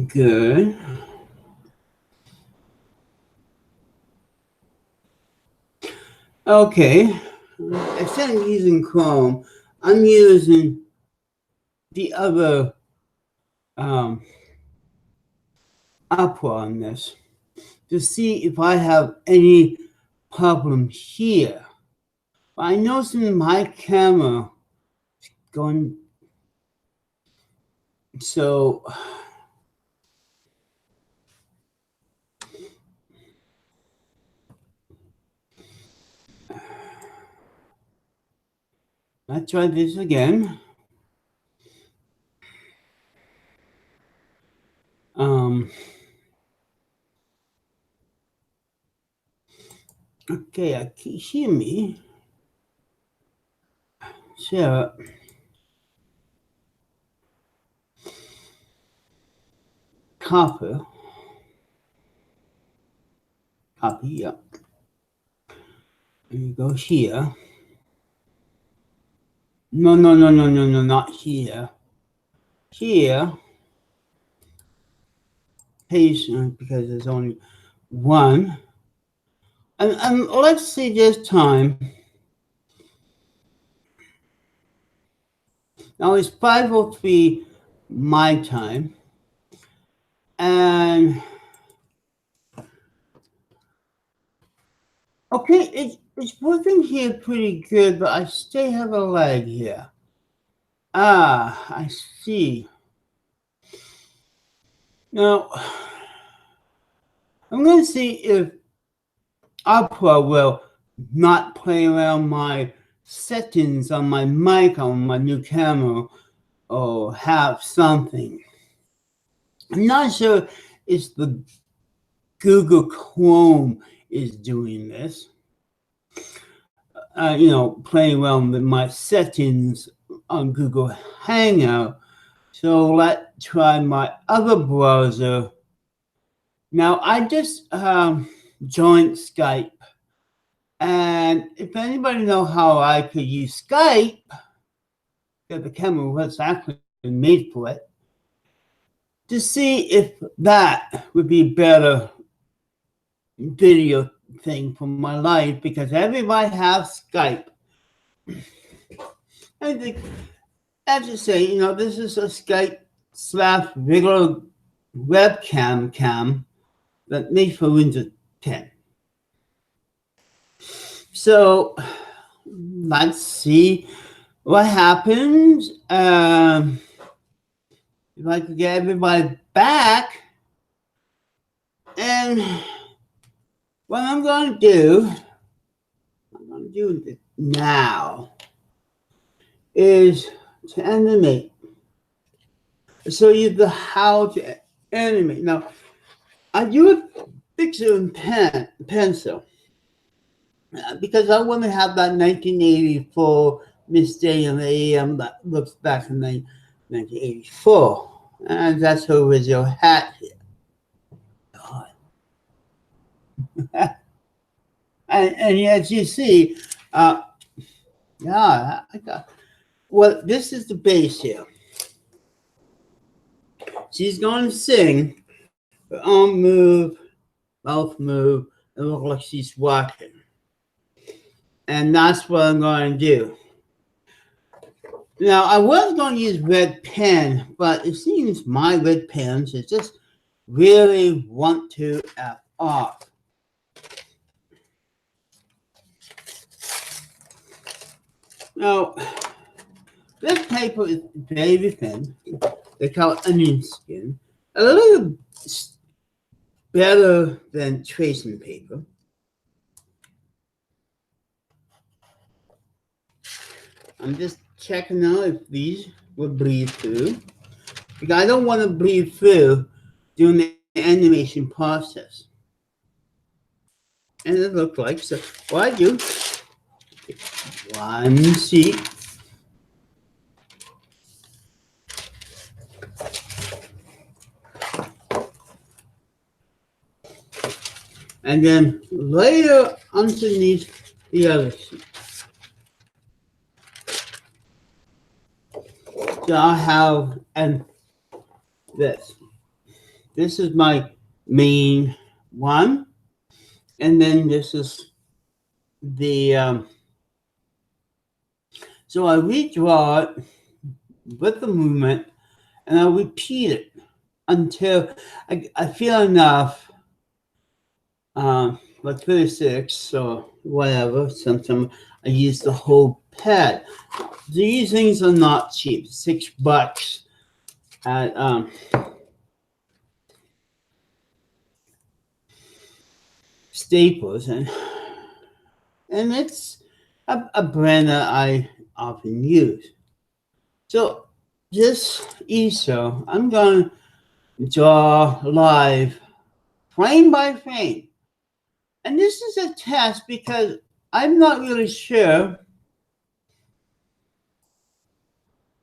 Good. Okay. Instead of using Chrome, I'm using the other Opera on this to see if I have any problem here. I noticed my camera going, so let's try this again. Okay, I can hear me. So, copy, yeah. And you go here. No, not here. Here, paste, because there's only one. And let's see this time. Now it's 5:03 my time. And okay, it's working here pretty good, but I still have a lag here. Ah, I see. Now, I'm going to see if Opera will not play around my settings on my mic on my new camera or have something. I'm not sure if the Google Chrome is doing this. Playing around with my settings on Google Hangout. So let's try my other browser. Now I just joined Skype, and if anybody know how I could use Skype, that the camera was actually made for it, to see if that would be better video thing for my life, because everybody has Skype. I think, as you say, this is a Skype / regular webcam that made for Windows 10. So let's see what happens. If I could get everybody back, and what I'm going to do it now, is to animate. Show you how to animate. Now, I do a picture in pencil because I want to have that 1984 Miss Day in the AM that looks back in 1984. And that's her original hat here. and as you see, well, this is the bass here. She's going to sing, her arm move, mouth move, and look like she's walking. And that's what I'm going to do. Now, I was going to use red pen, but it seems my red pens is just really want to F off. Now, this paper is very thin. They call it onion skin. A little better than tracing paper. I'm just checking out if these will bleed through, because I don't want to bleed through during the animation process. And it looks like, so what I do, one sheet, and then layer underneath the other sheet. So I'll have this. this is my main one, and then this is the so I redraw it with the movement, and I repeat it until I feel enough, like 36 or whatever. Sometimes I use the whole pad. These things are not cheap. $6 at Staples, and it's a brand that I often use. So this Easter, I'm going to draw live, frame by frame. And this is a test because I'm not really sure.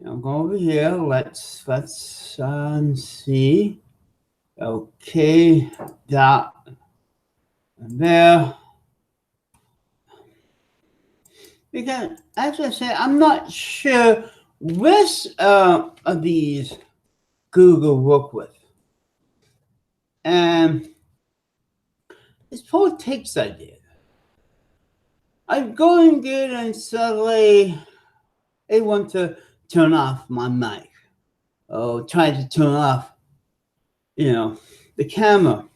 I'll go over here. Let's see. Okay, that and there. Because as I said, I'm not sure which of these Google work with. And it's politics I did. I'm going good and suddenly they want to turn off my mic. Or try to turn off, the camera.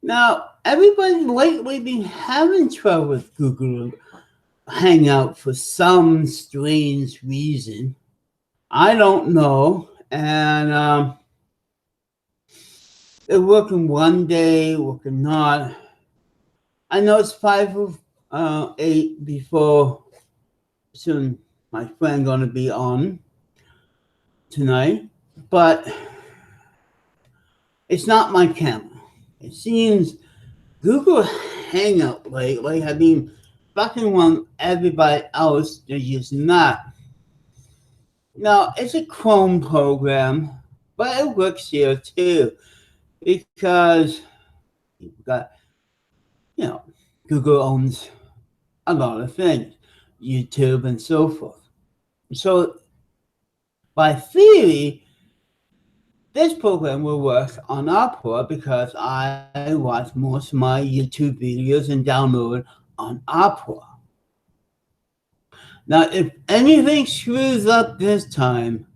Now, everybody's lately been having trouble with Google Hangout for some strange reason. I don't know. And they're working one day, working not. I know it's 5:08 before soon my friend gonna be on tonight, but it's not my camera. It seems Google Hangout lately have been fucking with everybody else. They're using that. Now, it's a Chrome program, but it works here too because you've got, Google owns a lot of things, YouTube and so forth. So, by theory, this program will work on Opera because I watch most of my YouTube videos and download on Opera. Now, if anything screws up this time,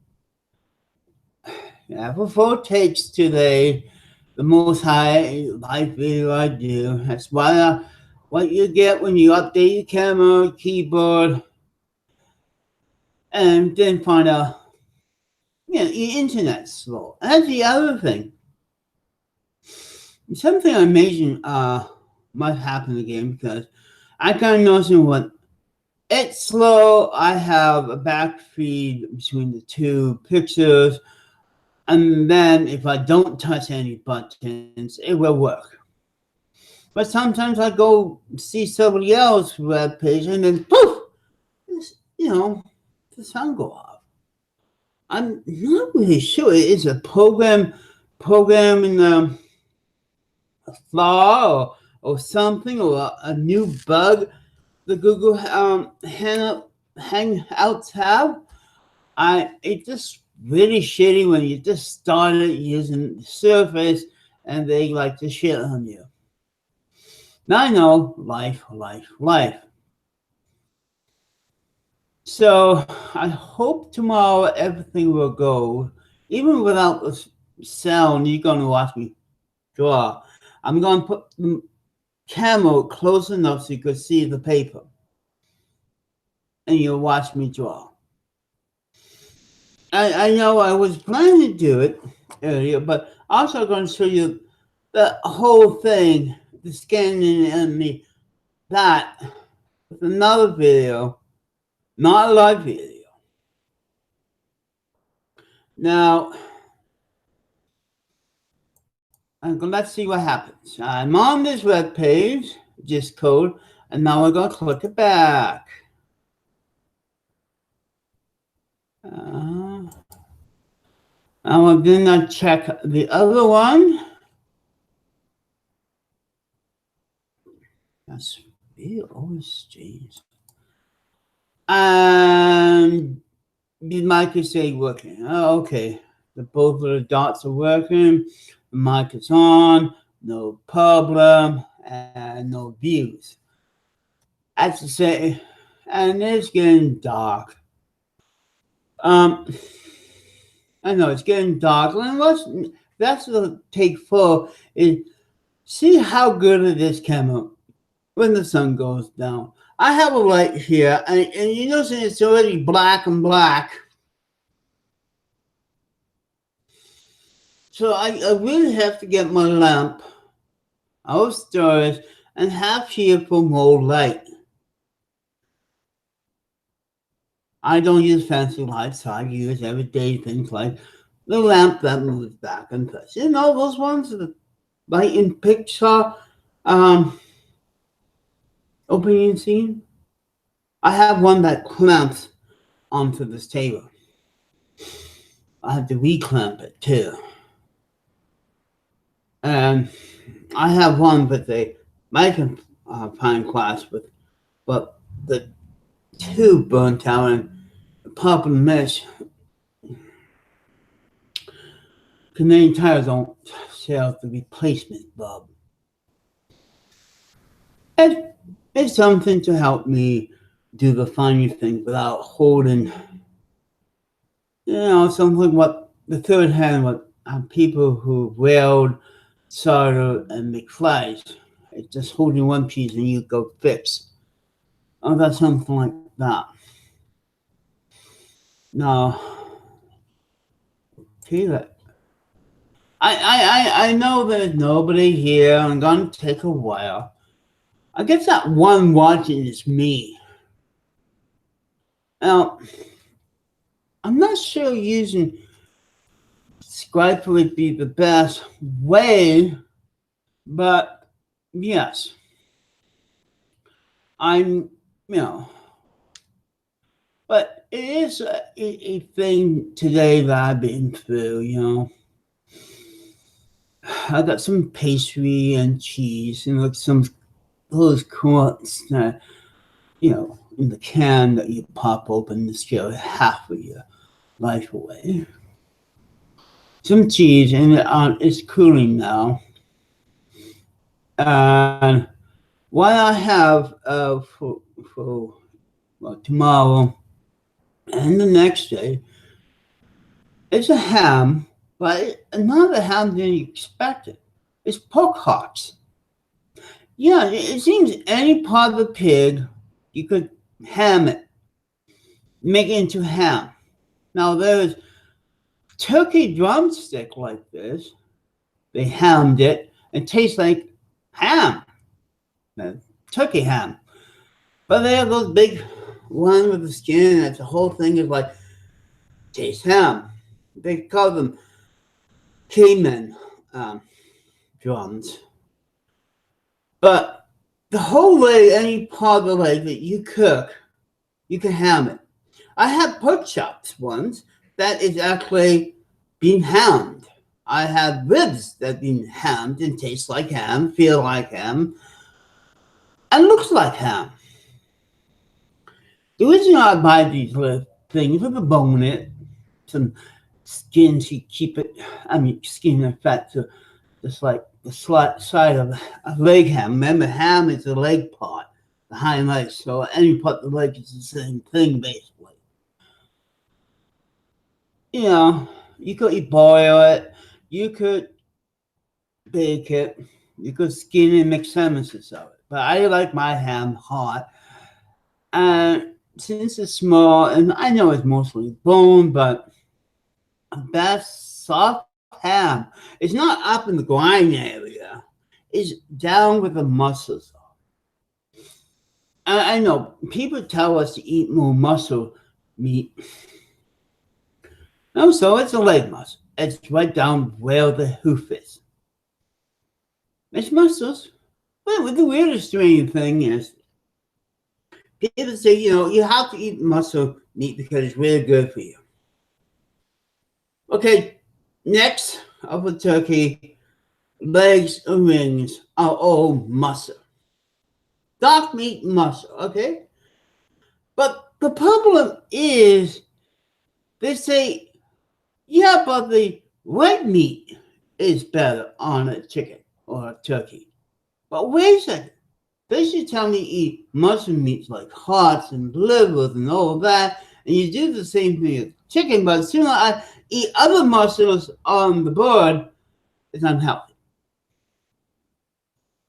Apple Phone takes today the most high live video I do. That's what you get when you update your camera, keyboard, and then find out, your internet's slow. That's the other thing. Something amazing might happen again because I kind of noticing when it's slow, I have a back feed between the two pictures. And then if I don't touch any buttons, it will work. But sometimes I go see somebody else's web page and then poof, the sound go off. I'm not really sure. It's a programming a flaw or something or a new bug the Google Hangouts have. It's just really shitty when you just started using the Surface and they like to shit on you. Now I know, life. So I hope tomorrow everything will go, even without the sound. You're gonna watch me draw. I'm gonna put the camera close enough so you can see the paper, and you'll watch me draw. I know I was planning to do it earlier, but also going to show you the whole thing, the scanning and that with another video, not a live video. Now, let's see what happens. I'm on this web page, just code, and now we're going to click it back. Now I'm going to check the other one. That's really always strange. And the mic is say working. Oh, okay. both of the dots are working. The mic is on, no problem, and no views. That's to say, and it's getting dark. I know it's getting dark, and that's the take 4 is see how good it is camera when the sun goes down. I have a light here, and you notice it's already black and black. So I really have to get my lamp out of storage and have here for more light. I don't use fancy lights, so I use everyday things like the lamp that moves back and forth. You know, those ones that light in Pixar opening scene. I have one that clamps onto this table. I have to reclamp it too. And I have one with a magnifying glass but the tube burnt out and the problem is Canadian Tire don't sell the replacement bulb. It's something to help me do the finer thing without holding, something what the third hand, what people who weld, solder, and make flies. It's just holding one piece and you go fix. Oh, that's something like that. No. See that? I know there's nobody here. I'm gonna take a while. I guess that one watching is me. Now, I'm not sure using Skype would be the best way, but yes, but it is a thing today that I've been through, I got some pastry and cheese and like some those corns that, in the can that you pop open to scare half of your life away. Some cheese, and it's cooling now. And what I have for tomorrow and the next day is a ham, but not the ham that you expected. It's pork hearts. Yeah, it seems any part of the pig, you could ham it, make it into ham. Now there's turkey drumstick like this. They hammed it and tastes like ham, turkey ham. But they have those big one with the skin, and the whole thing is like tastes ham. They call them Cayman drums. But the whole leg, any part of the leg that you cook, you can ham it. I have pork chops once that is actually being hammed. I have ribs that been hammed and taste like ham, feel like ham, and looks like ham. The reason I buy these little things with a bone in it, some skin to keep it, skin and fat to just like the side of a leg ham. Remember, ham is the leg part, the hind leg, so any part of the leg is the same thing, basically. You could boil it, you could bake it, you could skin and make sandwiches of it. But I like my ham hot. And since it's small, and I know it's mostly bone, but that soft ham is not up in the groin area. It's down with the muscles. I know people tell us to eat more muscle meat. No, so it's a leg muscle. It's right down where the hoof is. It's muscles. But the weirdest strange thing is, people say, you have to eat muscle meat because it's really good for you. Okay, next of the turkey, legs and wings are all muscle. Dark meat muscle, okay? But the problem is, they say Yeah, but the white meat is better on a chicken or a turkey. But wait a second. They should tell me eat mushroom meats like hearts and livers and all of that, and you do the same thing with chicken, but as soon as I eat other mushrooms on the board, it's unhealthy.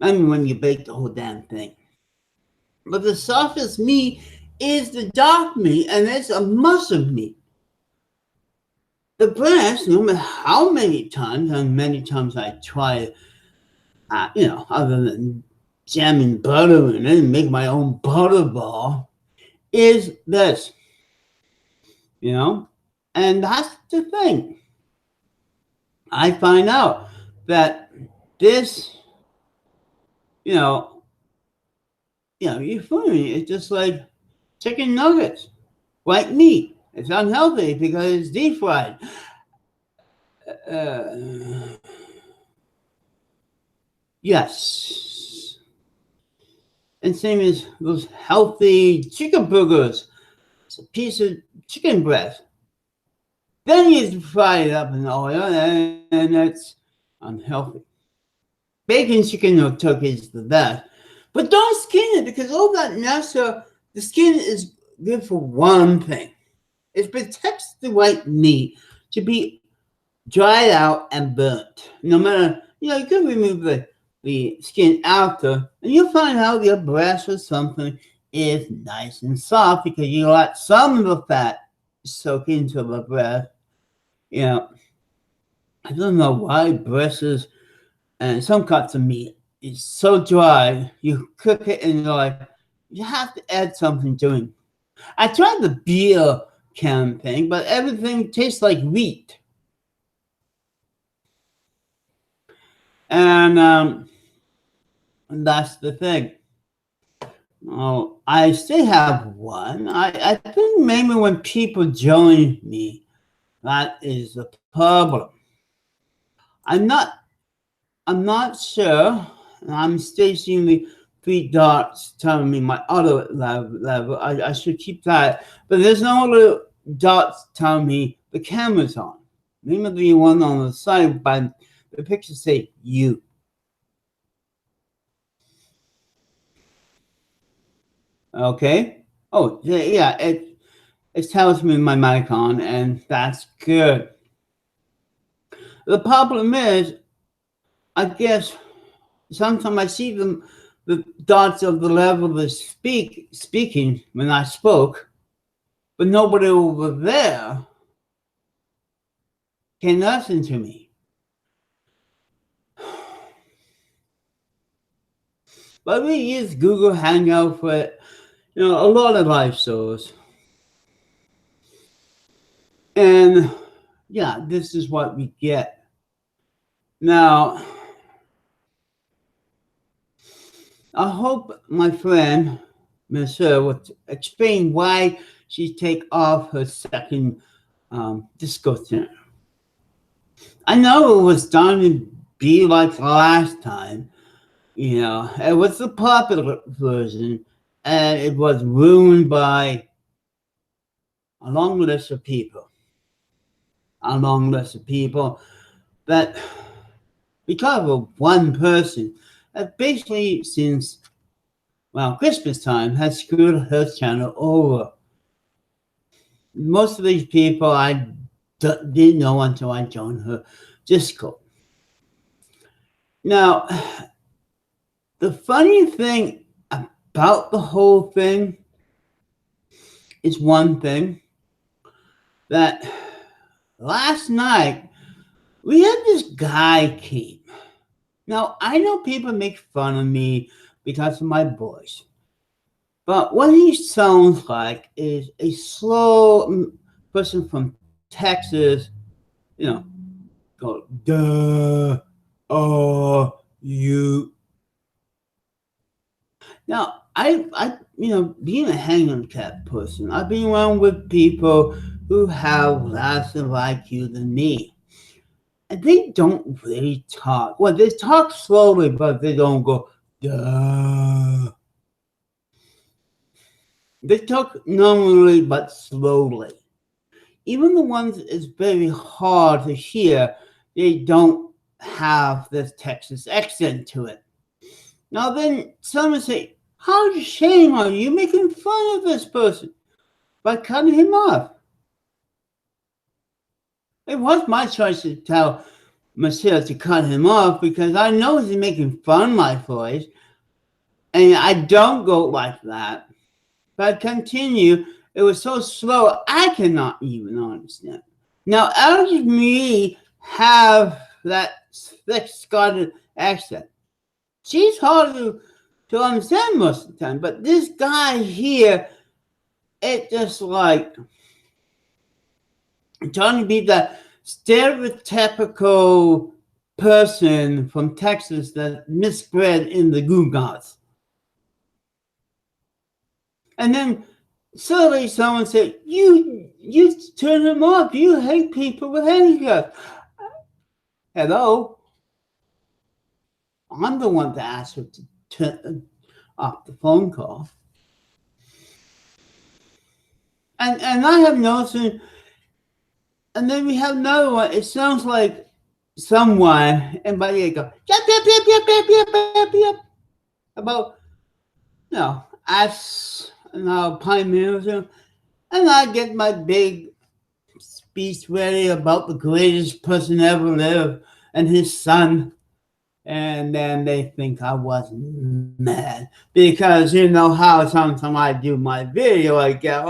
I mean, when you bake the whole damn thing. But the softest meat is the dark meat, and it's a mushroom meat. The breast, no matter how many times, and many times I try, other than jamming butter in it and make my own butter ball, is this, and that's the thing. I find out that this, you know, you fool me. It's just like chicken nuggets, white meat. It's unhealthy because it's deep fried. Uh, yes. And same as those healthy chicken burgers. It's a piece of chicken breast. Then you fry it up in oil, and it's unhealthy. Bacon, chicken, or turkey is the best. But don't skin it because all that NASA, the skin is good for one thing. It protects the white meat to be dried out and burnt. No matter, you can remove the skin after, and you'll find out your breast or something is nice and soft because you let some of the fat soak into the breast. I don't know why breasts and some cuts of meat is so dry. You cook it and you're like, you have to add something to it. I tried the beer can thing, but everything tastes like wheat. And that's the thing. Oh, I still have one. I think maybe when people join me, that is the problem. I'm not sure. I'm still seeing the three dots telling me my other level. I should keep that. But there's no other dots telling me the camera's on. Maybe the one on the side by the picture say you. Okay. Oh yeah. It tells me my mic on, and that's good. The problem is, I guess sometimes I see the dots of the level of speaking when I spoke, but nobody over there can listen to me. But we use Google Hangout for a lot of live shows. And yeah, this is what we get. Now, I hope my friend, Miss Her, will explain why she take off her second disco tune. I know it was done to be like last time. It was the popular version, and it was ruined by a long list of people. A long list of people that, because of one person, that basically since, Christmas time has screwed her channel over. Most of these people I didn't know until I joined her Discord. Now, the funny thing about the whole thing is one thing, that last night we had this guy Keith. Now, I know people make fun of me because of my voice, but what he sounds like is a slow person from Texas, go, duh, you. Now, being a handicapped person, I've been around with people who have less of IQ than me. And they don't really talk. Well, they talk slowly, but they don't go, duh. They talk normally, but slowly. even the ones it's very hard to hear, they don't have this Texas accent to it. Now then someone say, how shame are you making fun of this person by cutting him off? It was my choice to tell Marcel to cut him off because I know he's making fun of my voice, and I don't go like that. But I continue. It was so slow, I cannot even understand. Now, Alex and me have that thick Scottish accent. She's hard to understand most of the time, but this guy here, it just like trying to be the stereotypical person from Texas that misbred in the Googles. And then suddenly someone said, you turn him off. You hate people with handicaps. Hello? I'm the one that asked her to turn off the phone call. And I have noticed, and then we have another one. It sounds like someone, and by the go, yep, about, us and our prime minister, and I get my big speech ready about the greatest person ever lived and his son. And then they think I was mad because you know how sometimes I do my video, I get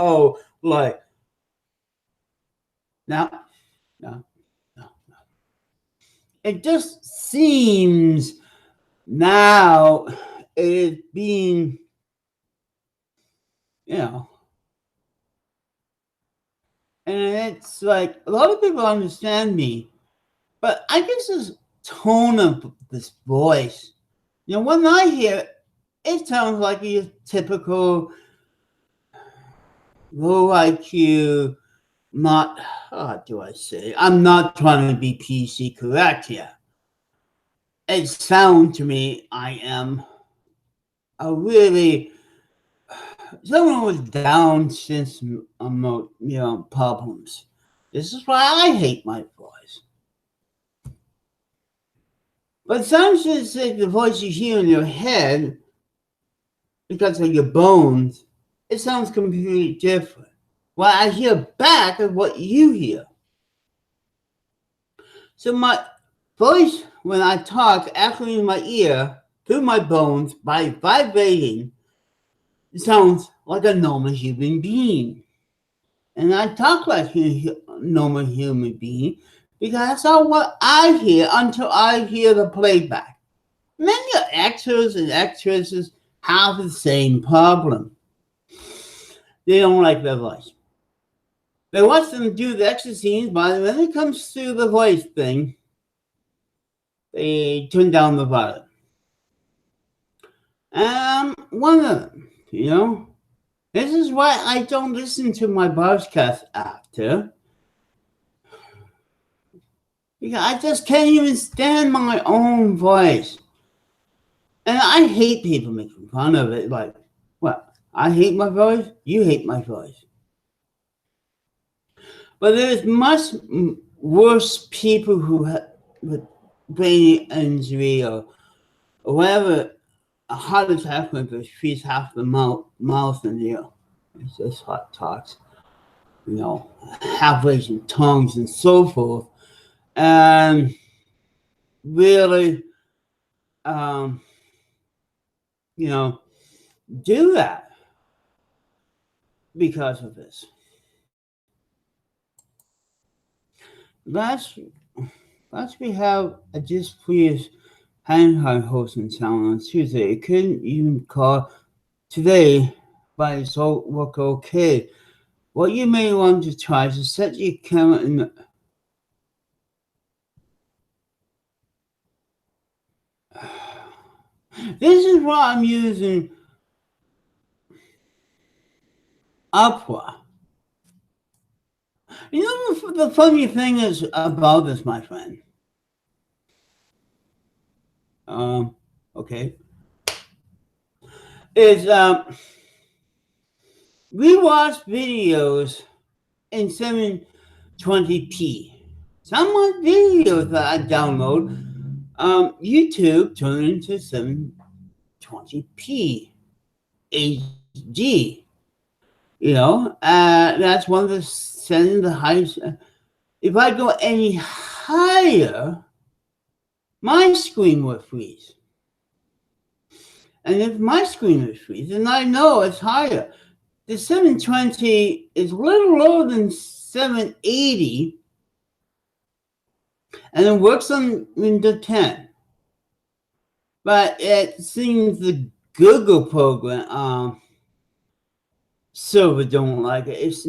like no. It just seems now it's being, and it's like a lot of people understand me, but I guess this tone of this voice, when I hear it sounds like a typical low IQ, not, how do I say? I'm not trying to be PC correct here. It sounds to me I am a really someone with Down syndrome, problems. This is why I hate my voice. But sounds just like the voice you hear in your head, because of your bones, it sounds completely different. Well, I hear back of what you hear. So my voice, when I talk, actually in my ear, through my bones, by vibrating, it sounds like a normal human being. And I talk like a normal human being because that's all what I hear until I hear the playback. Many actors and actresses have the same problem. They don't like their voice. They watch them do the extra scenes, but when it comes to the voice thing, they turn down the volume. One of them, This is why I don't listen to my broadcast after. Because I just can't even stand my own voice. And I hate people making fun of it. Like, what? I hate my voice? You hate my voice. But there's much worse people who have with brain injury or whatever, a heart attack when they freeze half the mouth and it's just hot talks, half-raising tongues and so forth. And really, do that because of this. Last we have a Just Please Hanghai hosting channel on Tuesday. It couldn't even call today, but it's all work okay. What you may want to try is to set your camera in the this is why I'm using Opera. The funny thing is about this, my friend. Okay. Is we watch videos and sending 720p. Some of my videos that I download, YouTube turned into 720p HD. That's one of the settings, the highest. If I go any higher, my screen will freeze. And if my screen will freeze, then I know it's higher. The 720 is a little lower than 780, and it works on Windows 10. But it seems the Google program server don't like it.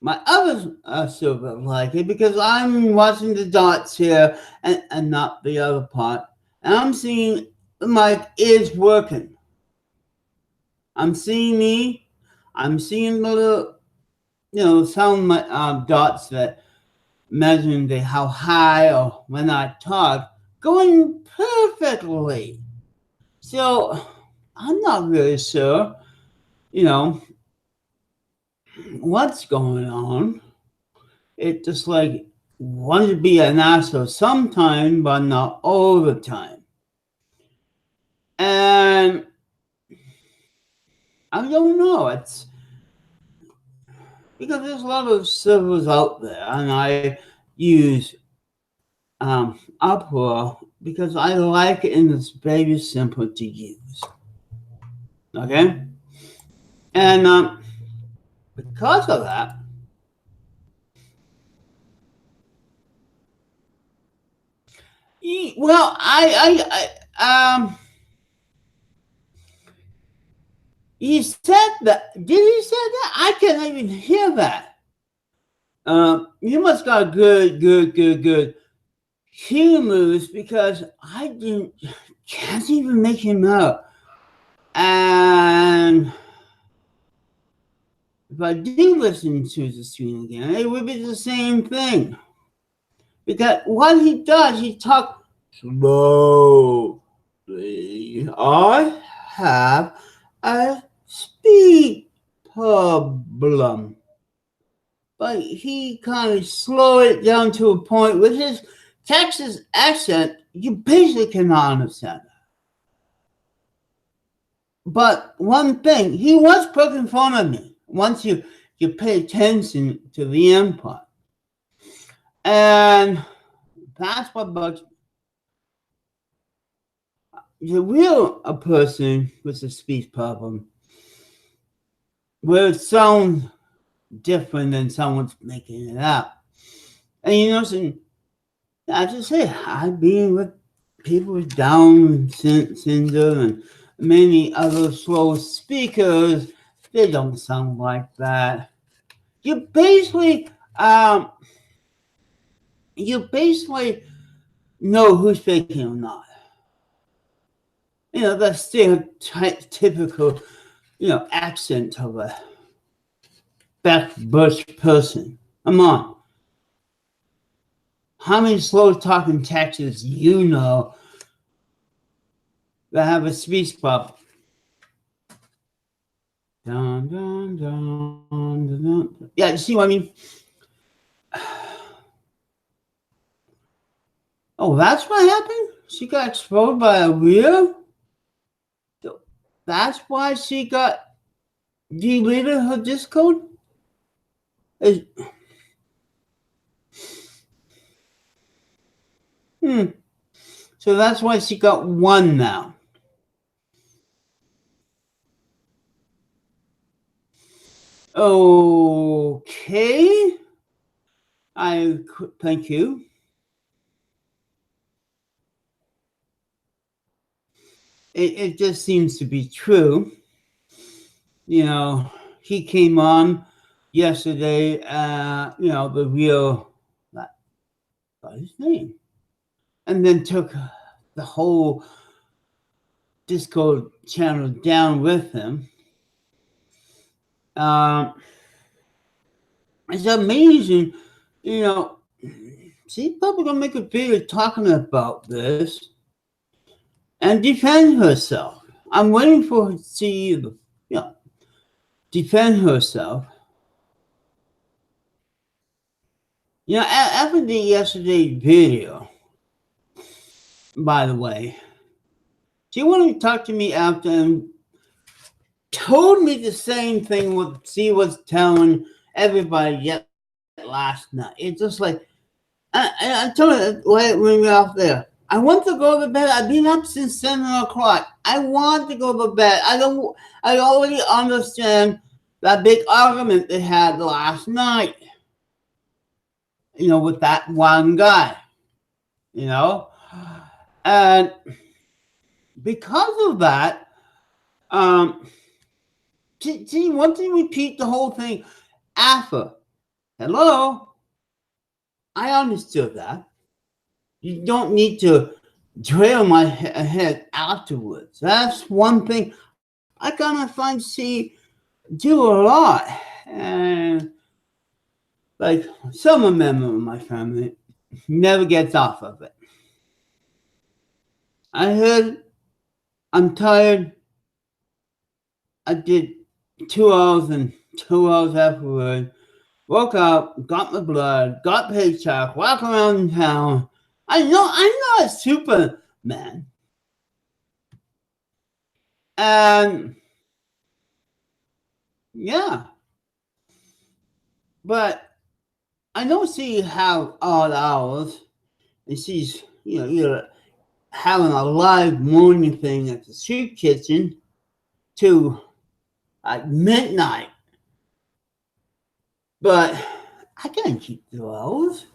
My other server like it because I'm watching the dots here and not the other part, and I'm seeing the mic is working. I'm seeing the little, sound dots that measuring how high or when I talk, going perfectly. So I'm not really sure, what's going on. It just like wants to be an asshole sometime, but not all the time. And I don't know. It's because there's a lot of servers out there, and I use Opera because I like it and it's very simple to use. Okay? And because of that, well, he said that. Did he say that? I can't even hear that. You must got good humors because I can't even make him out. And if I do listen to the stream again, it would be the same thing. Because what he does, he talks slowly. I have a speed problem. But he kind of slowed it down to a point with his Texas accent, you basically cannot understand that. But one thing, he was poking fun at me once you pay attention to the input. And that's what bugs me. The real person with a speech problem will sound different than someone's making it up. And I just say, I've been with people with Down syndrome and many other slow speakers. They don't sound like that. You basically know who's speaking or not. The stereotypical, accent of a backbush person. Come on. How many slow-talking Texans that have a speech problem? Dun, dun, dun, dun, dun. Yeah, you see what I mean? Oh, that's what happened? She got exposed by a wheel? So that's why she got deleted her Discord? So that's why she got one now. Okay. Thank you. It just seems to be true. He came on yesterday, the real, what's his name? And then took the whole Discord channel down with him. It's amazing, she's probably gonna make a video talking about this and defend herself. I'm waiting for her to see defend herself. You know, after the yesterday video, by the way, she wanted to talk to me after and told me the same thing what she was telling everybody yet last night. It's just like, I told her, when we were off there, I want to go to bed. I've been up since 7 o'clock. I want to go to bed. I already understand that big argument they had last night, with that one guy, you know? And because of that, she wants to repeat the whole thing after. Hello? I understood that. You don't need to drill my head afterwards. That's one thing I kind of find she do a lot. And like some member of my family never gets off of it. I heard I'm tired. I did 2 hours and 2 hours afterward. Woke up, got my blood, got paycheck, walk around town. I'm not a Superman. And yeah, but I don't see how odd hours, and she's either having a live morning thing at the soup kitchen to at midnight. But I can't keep those.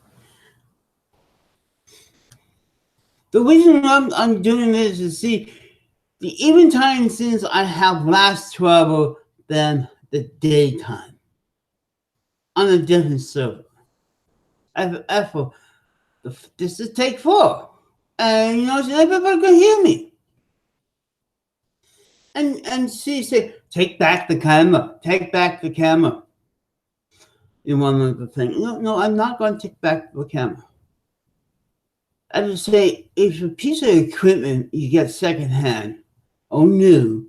The reason I'm doing this is see the even time since I have less trouble than the daytime on a different server. This is take 4. And everybody can hear me. And she said, take back the camera. Take back the camera. In one of the things. No, I'm not going to take back the camera. I would say if a piece of equipment you get secondhand or new,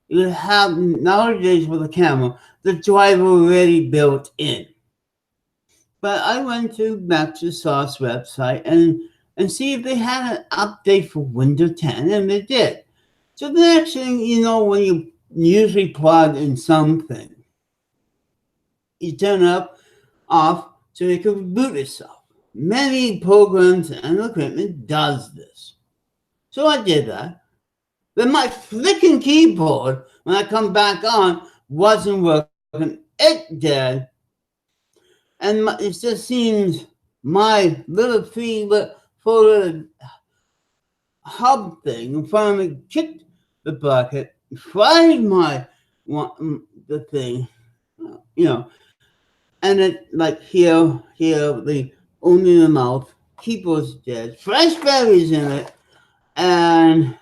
you would have nowadays with a camera the driver already built in. But I went to Microsoft's website and see if they had an update for Windows 10, and they did. So the next thing when you usually plug in something, you turn up off so it can reboot itself. Many programs and equipment does this. So I did that. Then my flicking keyboard, when I come back on, wasn't working. It did. And it just seems my little 4 hub thing in front of me kicked the bucket, fried the thing, and it like here, the only the mouth, keyboard's dead, fresh berries in it, and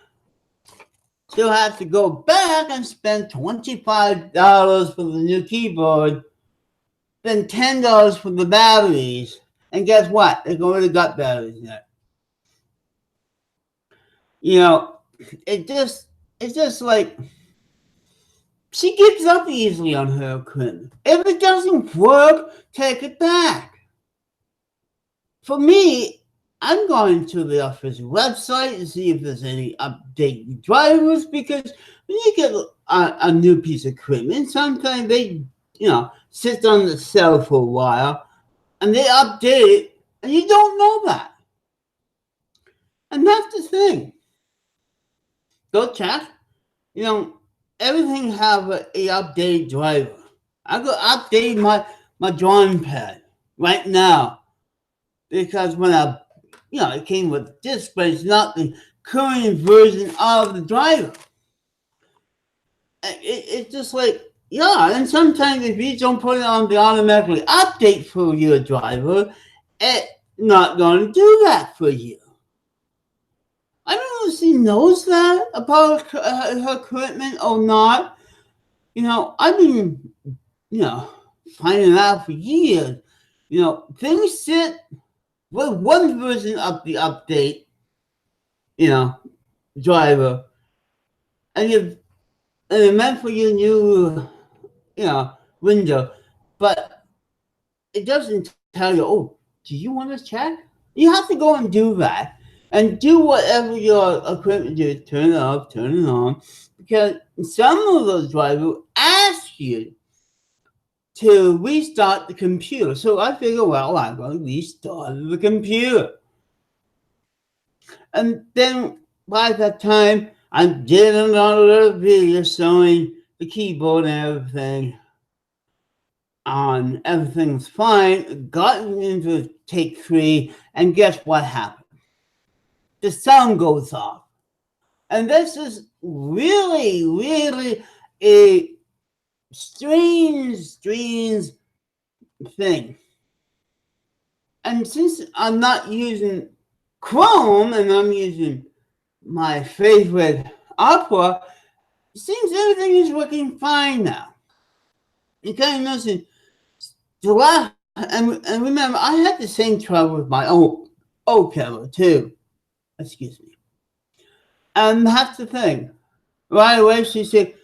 still have to go back and spend $25 for the new keyboard, then $10 for the batteries, and guess what? They've already got batteries in it. It's just like she gives up easily on her equipment. If it doesn't work, take it back. For me, I'm going to the official website and see if there's any updated drivers, because when you get a new piece of equipment, sometimes they, sit on the shelf for a while and they update it and you don't know that. And that's the thing. Go check. Everything have a updated driver. I go update my drawing pad right now, because when it came with this, but it's not the current version of the driver. It's just like, and sometimes if you don't put it on the automatically update for your driver, it's not going to do that for you. I don't know if she knows that about her equipment or not. I've been, finding out for years. Things sit with one version of the update, driver, and it's meant for your new, window, but it doesn't tell you, do you want to check? You have to go and do that. And do whatever your equipment is, turn it off, turn it on. Because some of those drivers will ask you to restart the computer. So I figure, well, I'm going to restart the computer. And then by that time, I did another video showing the keyboard and everything. Everything was fine. Got into take 3, and guess what happened? The sound goes off. And this is really, really a strange thing. And since I'm not using Chrome and I'm using my favorite Opera, it seems everything is working fine now. You kind of notice and remember, I had the same trouble with my old camera too. Excuse me. And that's the thing. Right away, she said,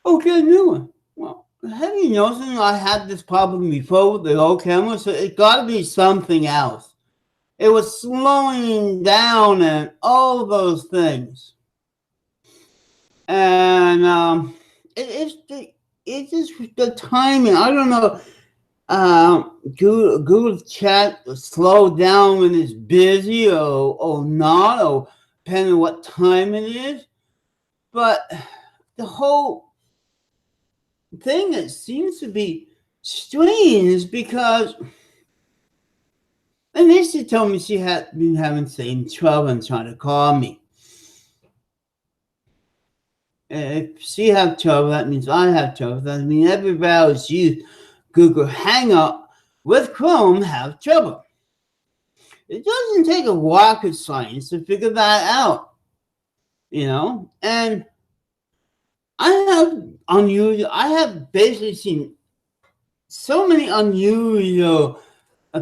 "Oh, get a new one." Well, have you noticed I had this problem before with the old camera? So it got to be something else. It was slowing down and all those things. And it's just the timing. I don't know. Google Chat slow down when it's busy or not, or depending on what time it is. But the whole thing, it seems to be strange because Anisha told me she had been having the same trouble and trying to call me. If she have trouble, that means I have trouble. That means everybody else use Google Hangout with Chrome have trouble. It doesn't take a rocket science to figure that out, And I have basically seen so many unusual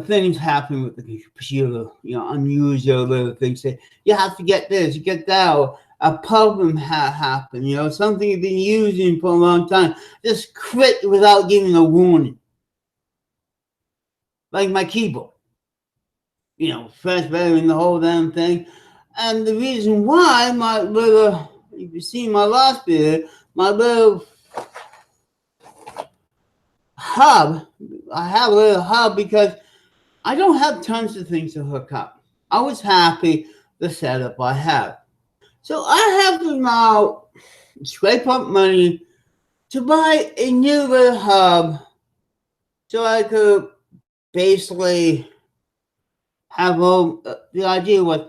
things happen with the computer, unusual little things. Say, you have to get this, you get that, or a problem happened, something you've been using for a long time, just quit without giving a warning. Like my keyboard, fresh battery and the whole damn thing. And the reason why if you see my last video, my little hub, I have a little hub because I don't have tons of things to hook up. I was happy the setup I have. So I have to now scrape up money to buy a new little hub so I could basically have the idea was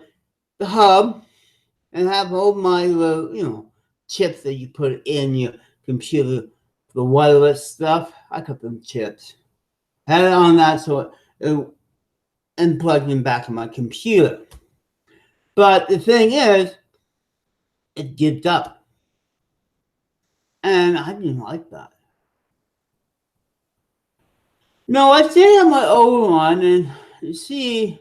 the hub and have all my little, chips that you put in your computer, the wireless stuff. I cut them chips. Had it on that and plugged them back in my computer. But the thing is, it gives up. And I didn't like that. No, I stayed on my old one and see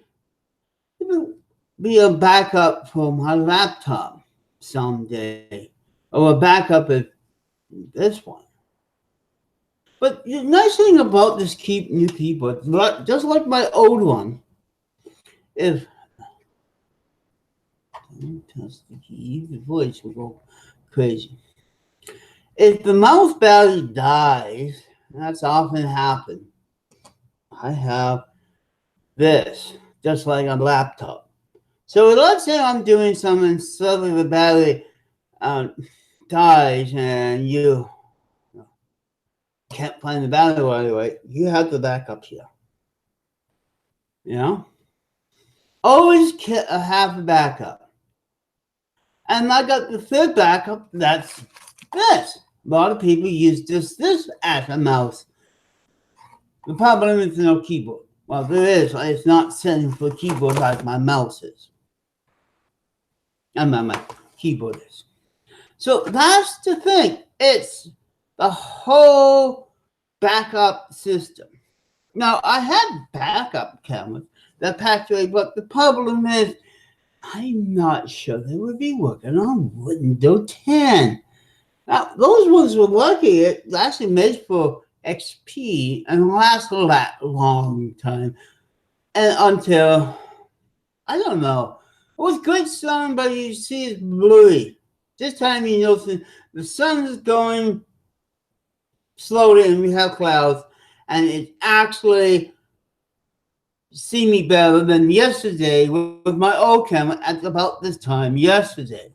it would be a backup for my laptop someday. Or a backup of this one. But the nice thing about this new keyboard, just like my old one, if don't touch the key, the voice will go crazy. If the mouse battery dies, that's often happened. I have this, just like a laptop. So let's say I'm doing something, suddenly the battery dies and you can't find the battery right away. You have the backup here. Always have a backup. And I got the third backup, that's this. A lot of people use this as a mouse. The problem is no keyboard. Well, there is. It's not setting for keyboard like my mouse is. And my keyboard is. So that's the thing. It's the whole backup system. Now, I had backup cameras that packed away, but the problem is I'm not sure they would be working on Windows 10. Now, those ones were lucky. It actually made for XP and lasts a long time. And until, I don't know, it was good sun, but you see it's bluey. This time you notice the sun is going slowly and we have clouds, and it's actually see me better than yesterday with my old camera at about this time yesterday.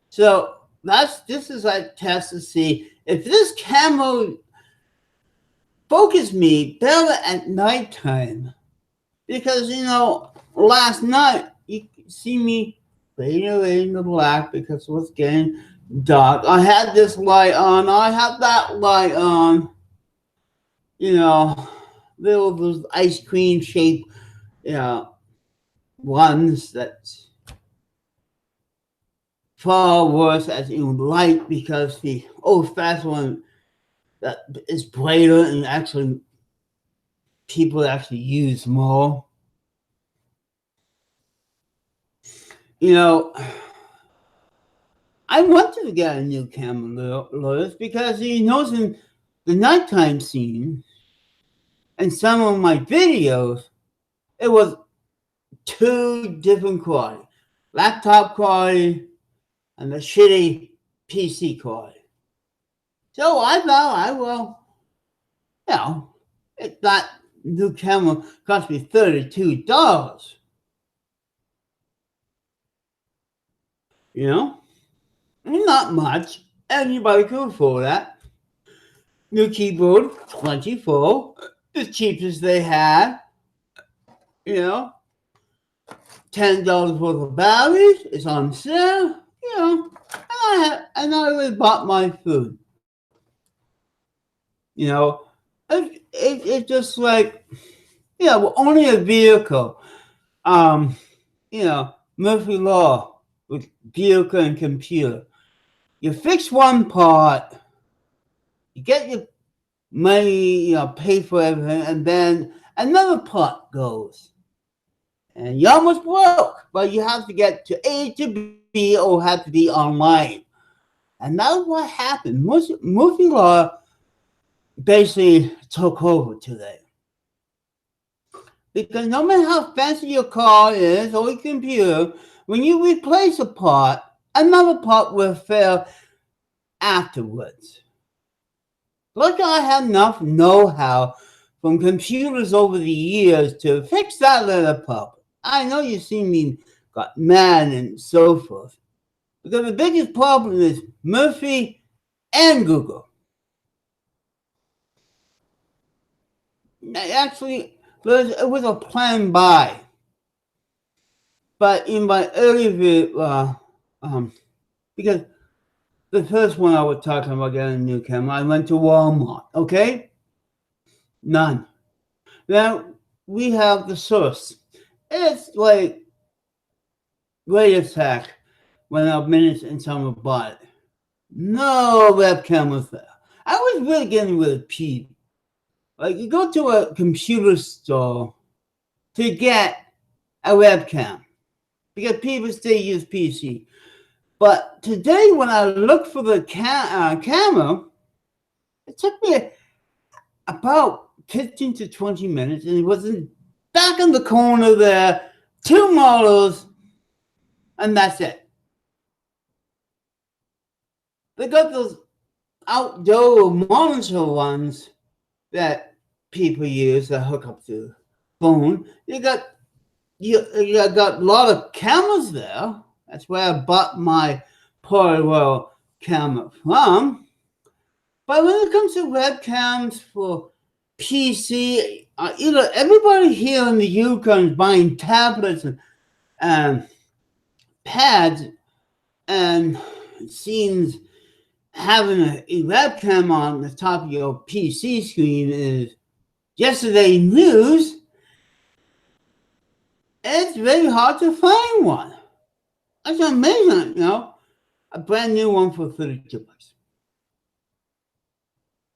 So this is like test to see if this camera focus me better at nighttime. Because last night you see me fading away in the black because it was getting dark. I had this light on, I have that light on, little those ice cream shaped ones that's far worse as in light, because the old fashioned one that is brighter and actually people actually use more. I wanted to get a new camera, Lois, because in the nighttime scene and some of my videos, it was two different quality. Laptop quality and the shitty PC quality. So I thought that new camera cost me $32. Not much. Anybody can afford that. New keyboard, $24, the cheapest they had. $10 worth of batteries. It's on sale. And I really bought my food. It's just like, only a vehicle. Murphy Law with vehicle and computer. You fix one part, you get your money, pay for everything, and then another part goes. And you almost broke, but you have to get to A to B or have to be online. And that's what happened. Murphy Law basically took over today. Because no matter how fancy your car is or your computer, when you replace a part, another part will fail afterwards. Look, I have enough know-how from computers over the years to fix that little pup. I know you've seen me got mad and so forth. Because the biggest problem is Murphy and Google. Actually, it was a plan by. But in my early video, because the first one I was talking about getting a new camera, I went to Walmart, okay? None. Then we have the source. It's like Radio Shack when I minutes and someone bought it. No webcam was there. I was really getting rid of people. Like, you go to a computer store to get a webcam because people still use PC. But today, when I looked for the camera, it took me about 15 to 20 minutes, and it was back in the corner there, two models, and that's it. They got those outdoor monitor ones that people use that hook up to the phone. You got a lot of cameras there. That's where I bought my Portable camera from. But when it comes to webcams for PC, everybody here in the Yukon is buying tablets and pads, and it seems having a webcam on the top of your PC screen is yesterday's news. It's very hard to find one. That's amazing, a brand new one for $32.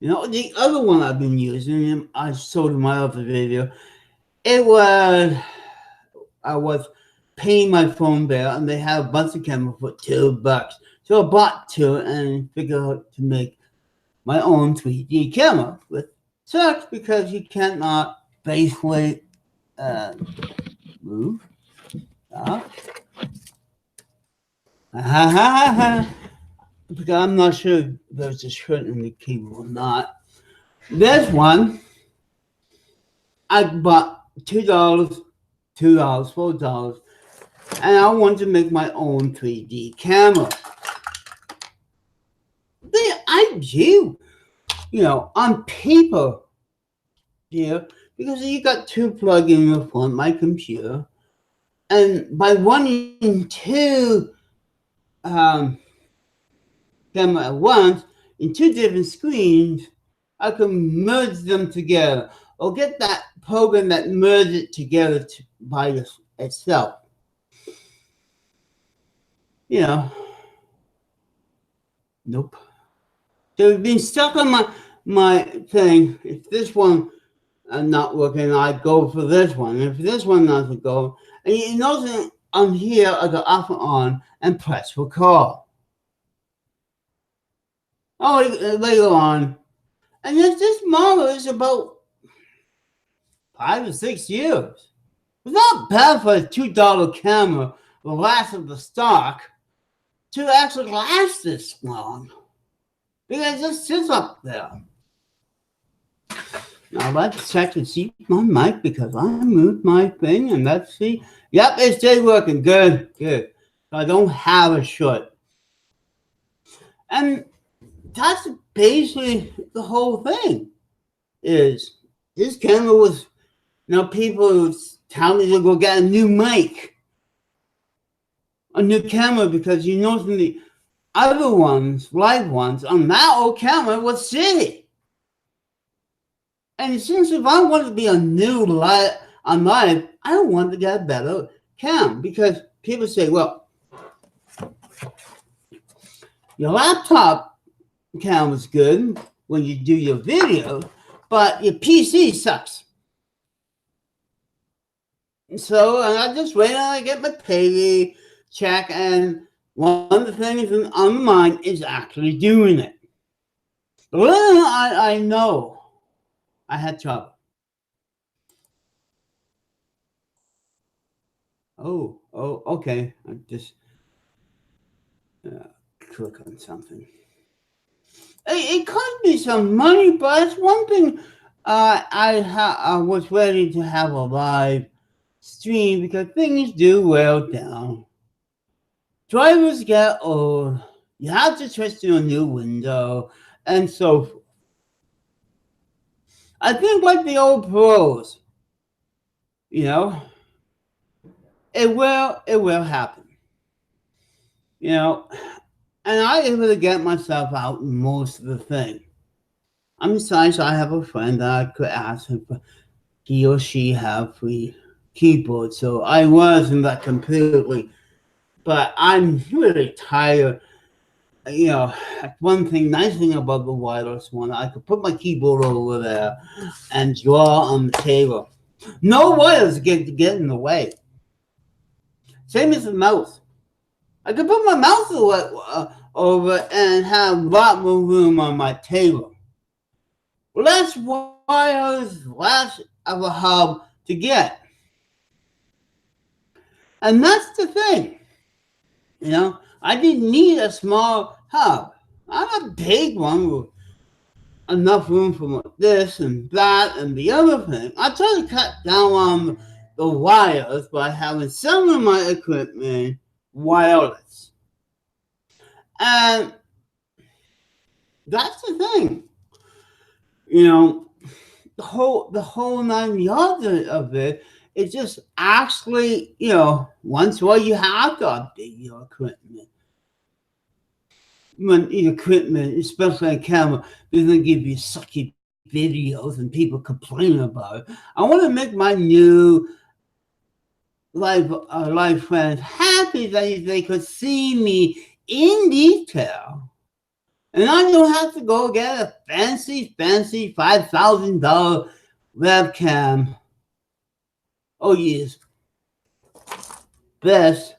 The other one I've been using, I showed in my other video, I was paying my phone bill, and they have a bunch of cameras for $2. So I bought two and figured out to make my own 3D camera, which sucks because you cannot basically move up. Because I'm not sure if there's a shorten in the keyboard or not. This one, I bought $2, $4, and I wanted to make my own 3D camera. Then I do, on paper here, because you got two plugins in front of my computer, and by running two camera at once in two different screens, I can merge them together or get that program that merges it together by itself. Nope. So we've been stuck on my thing. If this one not working, I go for this one. If this one doesn't go, and you notice on here I go off and on and press record. Later on, and this model is about 5 or 6 years. It's not bad for a $2 camera, the last of the stock, to actually last this long. Because it just sits up there. Now let's check and see my mic because I moved my thing and let's see. Yep, it stayed working. Good. So I don't have a short. And that's basically the whole thing. Is this camera was, people telling me to go get a new mic, a new camera, because the other ones, live ones, on that old camera was shitty. And since if I wanted to be a new live on live, I wanted to get a better cam, because people say, well, your laptop cam is good when you do your video, but your PC sucks. So I just wait until I get my pay check, and one of the things on mine is actually doing it. But I know I had trouble. Oh, okay. I just click on something. It cost me some money, but it's one thing. I was ready to have a live stream because things do wear down. Drivers get old. You have to switch to a new window, and so forth. I think like the old pros, it will happen. And I able to get myself out in most of the thing. Besides, I have a friend that I could ask if he or she have free keyboard, so I wasn't that completely. But I'm really tired. One nice thing about the wireless one, I could put my keyboard over there and draw on the table. No wires get in the way. Same as the mouse. I could put my mouse over and have a lot more room on my table. Less wires, less of a hub to get. And that's the thing. I didn't need a small hub. I have a big one with enough room for this and that and the other thing. I try to cut down on the wires by having some of my equipment wireless. And that's the thing. The whole 9 yards of it is just actually, once you have to update your equipment. When equipment, especially a camera, doesn't give you sucky videos and people complain about it. I want to make my new live friends happy that they could see me in detail. And I don't have to go get a fancy $5,000 webcam. Oh yes, best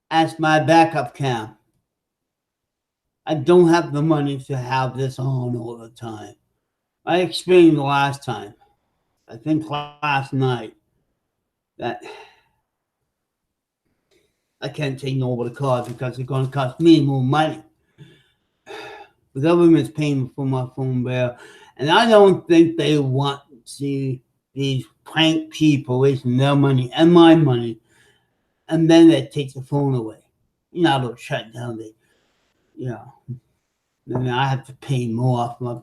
as my backup cam. I don't have the money to have this on all the time. I explained the last time. I think last night, that I can't take no over the card because it's going to cost me more money. The government's paying for my phone bill, and I don't think they want to see these prank people wasting their money and my money, and then they take the phone away. You know, they'll shut down the, you know, and I have to pay more off my,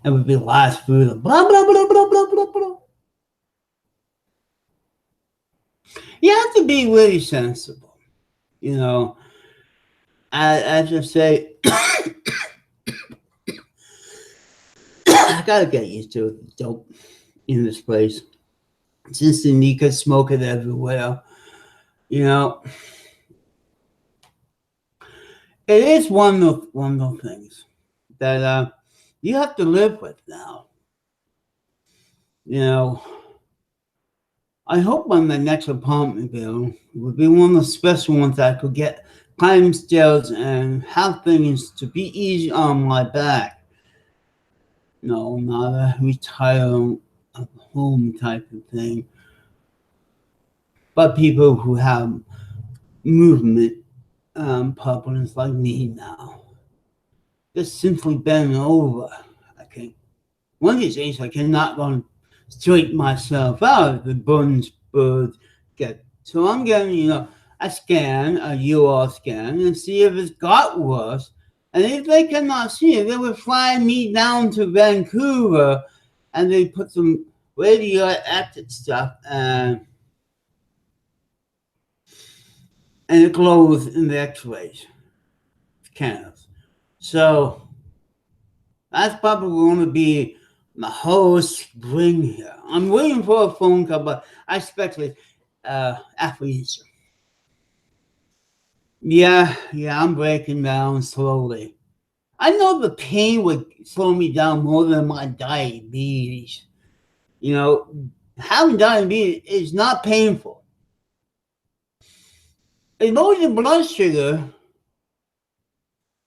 it would be last food, blah, blah, blah, blah, blah, blah, blah. You have to be really sensible, you know. I just say, I gotta get used to it, dope in this place. Since you could smoke it everywhere, you know. It is one of those things that you have to live with now. You know, I hope on the next apartment bill would be one of the special ones that I could get climb stairs and have things to be easy on my back. No, not a retire home type of thing, but people who have movement problems like me now, just simply bending over. I can't. One of these days, I cannot go straighten myself out. The bones birds get. So I'm getting, you know, a scan, a UR scan, and see if it's got worse. And if they cannot see it, they would fly me down to Vancouver, and they put some radioactive stuff and it glows in the X-rays scanners. So that's probably going to be the whole spring here. I'm waiting for a phone call, but I speculate after Easter. Yeah, I'm breaking down slowly. I know the pain would slow me down more than my diabetes. You know, having diabetes is not painful. It lowers your blood sugar.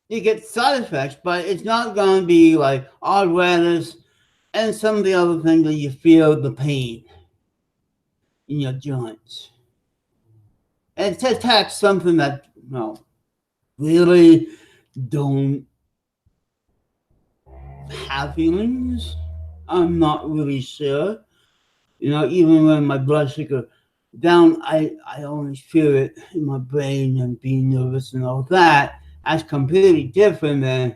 You get side effects, but it's not going to be like arthritis and some of the other things that you feel the pain in your joints. And to attack something that, really don't have feelings. I'm not really sure. You know, even when my blood sugar down, I only feel it in my brain and being nervous and all that. That's completely different than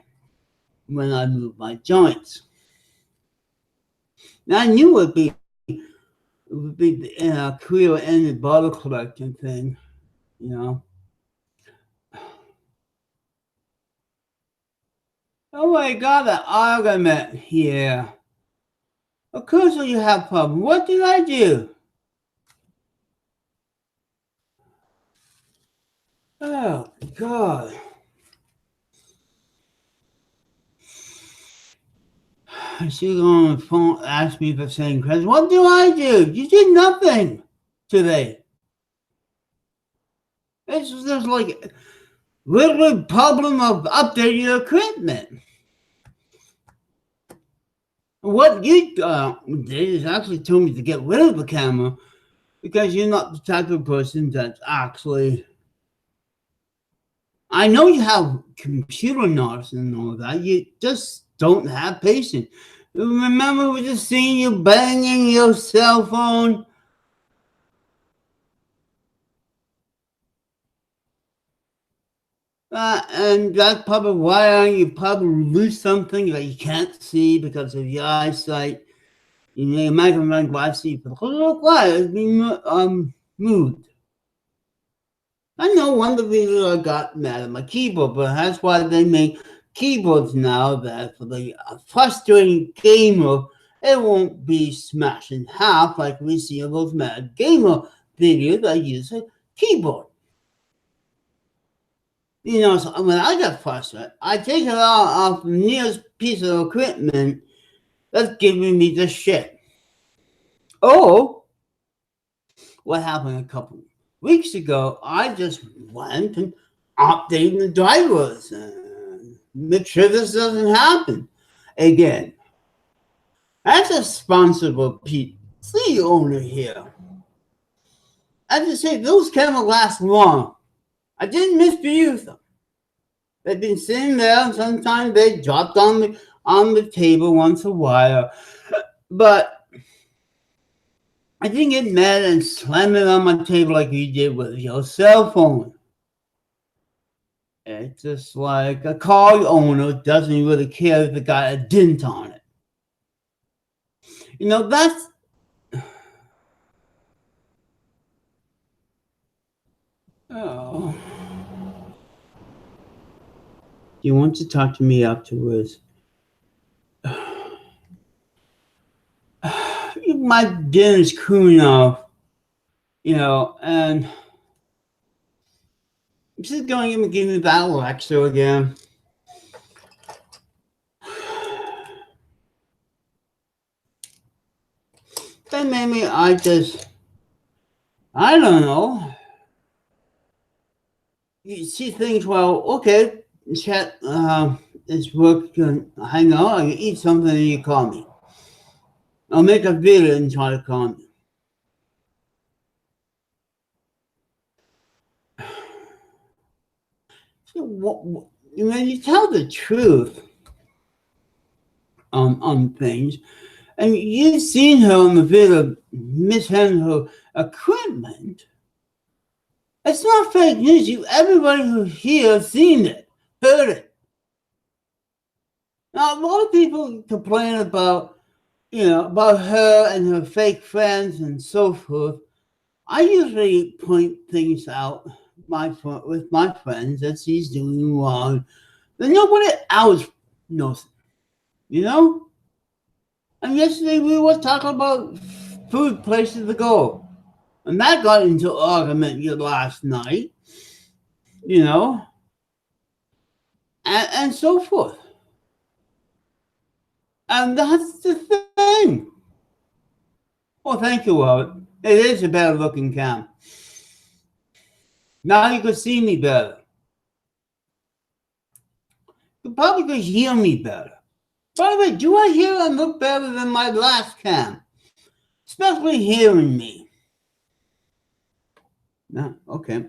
when I move my joints. Now I knew it would be the career-ended bottle collecting thing, you know. Oh my God, an argument here. Of course you have problem. What did I do? Oh God. She's on the phone, asked me the same question. What do I do? You did nothing today. It's just like literally problem of updating your equipment. What you did is actually told me to get rid of the camera because you're not the type of person that's actually. I know you have computer knowledge and all that. You just don't have patience. Remember, we just seeing you banging your cell phone. And that's probably why you probably lose something that you can't see because of your eyesight. You know, your microphone glasses, look why it's being moved. I know one of the reasons I got mad at my keyboard, but that's why they make keyboards now that for the frustrating gamer, it won't be smashed in half like we see in those mad gamer videos that use a keyboard. You know, so when I get frustrated, I take it off the nearest piece of equipment that's giving me the shit. Or what happened a couple weeks ago, I just went and updated the drivers and make sure this doesn't happen again. That's a responsible the owner here. I have to say, those cameras last long. I didn't misuse them. They've been sitting there, and sometimes they dropped on the table once in a while. But I didn't get mad and slam it on my table like you did with your cell phone. It's just like a car owner doesn't really care if it got a dent on it. You know, that's... Oh. You want to talk to me afterwards? My dinner's cooling off, you know, and I'm just going to give me that lecture again. Then maybe I don't know. You see things, well, okay, chat, it's work, can hang out, I eat something and you call me. I'll make a video and try to call me. So when you tell the truth on things, and you've seen her on the video mishandle her equipment, it's not fake news. Everybody who here seen it, heard it. Now, a lot of people complain about, about her and her fake friends and so forth. I usually point things out with my friends that she's doing wrong, but nobody else knows, And yesterday we were talking about food places to go, and that got into an argument last night, and so forth. And that's the thing. Well, thank you, Robert. It is a better looking cam. Now you can see me better. You probably could hear me better. By the way, do I hear and look better than my last cam? Especially hearing me. No, okay,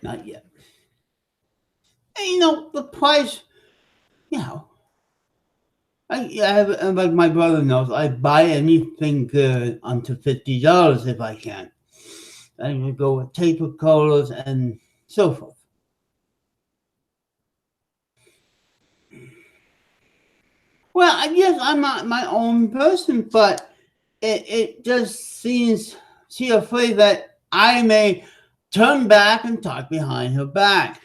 not yet. And, the price, like my brother knows, I buy anything good under $50 if I can. I would go with taper colors and so forth. Well, I guess I'm not my own person, but it just seems she's afraid that I may turn back and talk behind her back.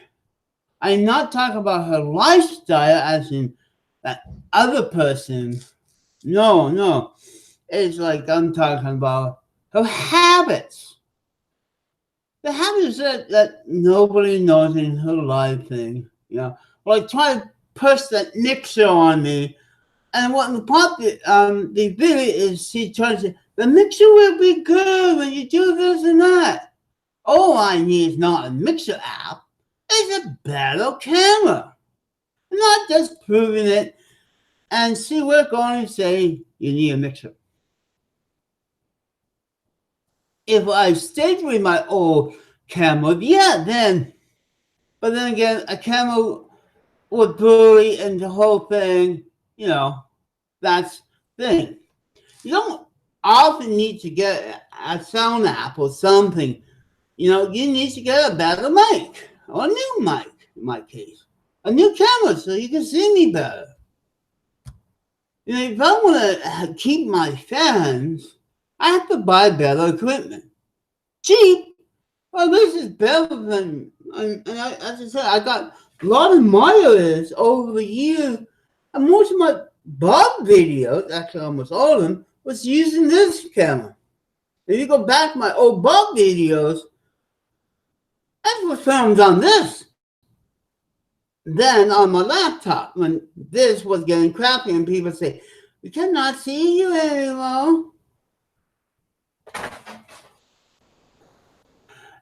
I'm not talking about her lifestyle as in that other person. No. It's like I'm talking about her habits. The habits that nobody knows in her life thing. Like trying to push that mixer on me. And what the video is, she tries to say, the mixer will be good when you do this and that. All I need is not a mixer app. It's a better camera. I'm not just proving it. And see, we're going to say you need a mixer. If I stayed with my old camera, but then again, a camera would bully and the whole thing, that's the thing. You don't often need to get a sound app or something. You need to get a better mic or a new mic, in my case. A new camera so you can see me better. If I want to keep my fans, I have to buy better equipment. Cheap? Well, this is better than, as I said, I got a lot of mileage over the years. And most of my Bob videos, actually almost all of them, was using this camera. If you go back to my old Bob videos, that's what filmed on this. Then on my laptop, when this was getting crappy and people say, we cannot see you anymore.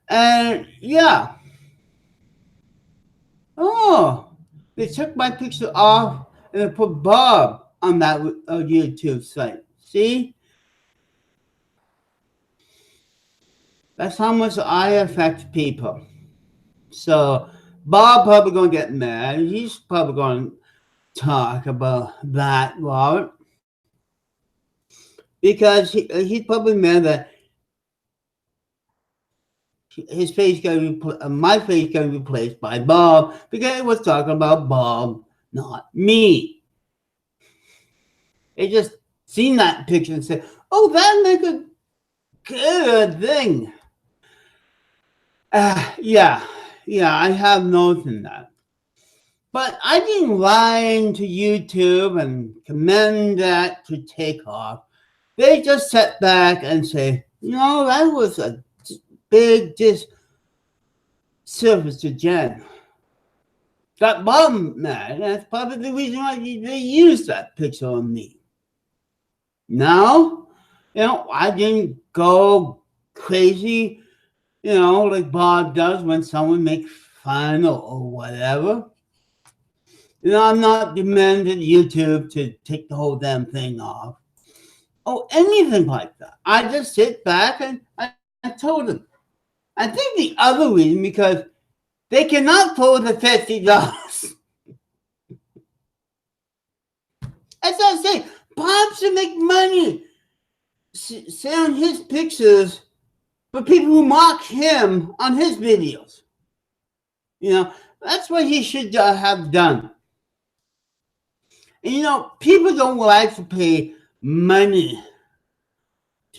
And they took my picture off and they put Bob on that YouTube site. See? That's how much I affect people. So Bob probably gonna get mad. He's probably gonna talk about that, Robert, because he's probably mad that his face got my face got replaced by Bob because it was talking about Bob, not me. They just seen that picture and said, "Oh, that make a good thing." Yeah, I have noticed that. But I didn't lie to YouTube and commend that to take off. They just sat back and say, that was a big disservice to Jen. Got Bob mad. That's probably the reason why they used that picture on me. Now, I didn't go crazy, like Bob does when someone makes fun or whatever. I'm not demanding YouTube to take the whole damn thing off. Oh, anything like that. I just sit back and I told them. I think the other reason because they cannot afford the $50. As I say, Bob should make money selling his pictures for people who mock him on his videos. That's what he should have done. And people don't like to pay money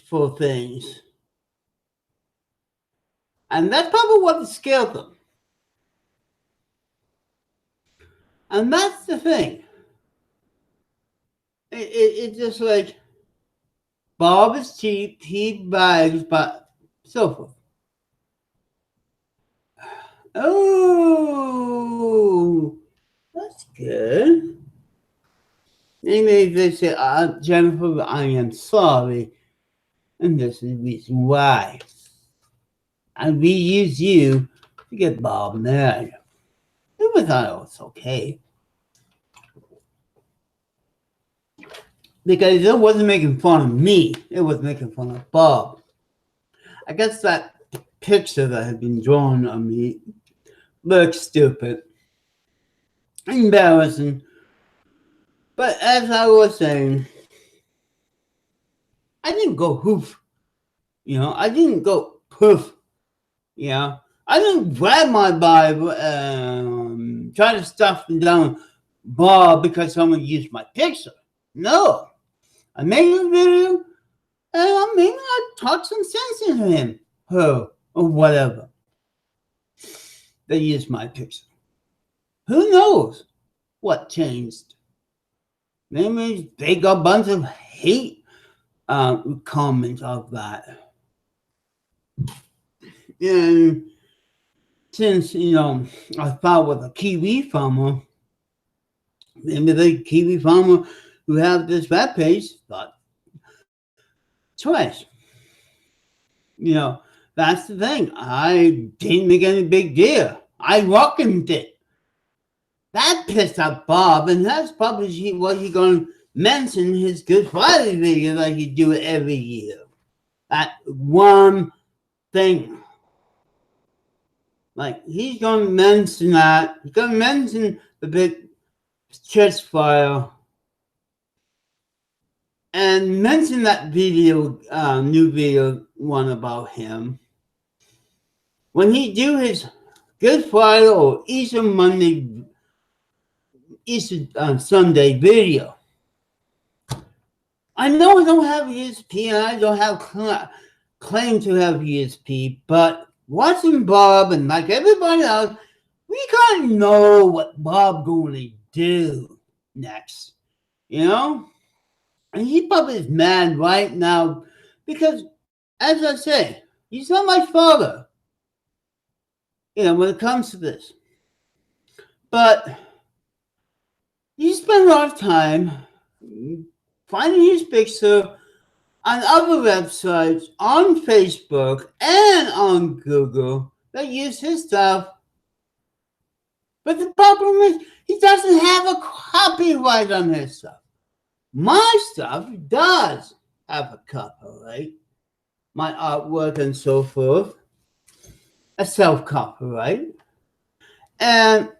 for things. And that's probably what scared them. And that's the thing. It's just like Bob is cheap, he buys, but so forth. Oh, that's good. Maybe they say, Jennifer, I am sorry. And this is the reason why. And we use you to get Bob mad. We thought it was okay. Because it wasn't making fun of me. It was making fun of Bob. I guess that picture that had been drawn on me looks stupid. Embarrassing. But as I was saying, I didn't go hoof. I didn't go poof. I didn't grab my Bible and try to stuff down Bob because someone used my picture. No. I made a video and maybe I talked some sense into him, her, or whatever. They used my picture. Who knows what changed? Maybe they got a bunch of hate comments of that. And since, I thought with a Kiwi farmer, maybe the Kiwi farmer who have this web page thought twice. That's the thing. I didn't make any big deal. I welcomed it. That pissed off Bob, and that's probably what he's going to mention in his Good Friday video like he do it every year. That one thing. Like, he's going to mention that. He's going to mention the big church fire and mention that video, new video one about him. When he do his Good Friday or Easter Sunday video, I know I don't have ESP and I don't have claim to have ESP, but watching Bob and like everybody else, we kind of know what Bob going to do next, And he probably is mad right now because, as I say, he's not my father, when it comes to this. But he spent a lot of time finding his picture on other websites, on Facebook, and on Google that use his stuff. But the problem is he doesn't have a copyright on his stuff. My stuff does have a copyright. my artwork and so forth, a self-copyright. And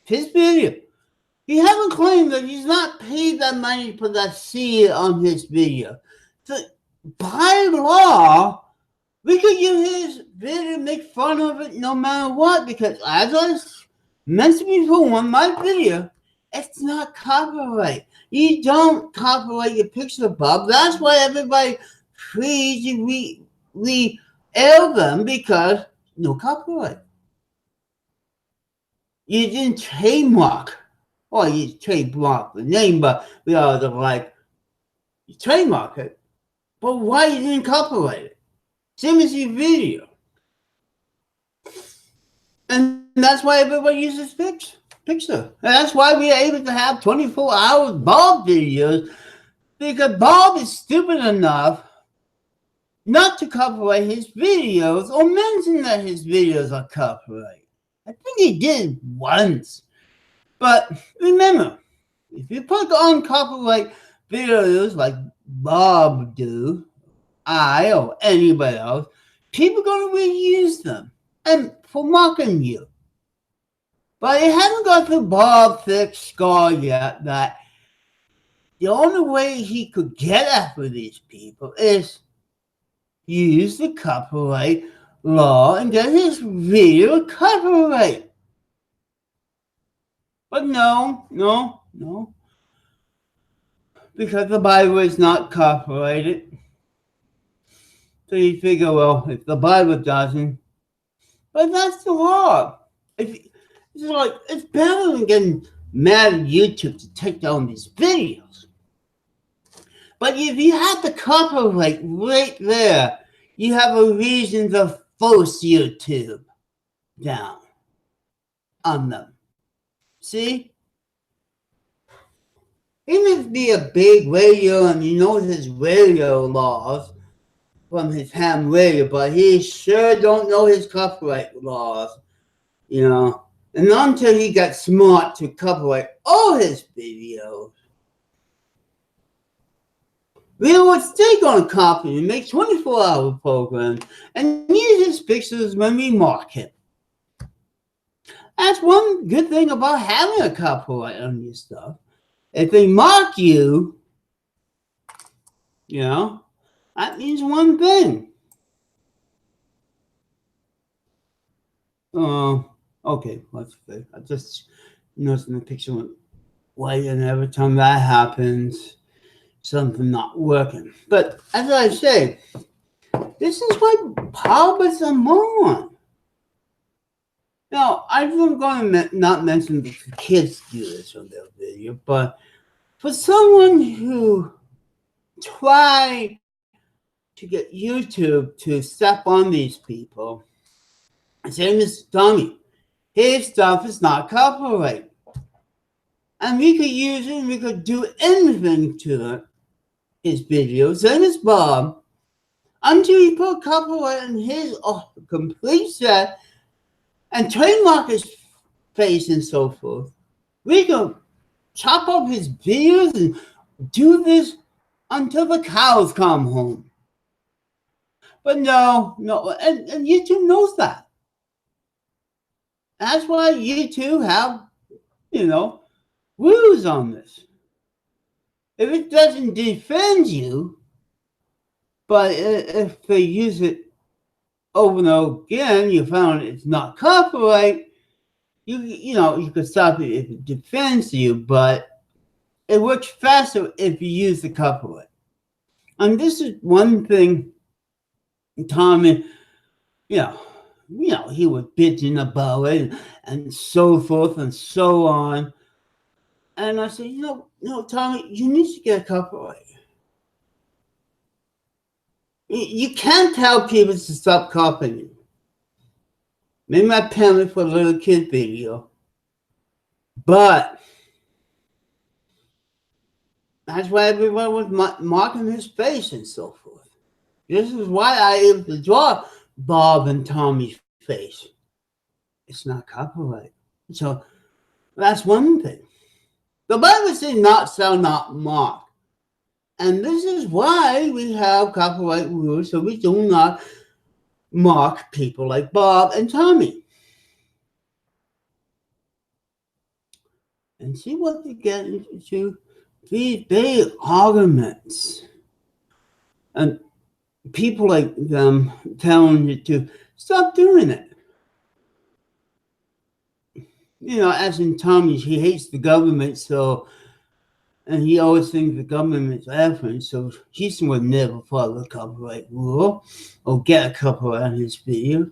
his video, he haven't claimed that he's not paid that money for that seed on his video. So by law, we could use his video, make fun of it no matter what, because as I mentioned before on my video, it's not copyright. You don't copyright your picture, Bob. That's why everybody frees we air them, because no copyright. You didn't trademark. Well, you trademark the name, but we are like, you trademark it. But why you didn't copyright it? Same as your video. And that's why everybody uses picture. And that's why we are able to have 24-hour Bob videos, because Bob is stupid enough not to copyright his videos or mention that his videos are copyrighted. I think he did once. But remember, if you put on copyright videos like Bob do, I or anybody else, people are going to reuse them and for mocking you. But it hasn't got to Bob thick skull yet that the only way he could get after these people is use the copyright law and get his video copyright. But no. Because the Bible is not copyrighted. So you figure, well, if the Bible doesn't, but that's the law. It's better than getting mad at YouTube to take down these videos. But if you have the copyright right there, you have a reason to force YouTube down on them. See? He must be a big radio and he knows his radio laws from his ham radio, but he sure don't know his copyright laws, you know. And not until he got smart to copyright all his videos, we were still going to copy and make 24-hour programs and use his pictures when we mark him. That's one good thing about having a copyright on your stuff. If they mark you, you know, that means one thing. Okay, let's see. I just noticed in the picture went white, and every time that happens, something not working. But as I say, this is why Bob is a moron. Now, I'm going to not mention the kids do this on their video, but for someone who tried to get YouTube to step on these people, same as Tommy, his stuff is not copyright. And we could use it, and we could do anything to his videos, same as Bob, until he put copyright on his complete set and trademark his face and so forth. We can chop up his videos and do this until the cows come home. But no, and YouTube knows that. That's why YouTube have, rules on this. If it doesn't defend you, but if they use it over and over again, you found it's not copyright, you could stop it if it defends you, but it works faster if you use the copyright. And this is one thing Tommy, he was bitching about it and so forth and so on. And I said, Tommy, you need to get a copyright. You can't tell people to stop copying you. Maybe my parents for a little kid video. But that's why everyone was marking his face and so forth. This is why I able to draw Bob and Tommy's face. It's not copyright. So that's one thing. The Bible says not shall not mock. And this is why we have copyright rules, so we do not mock people like Bob and Tommy. And see what they get into these big arguments. And people like them telling you to stop doing it. You know, as in Tommy, he hates the government, so, and he always thinks the government's effort, so he would never follow the copyright rule or get a copyright on his video.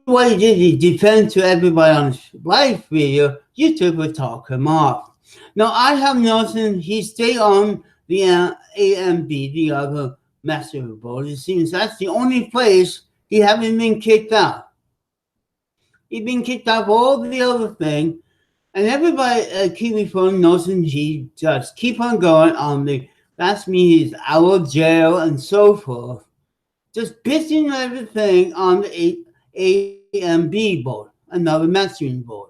What he did, he defended to everybody on his live video. YouTube would talk him off. Now, I have noticed he stayed on the AMB, the other master board. It seems that's the only place he haven't been kicked out. He's been kicked out of all the other thing, and everybody at Kiwi Phone knows him. He just keep on going on the, that's me, he's out of jail and so forth. Just bitching everything on the AMB board, another messaging board.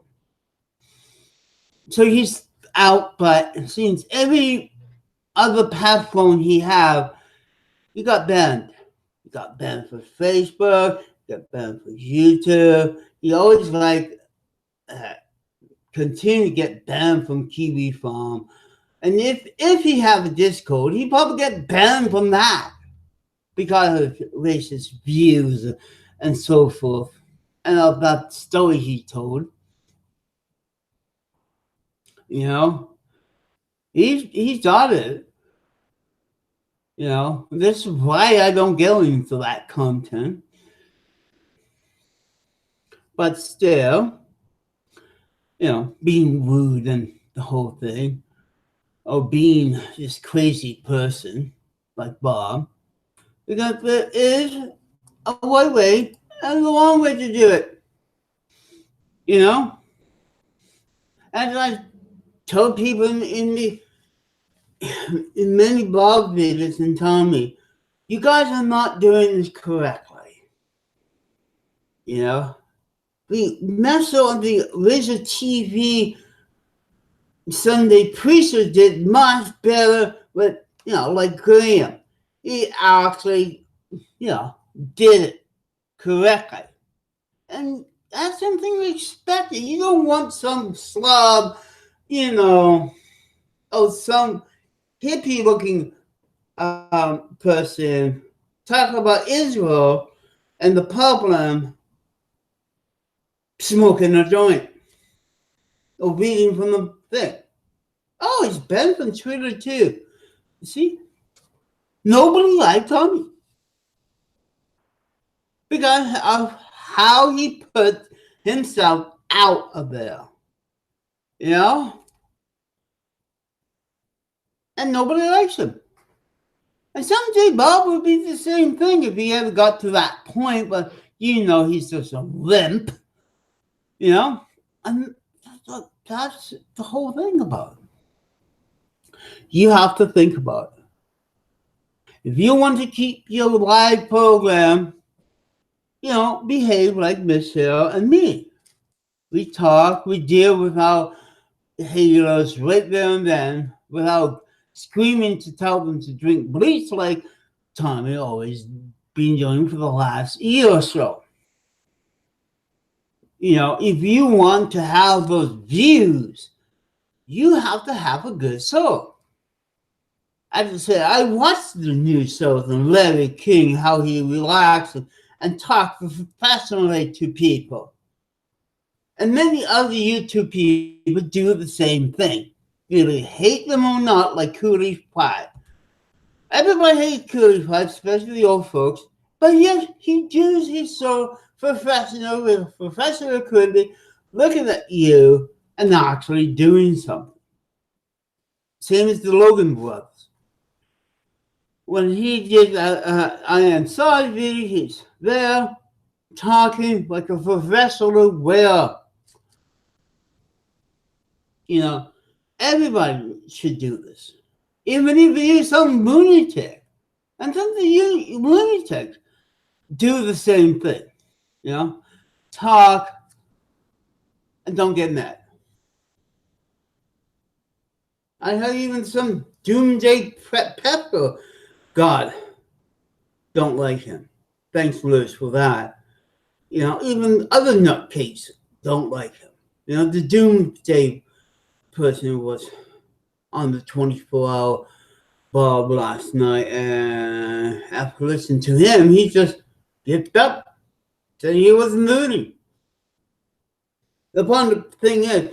So he's out, but since every other platform he got banned. He got banned for Facebook, he got banned for YouTube. He always continue to get banned from Kiwi Farm. And if he have a Discord, he probably get banned from that because of racist views and so forth, and about the story he told. You know, he's got it. You know, this is why I don't go into that content. But still, you know, being rude and the whole thing, or being this crazy person like Bob, because there is a right way and a wrong way to do it. You know? As I told people in many blog videos and telling me, you guys are not doing this correctly. You know? The mess of the Lizard TV Sunday Preacher did much better with, you know, like Graham. He actually, you know, did it correctly. And that's something we expected. You don't want some slob, you know, or some hippie-looking person talking about Israel and the problem smoking a joint or reading from the thing. Oh, he's banned from Twitter too. You see? Nobody liked Tommy because of how he put himself out of there. You know? And nobody likes him. And someday Bob would be the same thing if he ever got to that point, but you know he's just a limp. You know? And that's the whole thing about it. You have to think about it. If you want to keep your live program, you know, behave like Michelle and me. We talk, we deal with our haters right there and then without screaming to tell them to drink bleach like Tommy always been doing for the last year or so. You know, if you want to have those views, you have to have a good soul. As I said, I watched the new shows on Larry King, how he relaxed and talked professionally to people. And many other YouTube people do the same thing. Either hate them or not, like Cooley Pie. Everybody hates Cooley Pie, especially the old folks, but yet he does his so professional with professional equipment, looking at you and actually doing something. Same as the Logan brothers. When he did I Am Sorry video, he's there talking like a professional where, you know, everybody should do this. Even if you're some lunatic. And some of you lunatics do the same thing. You know? Talk and don't get mad. I heard even some Doomsday Pepper, God, don't like him. Thanks, Liz, for that. Even other nutcakes don't like him. The Doomsday person was on the 24-hour Bob last night, and after listening to him, he just dipped up, said he wasn't looting. The thing is,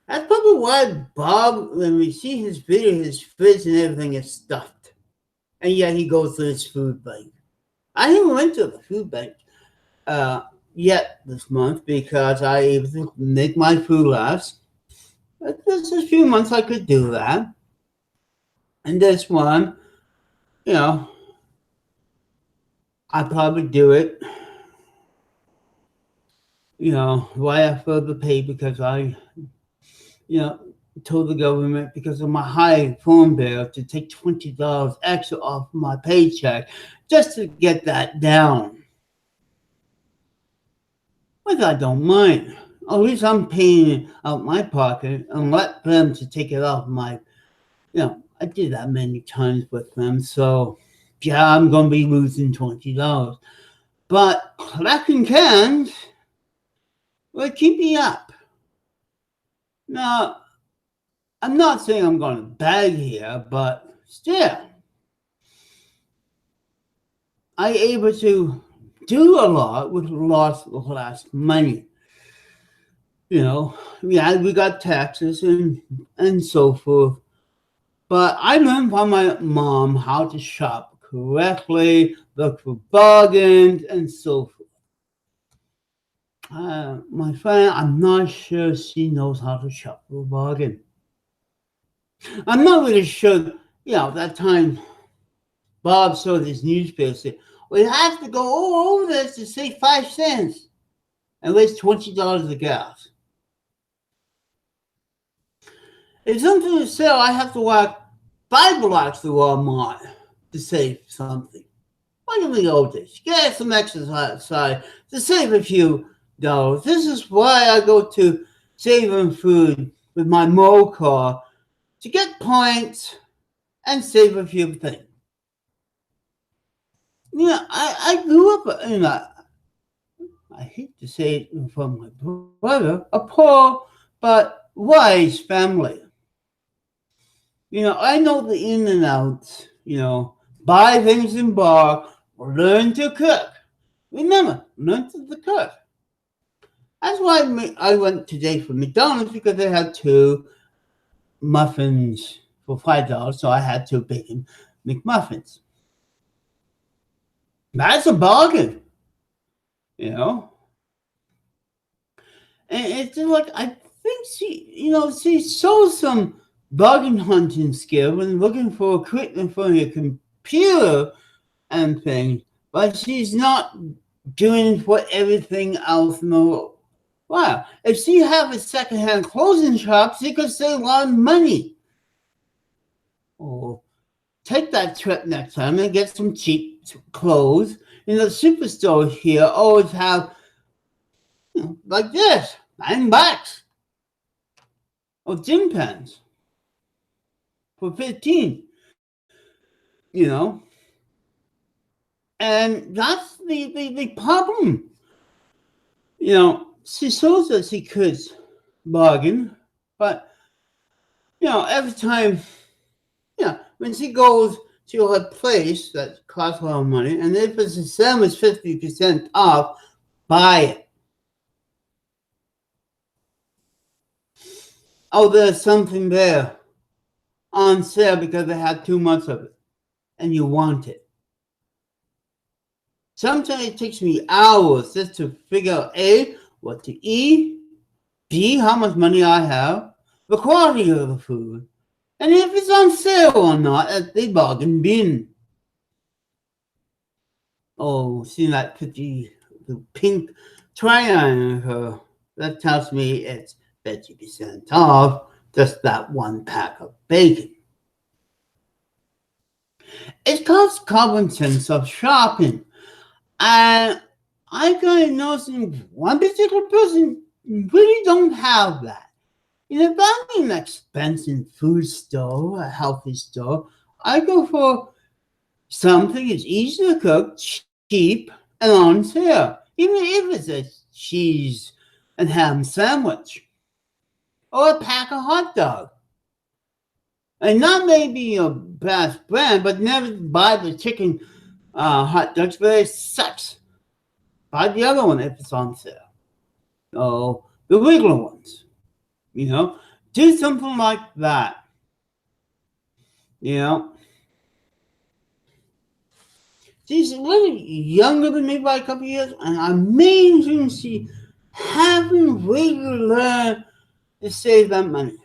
that's probably why Bob, when we see his video, his fridge and everything is stuffed. And yet he goes to his food bank. I haven't went to the food bank yet this month because I able to make my food last. There's a few months I could do that. And this one, I probably do it, right after the pay because I, told the government because of my high phone bill to take $20 extra off my paycheck just to get that down. Which I don't mind. At least I'm paying out my pocket and let them to take it off my, I did that many times with them. So, yeah, I'm going to be losing $20. But collecting cans will keep me up. Now, I'm not saying I'm going to beg here, but still, I'm able to do a lot with less money. We got taxes and so forth. But I learned from my mom how to shop correctly, look for bargains, and so forth. My friend, I'm not sure she knows how to shop for a bargain. I'm not really sure, that time Bob saw this newspaper said, we have to go all over this to save 5 cents and waste $20 of gas. If something is sale, I have to walk 5 blocks to Walmart to save something. Why don't we go this? Get some exercise to save a few dollars. This is why I go to Saving Food with my Mo car to get points and save a few things. I grew up in I hate to say it from my brother, a poor but wise family. I know the in and outs, buy things in bulk, learn to cook. Remember, learn to cook. That's why I went today for McDonald's because they had 2 muffins for $5, so I had 2 bacon McMuffins. That's a bargain, And it's just like, I think she shows some bargain hunting skill when looking for equipment for your computer and things, but she's not doing for everything else in the world. Wow, if she have a secondhand clothing shop, she could save a lot of money. Or take that trip next time and get some cheap clothes. The superstore here always have, like this, $9. Or gym pants for $15. And that's the problem. She shows that she could bargain, but every time, when she goes to a place that costs a lot of money, and if it's the same as 50% off, buy it. Oh, there's something there on sale because they had 2 months of it, and you want it. Sometimes it takes me hours just to figure out A, what to eat, B, how much money I have, the quality of the food, and if it's on sale or not at the bargain bin. Oh, see that the pink triangle, that tells me it's 50% off just that 1 pack of bacon. It costs common sense of shopping. And I kind of noticing one particular person really don't have that. If I'm in an expensive food store, a healthy store, I go for something that's easy to cook, cheap, and on sale. Even if it's a cheese and ham sandwich or a pack of hot dogs. And not maybe your best brand, but never buy the chicken hot dogs, but it sucks. Buy the other one if it's on sale. Oh, the regular ones. Do something like that. You know, she's a little younger than me by a couple years, and amazing she haven't really learned to save that money.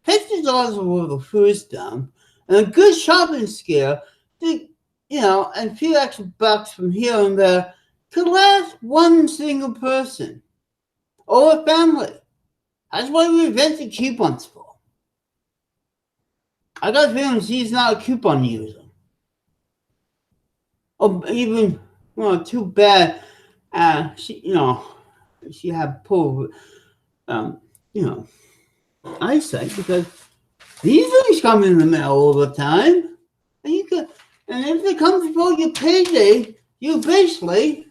$50 worth of food stamp and a good shopping scale, to, and a few extra bucks from here and there could last one single person or a family. That's what we invented coupons for. I got a feeling she's not a coupon user. Or even, too bad. She had poor, eyesight, because these things come in the mail all the time, and if they come before your payday, you basically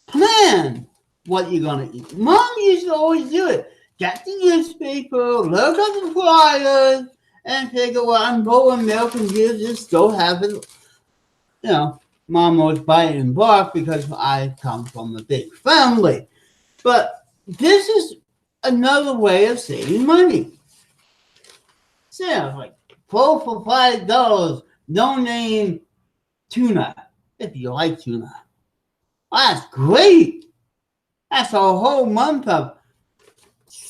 plan what you're gonna eat. Mom used to always do it. Get the newspaper, look at the flyers, and figure, well, I'm blowing milk and you just go have it. Mom was biting in bulk because I come from a big family. But this is another way of saving money. Like 4 for $5, no name tuna, if you like tuna. That's great. That's a whole month of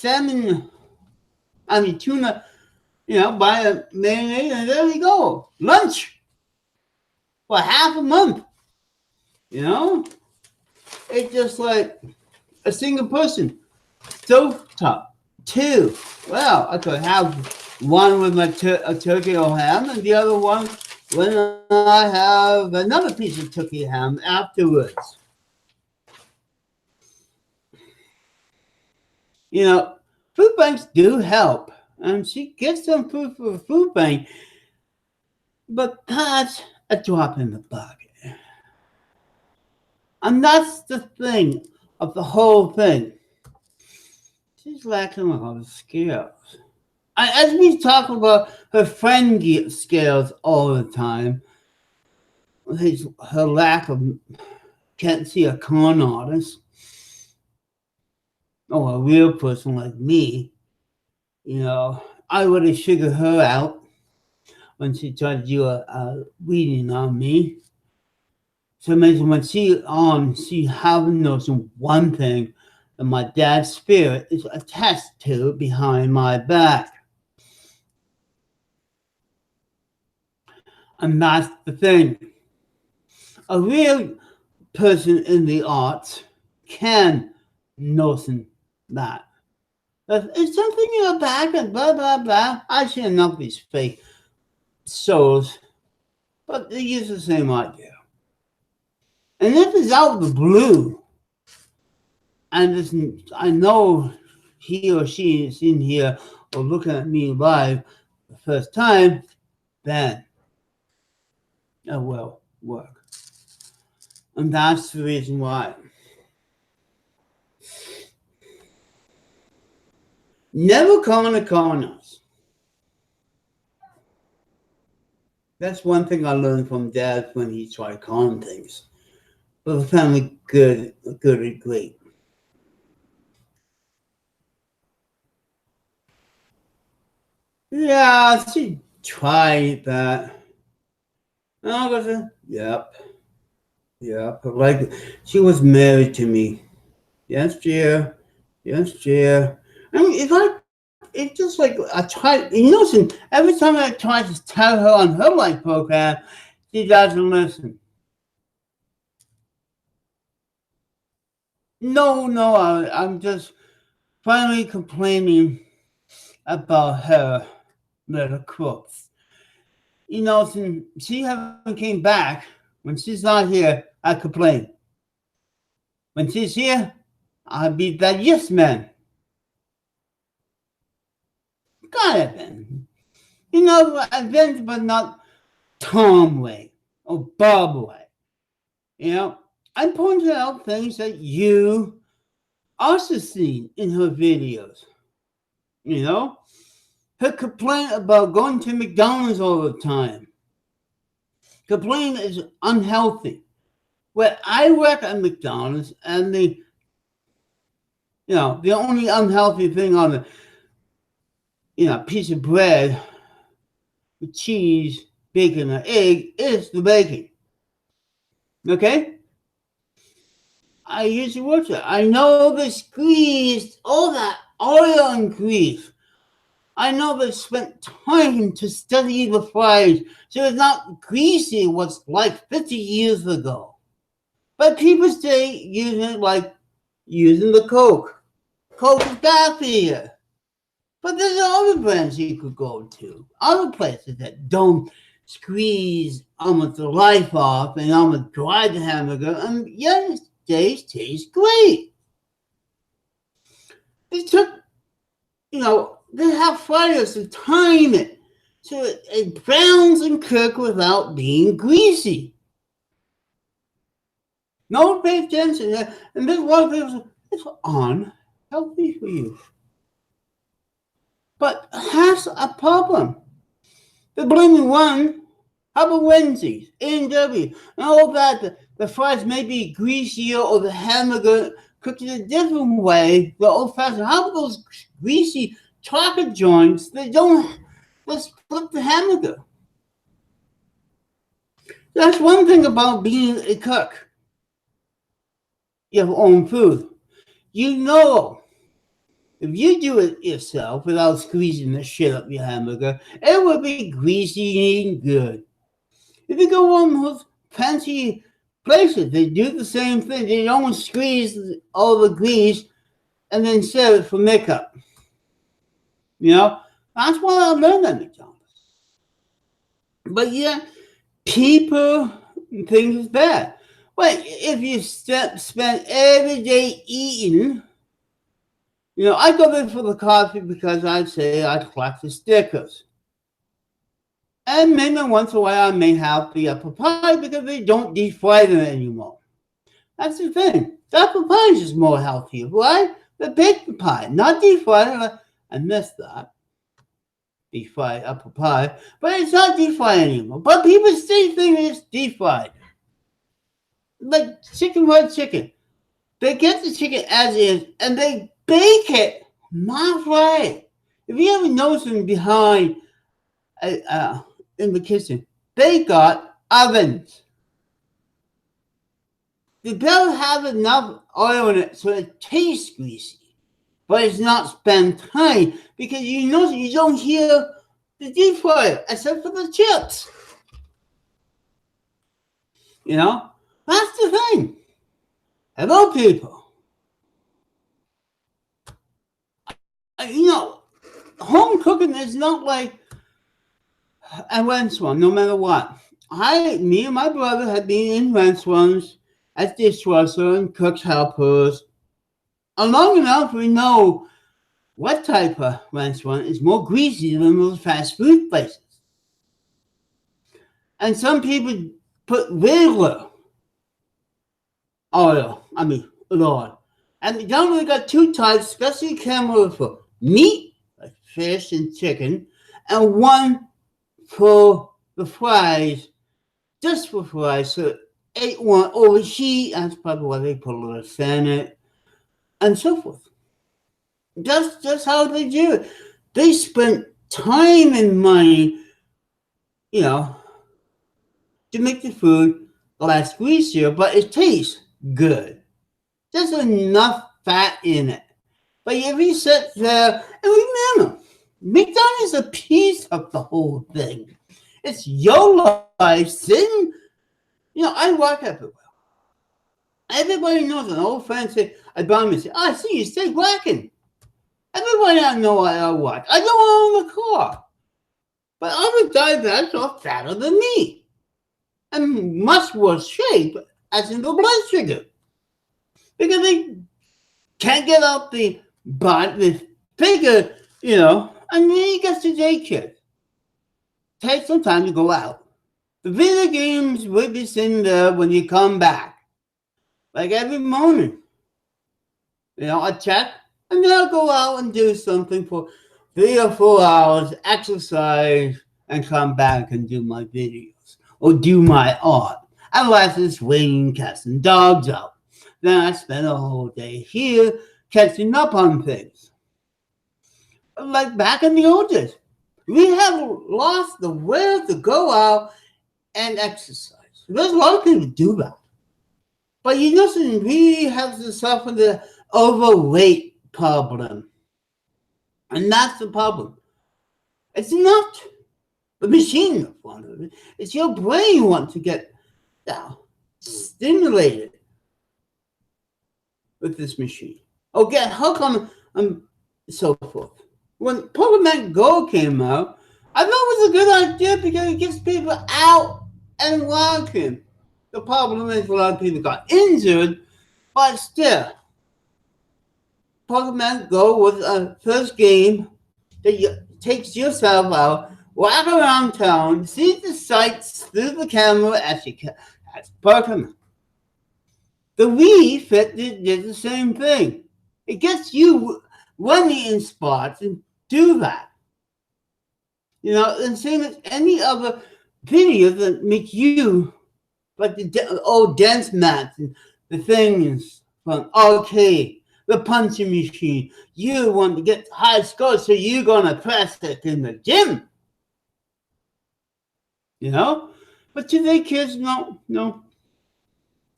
tuna, buy a marinade, and there we go. Lunch for half a month. It's just like a single person. Stovetop. 2. Well, I could have one with my turkey or ham, and the other one when I have another piece of turkey ham afterwards. Food banks do help, and she gets some food for a food bank, but that's a drop in the bucket. And that's the thing of the whole thing. She's lacking a lot of skills. As we talk about her friend skills all the time, her lack of can't see a con artist or a real person like me, I would have sugared her out when she tried to do a reading on me. So imagine when she having knows one thing, that my dad's spirit is attached to behind my back. And that's the thing. A real person in the arts can notice that. It's something in your back and blah, blah, blah. I see enough of these fake shows, but they use the same idea. And if it's out of the blue, and I know he or she is in here or looking at me live the first time, then it will work. And that's the reason why. Never con us. That's one thing I learned from Dad when he tried calling things. But the family good and great. Yeah, she tried that. I was yep. Like she was married to me. Yes, dear. I mean, it's just like I tried. Every time I try to tell her on her life program, she doesn't listen. No, I'm just finally complaining about her little crooks. Since she haven't came back, when she's not here, I complain. When she's here, I'll be that yes man. gotta have been. You know, Vince, but not Tom way or Bob way. You know, I pointed out things that you also seen in her videos. You know, her complaint about going to McDonald's all the time. Complaint is unhealthy. Well, I work at McDonald's, and the only unhealthy thing on the piece of bread with cheese, bacon, or egg is the bacon. Okay? I used to work there. I know they squeezed all that oil and grease. I know they spent time to study the fries so it's not greasy what's like 50 years ago. But people say using it like using the Coke. Coke is bad for you. But there's other brands you could go to. Other places that don't squeeze almost the life off and almost dry the hamburger. And yes, they taste great. They took, they have fryers to time it so it browns and cooks without being greasy. No pay attention. And this one people, it's unhealthy for you. But has a problem. They're blaming one. How about Wendy's, A&W, and all that? The fries may be greasier or the hamburger cooked in a different way, the old-fashioned. How about those greasy chocolate joints that don't split the hamburger? That's one thing about being a cook. Your own food. You know, if you do it yourself without squeezing the shit up your hamburger, it will be greasy and good. If you go on those fancy places, they do the same thing. They don't squeeze all the grease and then serve it for makeup. That's what I learned at McDonald's. But yeah, people think it's bad. Well, if you spend every day eating, I go there for the coffee because I'd say I collect the stickers. And maybe once in a while I may have the apple pie because they don't deep fry them anymore. That's the thing. The apple pie is just more healthy, right? The baked pie, not deep fried. I missed that. Deep fried apple pie. But it's not deep fried anymore. But people still think it's deep fried. Like fried chicken. They get the chicken as is and they bake it, not fried. If you ever notice them behind in the kitchen, they got ovens. They better have enough oil in it so it tastes greasy, but it's not spent time because you don't hear the deep fryer except for the chips. That's the thing. Hello, people. Home cooking is not like a restaurant, no matter what. Me and my brother have been in restaurants as dishwasher and cook helpers. And long enough, we know what type of restaurant is more greasy than those fast food places. And some people put regular oil. And McDonald's got two types, especially camera for meat, like fish and chicken, and one for the fries, just for fries. So it won't overheat. That's probably why they put a little fan in it, and so forth. That's how they do it. They spent time and money, to make the food less greasier, but it tastes good. There's enough fat in it. But if you sit there, and remember, McDonald's is a piece of the whole thing. It's your life sitting. I work everywhere. Everybody knows an old friend say, I buy me say, I see you stay working. Everybody I know I work. I don't own a car. But other diabetics are fatter than me. And much worse shape as in the blood sugar. Because they can't get out the figure, And then he gets to daycare. Take some time to go out. The video games will be sitting there when you come back. Like every morning. I check, and then I'll go out and do something for 3 or 4 hours, exercise, and come back and do my videos or do my art. Unless it's raining, casting dogs out. Then I spend a whole day here catching up on things. Like back in the old days, we have lost the will to go out and exercise. There's a lot of people do that. But you listen, we have to suffer the overweight problem. And that's the problem. It's not the machine in front of it. It's your brain wants to get stimulated with this machine. Okay, how come so forth. When Pokemon Go came out, I thought it was a good idea because it gets people out and walking. The problem is a lot of people got injured, but still, Pokemon Go was a first game that takes yourself out, walk around town, see the sights through the camera as you can as Pokemon. The Wii Fit did the same thing. It gets you running in spots and do that. And same as any other video that make you like the old dance mats and the things from arcade, the punching machine. You want to get high scores, so you're gonna press it in the gym. But today kids, no.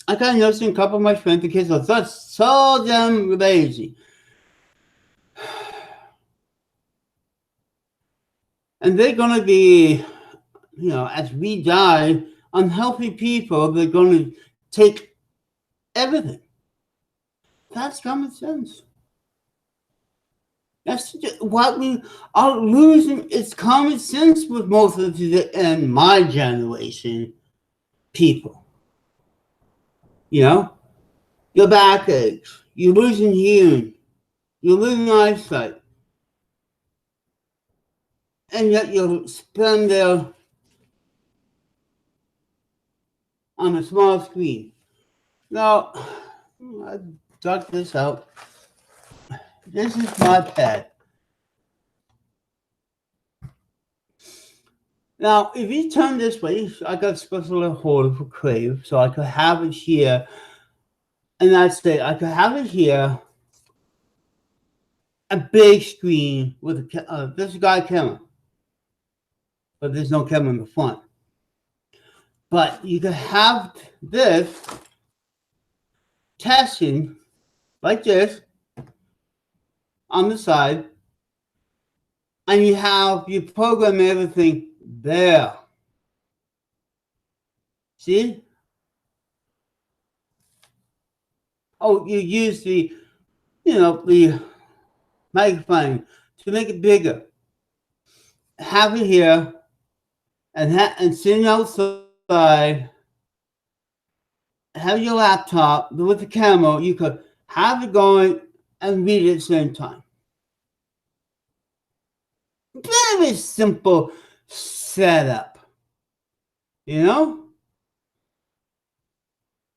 I got noticing a couple of my friends, the kids are just so damn lazy. And they're going to be, as we die, unhealthy people, they're going to take everything. That's common sense. That's what we are losing. It's common sense with most of my generation people. Your back aches, you're losing hearing, you're losing eyesight. And yet you'll spend there on a small screen. Now, I dug this out. This is my pad. Now, if you turn this way, I got a special holder for Crave, so I could have it here. And I say I could have it here, a big screen with this guy camera. But there's no camera in the front. But you could have this testing like this on the side, and you program everything there. See? Oh, you use the magnifying to make it bigger. Have it here. And sitting outside, have your laptop with the camera, you could have it going and read at the same time. Very simple setup, And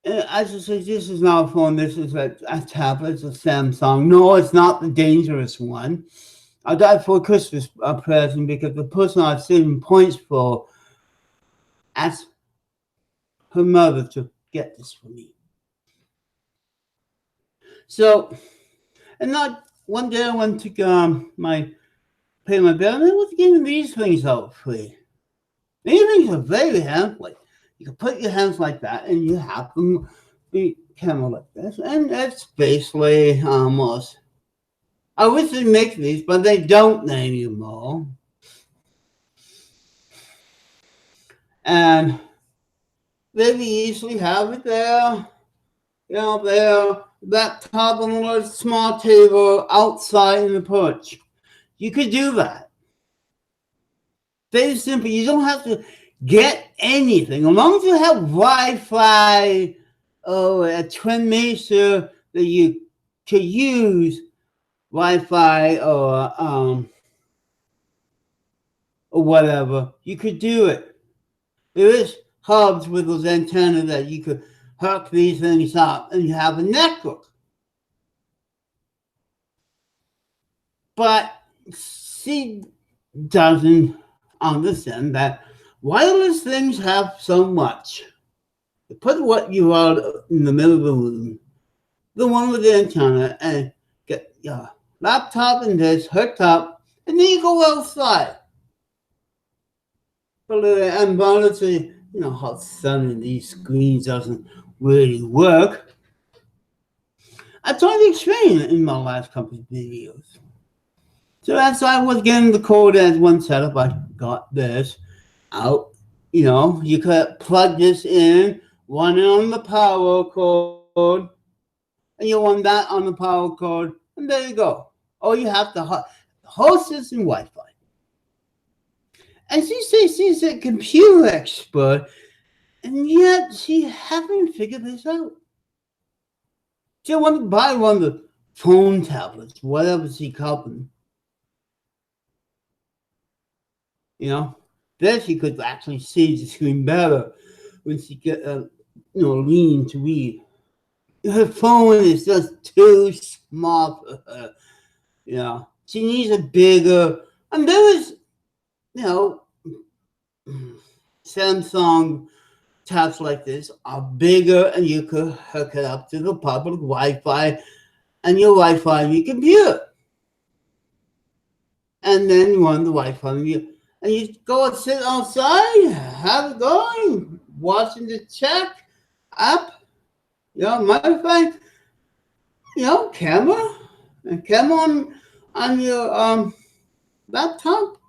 I just say, this is not a phone, this is a tablet, it's a Samsung. No, it's not the dangerous one. I got it for a Christmas present because the person I was saving points for asked her mother to get this for me. So, and not one day I went to pay my bill, and I was giving these things out free. These things are very handy. You can put your hands like that, and you have them be camera like this, and it's basically almost. I wish they make these, but they don't anymore. And they easily have it there, there, that top on a small table outside in the porch. You could do that. Very simple. You don't have to get anything. As long as you have Wi-Fi or a twin meter that you could use Wi-Fi or or whatever, you could do it. There is hubs with those antennas that you could hook these things up and you have a network. But she doesn't understand that wireless things have so much. You put what you are in the middle of the room, the one with the antenna, and get your laptop and this hooked up, and then you go outside. And honestly, you know how sunny these screens doesn't really work. I tried to explain it in my last couple of videos. So as I was getting the code as one setup, I got this out. You know, you could plug this in, one on the power cord, and you want that on the power cord, and there you go. Oh, you have to host this in Wi-Fi. And she says she's a computer expert, and yet she hasn't figured this out. She wanted to buy one of the phone tablets, whatever she called them. You know, then she could actually see the screen better when she get lean to read. Her phone is just too small for her. You know, she needs a bigger. And there is, you know, Samsung tablets like this are bigger, and you could hook it up to the public Wi-Fi and your Wi-Fi on your computer. And then you run the Wi-Fi on your. And you go and sit outside, have it going, watching the check app, you know, matter of fact, you know, camera, and camera on your laptop,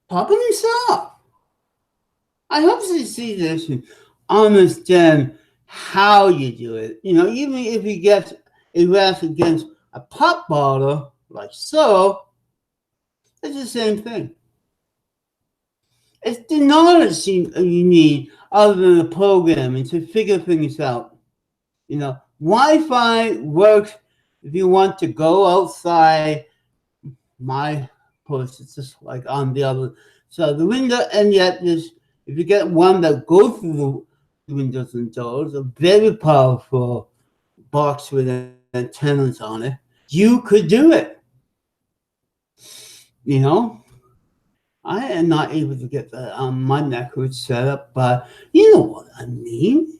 popping yourself. I hope you see this and understand how you do it. You know, even if you get a rash against a pop bottle, like so, it's the same thing. It's the knowledge you need other than the programming to figure things out. You know, Wi-Fi works if you want to go outside. My post is just like on the other side of the window, and yet if you get one that goes through the windows and doors, a very powerful box with antennas on it, you could do it. You know? I am not able to get that on my network set up, but you know what I mean.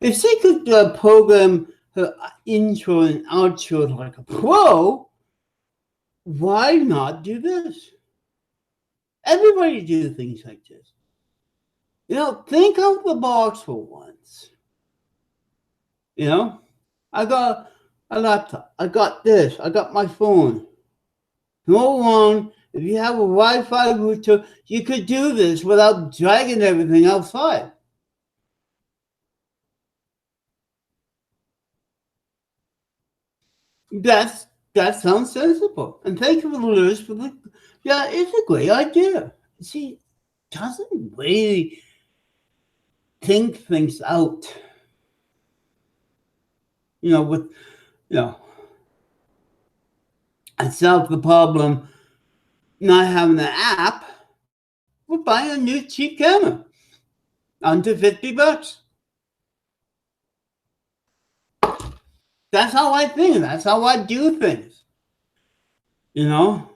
If she could program her intro and outro like a pro, why not do this? Everybody do things like this. You know, think out the box for once. You know, I got a laptop. I got this. I got my phone. No one. If you have a Wi-Fi router, you could do this without dragging everything outside. That sounds sensible. And thank you for the list for the. Yeah, it's a great idea. She doesn't really think things out. You know, and solve the problem. Not having an app, we're buying a new cheap camera under $50. That's how I think. That's how I do things. You know,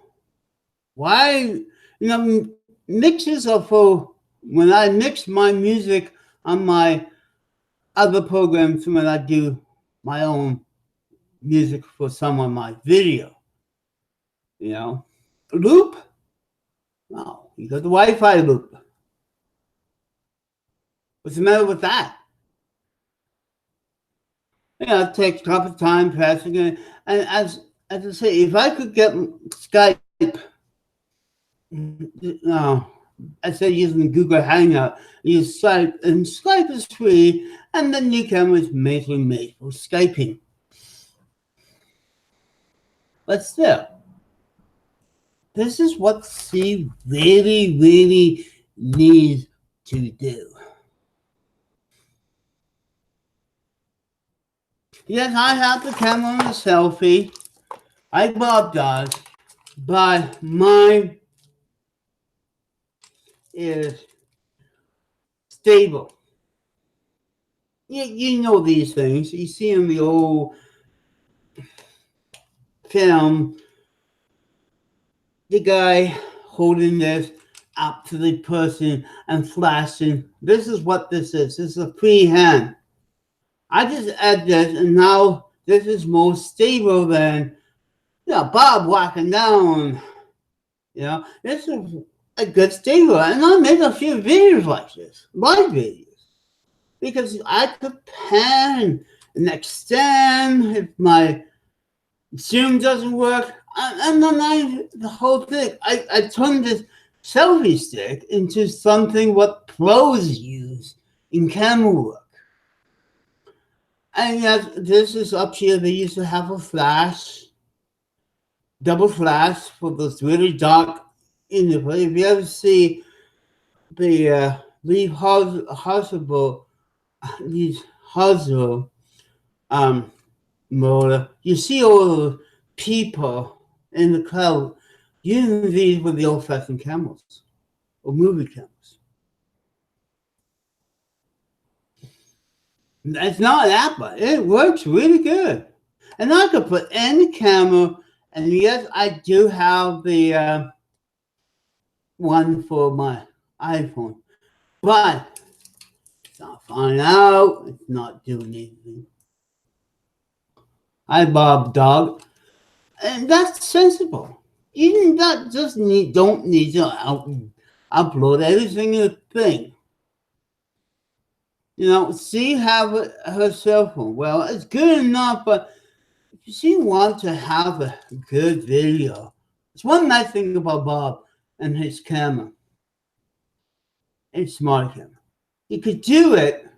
why? You know, mixes are for when I mix my music on my other programs. When I do my own music for some of my video, you know, loop. No, you got the Wi-Fi loop. What's the matter with that? You know, it takes a couple of time pressing it. And as I say, if I could get Skype, I said using Google Hangout, use Skype, and Skype is free, and the new camera is mainly made for Skyping. But still, this is what she really, really needs to do. Yes, I have the camera on the selfie. I Bob does, but my is stable. You know these things. You see in the old film, the guy holding this up to the person and flashing. This is what this is. This is a free hand. I just add this, and now this is more stable than Bob walking down. This is a good stable, and I made a few videos like this, live videos, because I could pan and extend if my Zoom doesn't work. And then the whole thing, I turned this selfie stick into something what pros use in camera work. And yes, this is up here. They used to have a flash, double flash for those really dark intervals. If you ever see the Lee Hasselhoff motor, you see all the people in the crowd using these with the old-fashioned cameras or movie cameras. It's not that bad. It works really good. And I could put any camera, and yes, I do have the one for my iPhone, but it's not flying out. It's not doing anything. Hi, Bob Dog. And that's sensible. You don't need to upload everything in a thing. She have her cell phone. Well, it's good enough, but if she wants to have a good video, it's one nice thing about Bob and his camera. It's smart camera. You could do it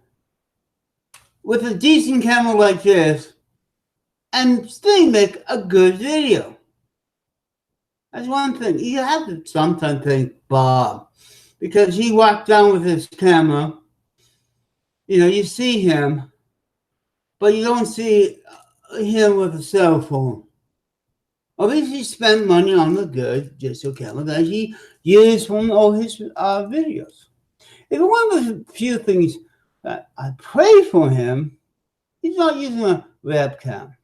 with a decent camera like this and still make a good video. That's one thing. You have to sometimes thank Bob, because he walked down with his camera. You see him, but you don't see him with a cell phone. At least he spent money on the good digital camera that he used from all his videos. If one of the few things that I pray for him, he's not using a webcam.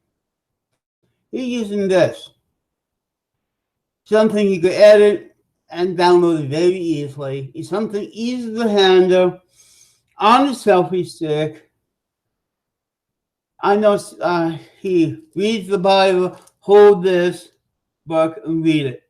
He's using this. Something you could edit and download it very easily. It's something easy to handle on the selfie stick. I know he reads the Bible, hold this book and read it.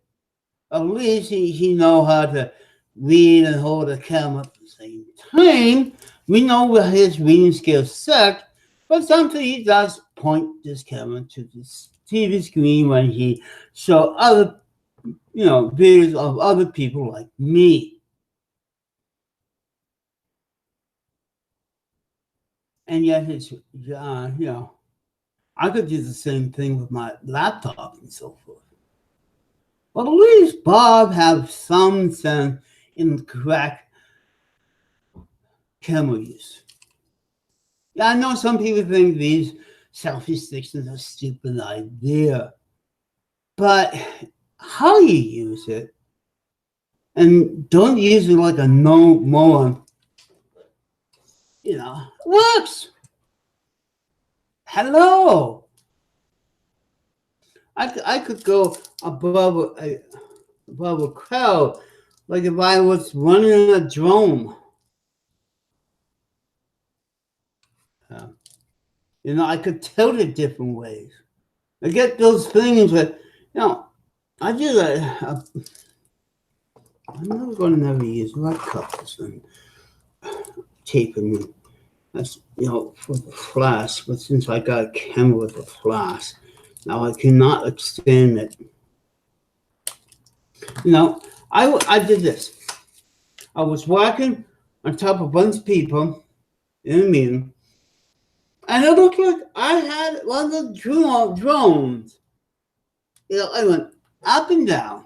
At least he know how to read and hold the camera at the same time. We know where his reading skills suck, but sometimes he does point this camera to the TV screen when he show other, videos of other people like me. And yet it's, I could do the same thing with my laptop and so forth. But at least Bob have some sense in the correct camera use. Yeah, I know some people think these selfie sticks is a stupid idea, but how you use it, and don't use it like a moron, works. Hello. I could go above a crowd, like if I was running a drone. I could tilt it different ways. I get those things that, I do that. I'm never going to never use light cups and taping. That's, for the flash. But since I got a camera with a flash, now I cannot extend it. I did this. I was walking on top of a bunch of people in a meeting, and it looked like I had one of the drones. I went up and down.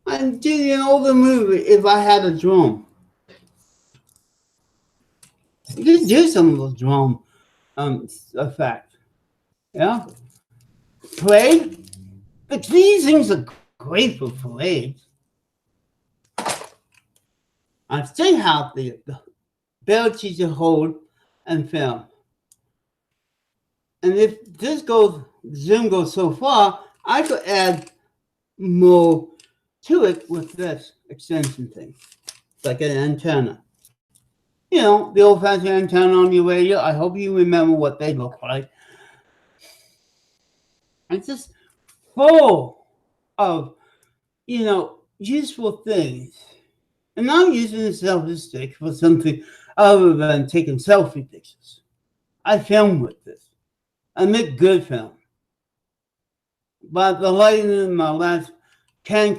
I'm doing all the movie if I had a drone. You can do some of those drone effects. Parade. But these things are great for parades. I still have the ability to hold and film. And if this zoom goes so far, I could add more to it with this extension thing, like an antenna. You know, the old-fashioned antenna on your radio. I hope you remember what they look like. It's just full of, useful things. And I'm using the selfie stick for something other than taking selfie pictures. I film with this. I make good film. But the lighting in my last can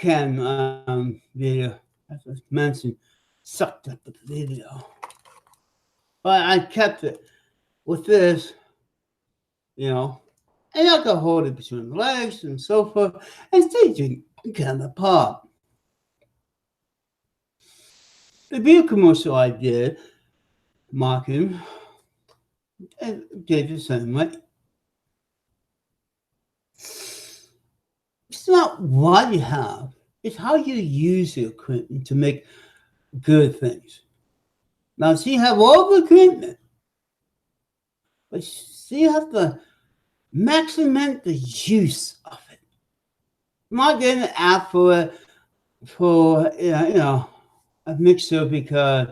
video, as I mentioned, sucked up the video. But I kept it with this, and I could hold it between the legs and so forth, and staging kind of pop. The beer commercial I did, marketing, did the same way. It's not what you have, it's how you use the equipment to make good things. Now, so you have all the equipment, but so you have to maximize the use of it. I'm not getting an app for a mixer because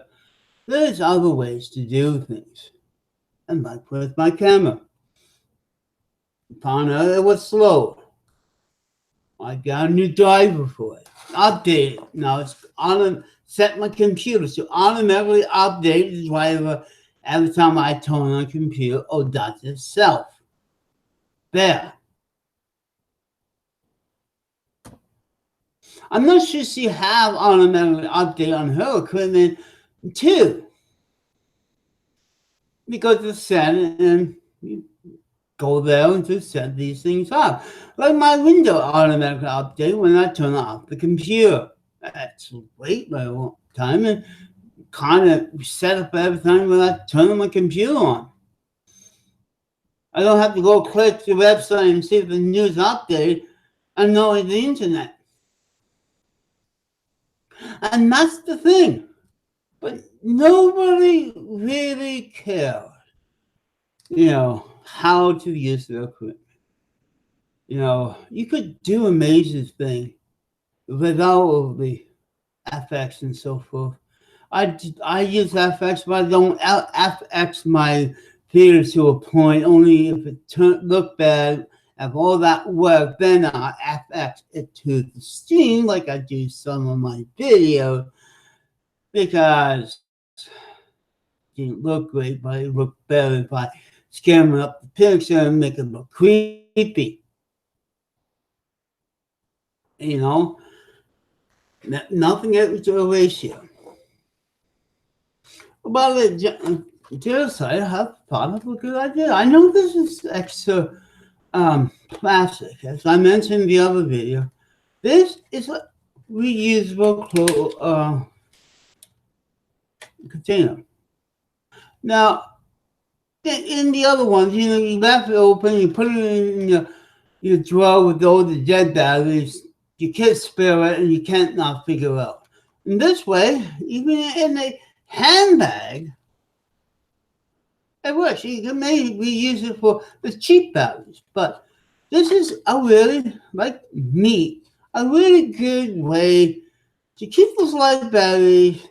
there's other ways to do things. And like with my camera, found out it was slow. I got a new driver for it. Update it. Now it's set my computer to automatically update the driver every time I turn on the computer or does it itself. There. I'm not sure she have automatically update on her equipment too. Because it's set and you go there and just set these things up. Like my window automatically update when I turn off the computer. That's wait a long time and kind of set up every time when I turn my computer on. I don't have to go click the website and see if the news update. I know it's the internet. And that's the thing. But nobody really cares, how to use the equipment. You could do amazing things without the FX and so forth. I use FX, but I don't FX my theater to a point. Only if it look bad, if all that work, then I FX it to the stream like I do some of my videos because it didn't look great, but it looked better if I scamming up the picture and make it look creepy. Nothing at a ratio. About the other side, I have thought of a good idea. I know this is extra plastic, as I mentioned in the other video. This is a reusable container. Now, in the other ones, you left it open, you put it in your drawer with all the dead batteries. You can't spare it, and you can't not figure it out. In this way, even in a handbag, it works. You can maybe use it for the cheap batteries, but this is a really, like me, a really good way to keep those light batteries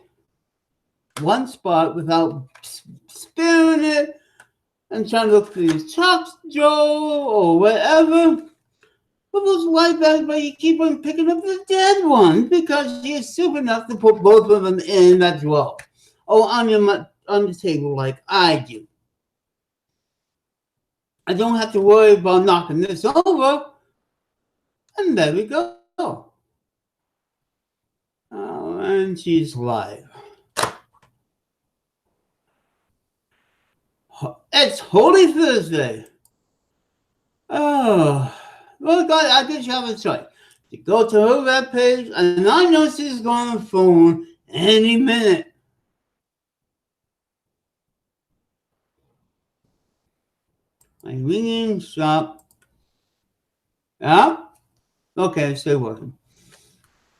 one spot without sparing it and trying to look for these trucks, Joe, or whatever. But those light batteries, but you keep on picking up the dead ones because you're stupid enough to put both of them in that drawer or on the table like I do. I don't have to worry about knocking this over. And there we go. Oh, and she's live. It's Holy Thursday. Oh, well, God, I guess you have a choice. To go to her webpage, and I know she's going on the phone any minute. My ringing shop. Yeah? Okay, stay working.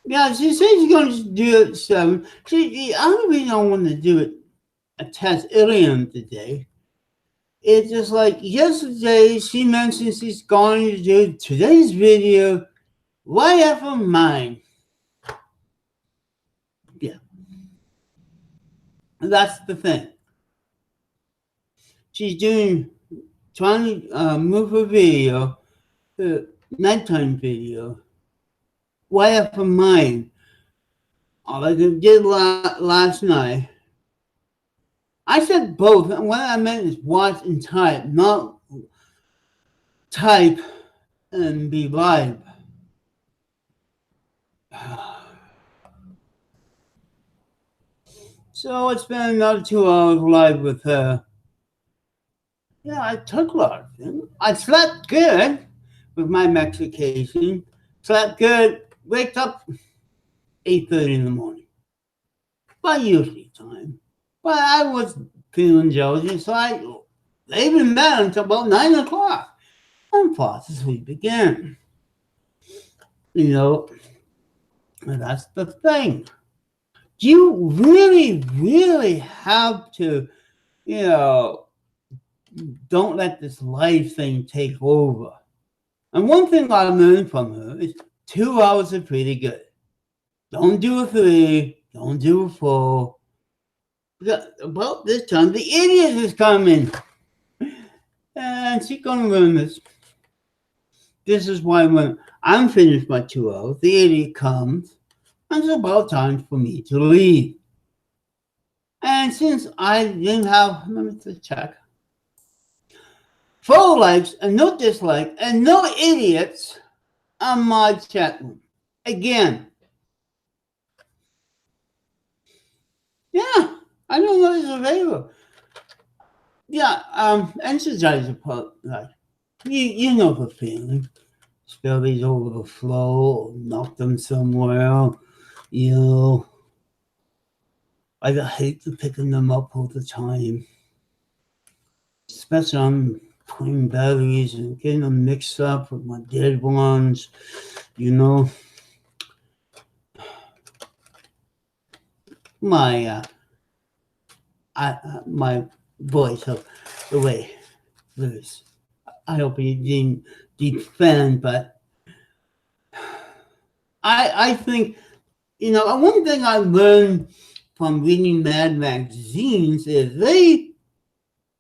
Yeah, she said she's going to do it 7. The only reason I want to do it a test earlier in the day, it's just like yesterday she mentioned she's going to do today's video right after mine. Yeah, that's the thing. She's trying to move her video, her nighttime video, right after mine. Like I did last night. I said both, and what I meant is watch and type, not type and be live. So it's been another 2 hours live with her. Yeah, I took a lot of things. I slept good with my medication. Slept good. Waked up 8:30 in the morning. My usually time. But I was feeling jealous, so I laid in bed until about 9 o'clock and fought to sleep again. You know, and that's the thing. You really, really have to, you know, don't let this life thing take over. And one thing I learned from her is 2 hours are pretty good. Don't do a 3, don't do a 4. About this time, the idiot is coming. And she's going to learn this. This is why when I'm finished my 2 hours, the idiot comes, and it's about time for me to leave. And since I didn't have, let me just check, 4 likes and no dislikes and no idiots on my chat room. Again. Yeah, I don't know it's available. Yeah, energizer part, like, you know the feeling. Spill these over the floor, or knock them somewhere, you know. I hate to picking them up all the time. Especially I'm putting batteries and getting them mixed up with my dead ones, you know. My my voice, the way Lewis. I hope he didn't defend, but I think, you know, one thing I learned from reading Mad magazines is they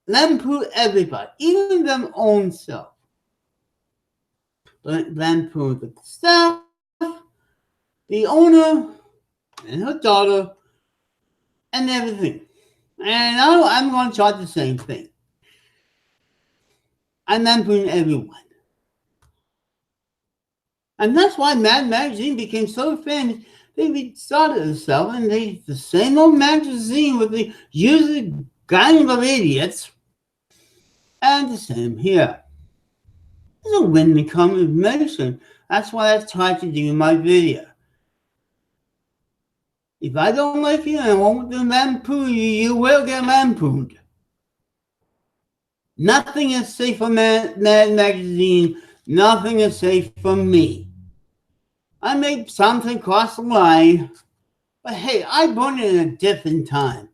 lampoon everybody, even their own self. Lampoon the staff, the owner, and her daughter, and everything. And I'm going to try the same thing. I lampoon everyone. And that's why Mad Magazine became so famous. They restarted itself, and the same old magazine with the usually gang of idiots. And the same here. It's a win combination. That's what I tried to do in my video. If I don't like you and I won't lampoon you, you will get lampooned. Nothing is safe from Mad Magazine. Nothing is safe from me. I may something cross the line, but hey, I born in a different time.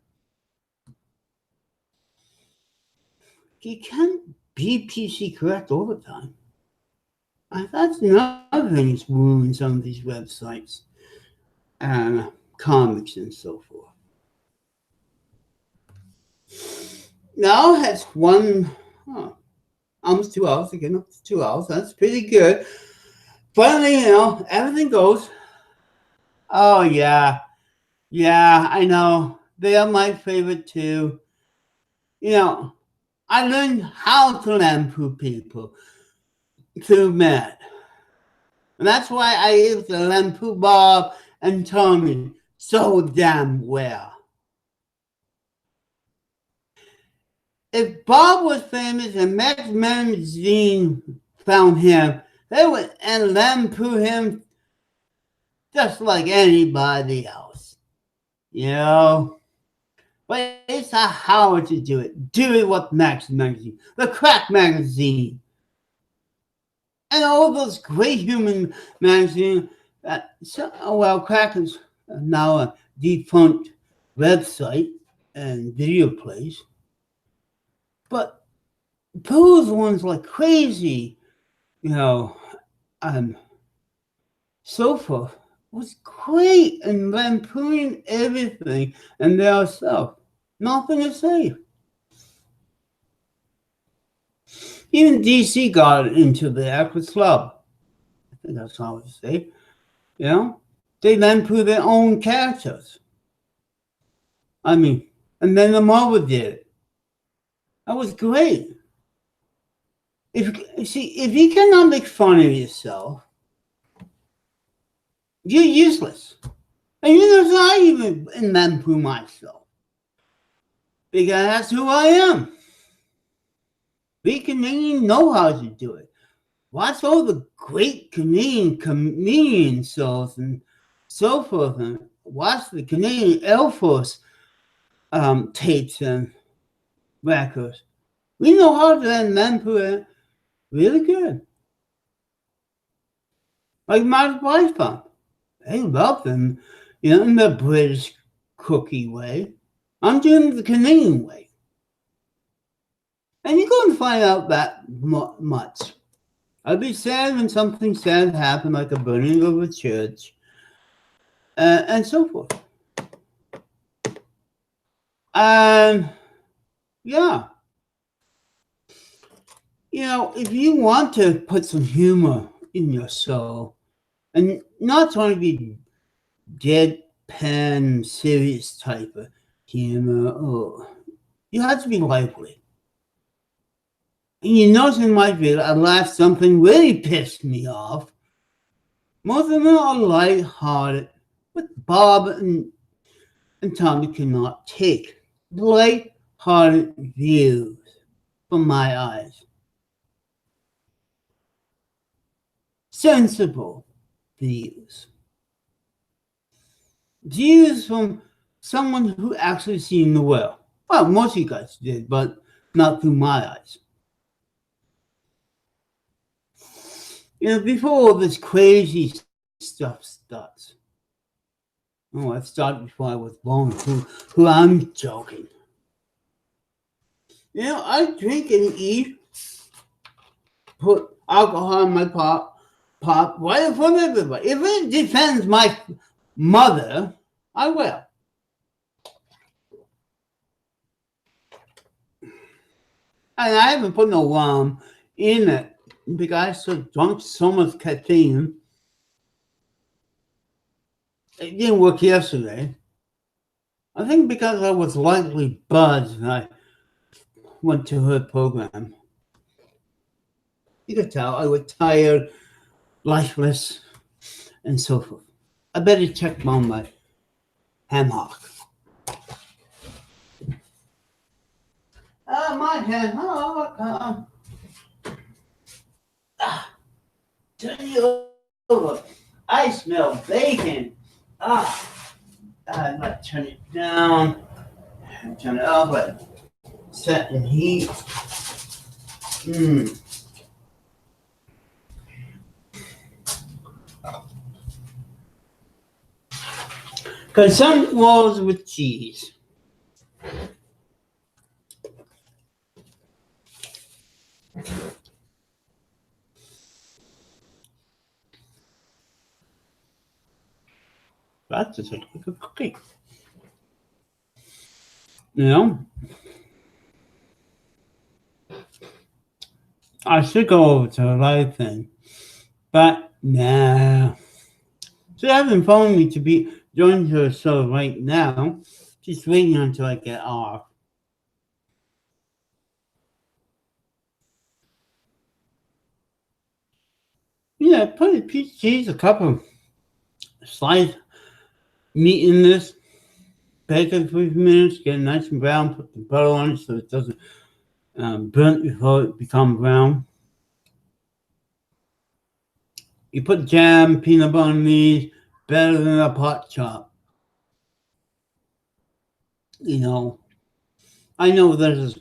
You can't be PC correct all the time. That's another thing that's ruining some of these websites and comics and so forth. Now it's almost 2 hours again, up to 2 hours. That's pretty good. Finally, you know, everything goes. Oh yeah, I know. They are my favorite too. You know, I learned how to lampoon people through Matt. And that's why I use the lampoon Bob and Tommy so damn well. If Bob was famous and Max Magazine found him, they would and lampoon him just like anybody else. You know? But it's how to do it. Do it with Max Magazine, the Crack Magazine, and all those great human magazines Well, Kraken's now a defunct website and video place, but Pooh's ones like crazy, you know, so forth was great and lampooning everything and their stuff. Nothing is safe. Even DC got into the act with Slub. I think that's how I would say. You know? They lampooned their own characters. I mean, and then the Marvel did it. That was great. If you cannot make fun of yourself, you're useless. And you know, I even lampoon myself. Because that's who I am. We Canadians know how to do it. Watch all the great Canadian comedian shows and so forth, and watch the Canadian Air Force tapes and records. We know how to lampoon it really good. Like my wife, they love them, you know, in the British cookie way. I'm doing the Canadian way. And you're going to find out that much. I'd be sad when something sad happened, like a burning of a church, and so forth. And yeah, you know, if you want to put some humor in your soul, and not trying to be deadpan, serious type of humor, you have to be lively. And you notice in my video, I laughed something really pissed me off. Most of them are light-hearted, but Bob and Tommy cannot take light-hearted views from my eyes. Sensible views. Views from someone who actually seen the world. Well, most of you guys did, but not through my eyes. You know, before all this crazy stuff starts. Oh, it started before I was born. Who I'm joking. You know, I drink and eat, put alcohol in my pop right in front of everybody. If it defends my mother, I will. And I haven't put no rum in it because I drunk so much caffeine. It didn't work yesterday. I think because I was lightly buzzed and I went to her program. You could tell I was tired, lifeless, and so forth. I better check on my ham hock. My ham hock. Turn you over. I smell bacon. I'm gonna turn it down. Turn it up, but set in heat. Because some rolls with cheese. That's just like a cookie. You know? I should go over to the live thing. But nah. She hasn't phoned me to be joined her show right now. She's waiting until I get off. Yeah, put a piece of cheese, a couple of sliced meat in this. Bake it for a few minutes, get it nice and brown, put the butter on it so it doesn't burn before it becomes brown. You put jam, peanut butter on these, better than a pot chop. You know, I know this is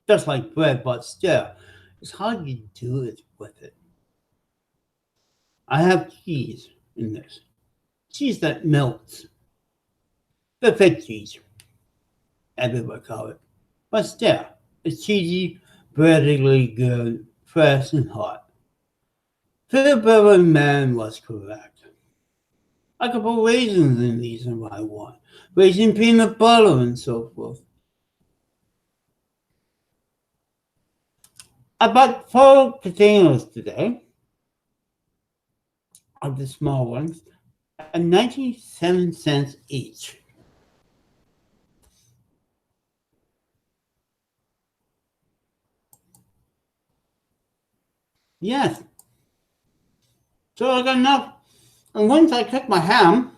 just like bread, but still, it's hard to do it with it. I have cheese. in this. Cheese that melts. The fake cheese, everybody call it. But still, it's cheesy, vertically good, fresh and hot. Philip Man was correct. I could put raisins in these if I want. Raisin peanut butter and so forth. I bought 4 potatoes today, of the small ones, at 97 cents each. Yes. So I got enough. And once I cook my ham,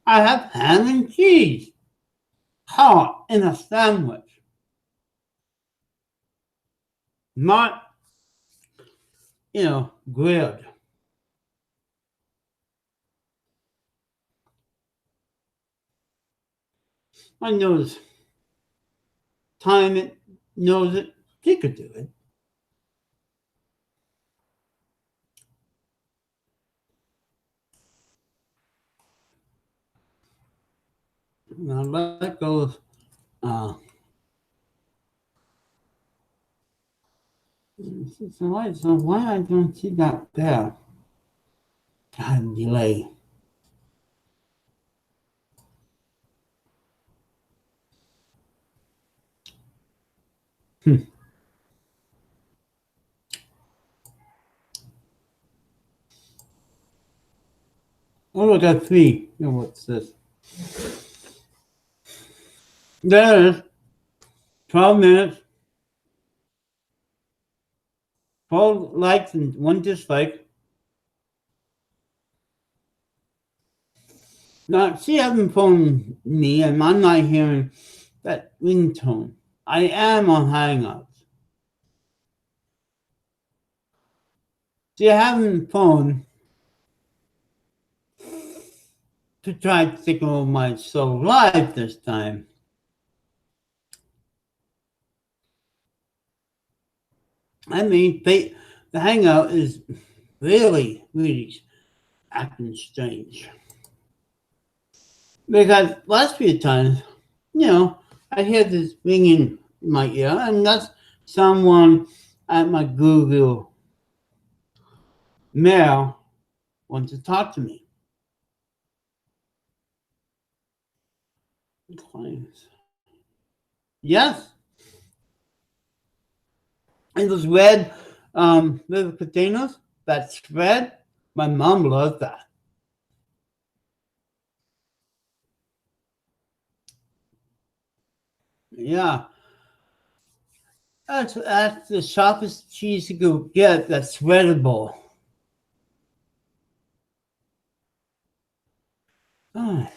I have ham and cheese. Hot in a sandwich. Not, grilled. I knows time it, knows it, he could do it. Now let go so why I don't see that there? God, delay. Oh, I got 3. What's this? There it is. 12 minutes. 12 likes and 1 dislike. Now, she hasn't phoned me, and I'm not hearing that ringtone. I am on Hangouts. She hasn't phoned to try to take over my soul live this time. I mean, the Hangout is really, really acting strange. Because last few times, I hear this ringing in my ear, and that's someone at my Google Mail wants to talk to me. Yes. And those red little potatoes, that's red. My mom loves that. Yeah. That's the sharpest cheese you could get that's shreddable. Oh.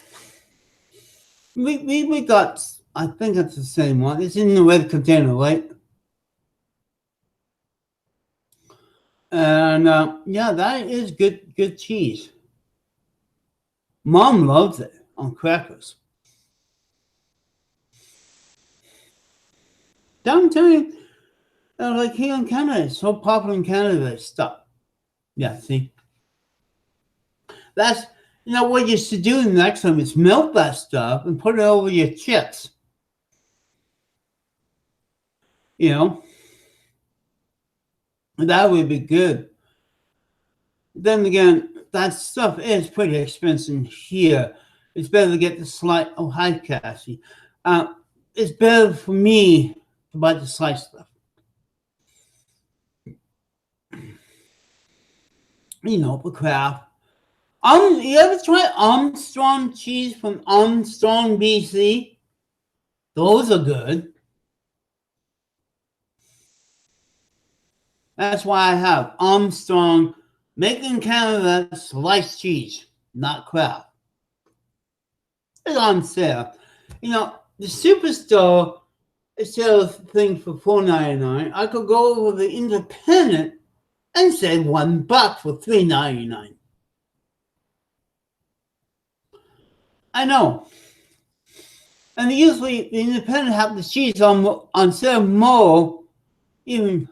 We got, I think it's the same one. It's in the red container, right? And yeah, that is good cheese. Mom loves it on crackers. I'm telling you, like here in Canada, it's so popular in Canada, that stuff. Yeah, see? That's, what you should do next time is melt that stuff and put it over your chips. That would be good. Then again, that stuff is pretty expensive here. It's better to get the slice. Oh, hi, Cassie. It's better for me to buy the slice stuff. For Kraft. You ever try Armstrong cheese from Armstrong, BC? Those are good. That's why I have Armstrong, made in Canada, sliced cheese, not Kraft. It's on sale. The Superstore sells things for $4.99. I could go over the independent and save $1 for $3.99. I know. And usually the independent have the cheese on sale more, even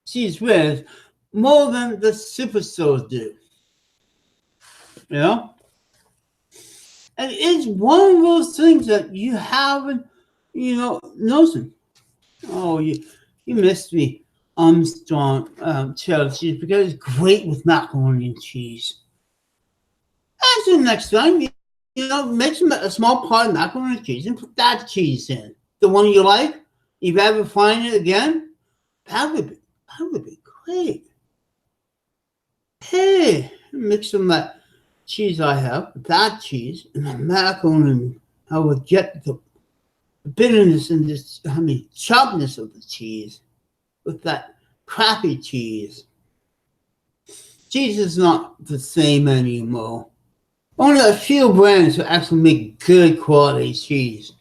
cheese whiz, more than the superstores do. You know? And it's one of those things that you haven't, noticed. Oh, you missed me. Armstrong cheddar cheese because it's great with macaroni and cheese. That's the next time, make a small pot of macaroni and cheese and put that cheese in. The one you like, if you ever find it again, that would be great. Hey, mix some of that cheese I have, that cheese, and the macaroni. I would get the bitterness and this, sharpness of the cheese with that crappy cheese. Cheese is not the same anymore. Only a few brands will actually make good quality cheese.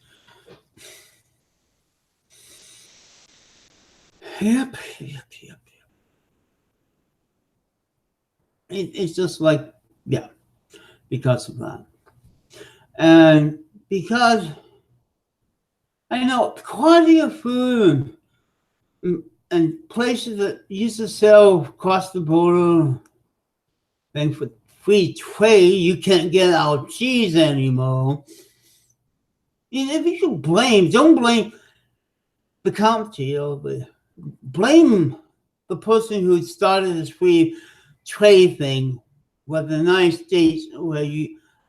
Yep. It's just like, because of that. And because I know quality of food and places that used to sell across the border and for free trade, you can't get our cheese anymore. If you can don't blame the company blame the person who started this free trade thing with the United States, where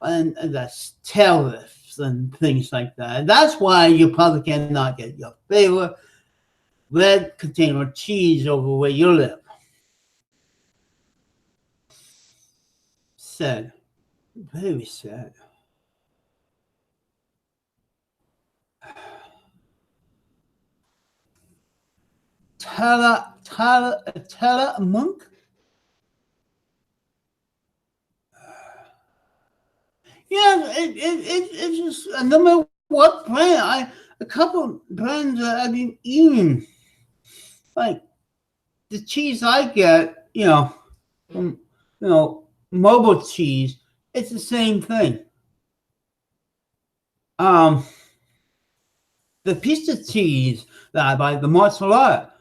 and that's tariffs and things like that. That's why you probably cannot get your favorite red container cheese over where you live. Sad. Very sad. Tyler Monk? Yeah, it's just no matter what brand. A couple brands that I've been eating, like the cheese I get, from, mobile cheese, it's the same thing. The piece of cheese that I buy, the mozzarella,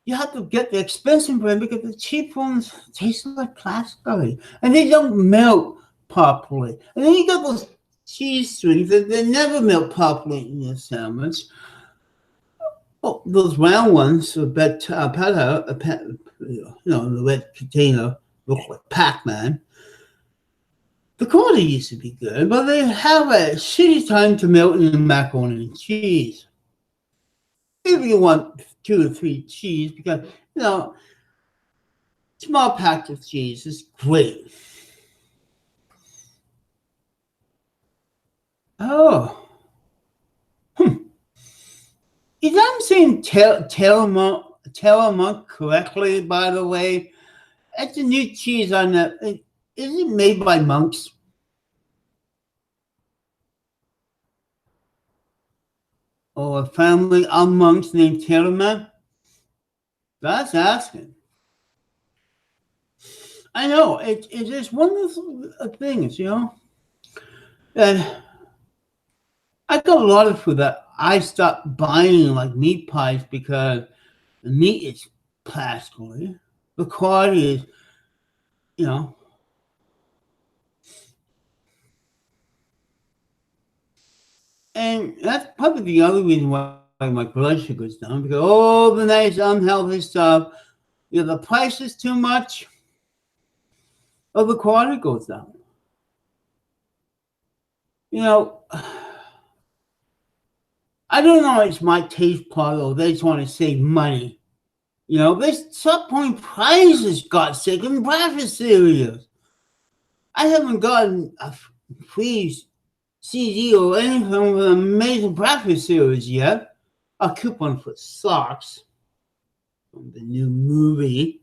you have to get the expensive brand because the cheap ones taste like plastic and they don't melt properly. And then you got those cheese strings that they never melt properly in your sandwich. Oh, those round ones, the red container, look like Pac-Man. The quality used to be good, but they have a shitty time to melt in the macaroni and cheese. If you want 2 or 3 cheese, because, small pack of cheese is great. Oh. If I'm saying Tillamook correctly, by the way, that's a new cheese on the. Is it made by monks? Or a family of monks named Tillamook? That's asking. I know, it is one of the things, that I got a lot of food that I stopped buying, like meat pies, because the meat is plastic. The quality is, and that's probably the other reason why my blood sugar is down, because all the nice unhealthy stuff, the price is too much, or the quality goes down. I don't know, it's my taste part, or they just want to save money. They stop putting prices, God's sake, in breakfast cereals. I haven't gotten a free CD or anything with amazing breakfast cereals yet. A coupon for socks from the new movie,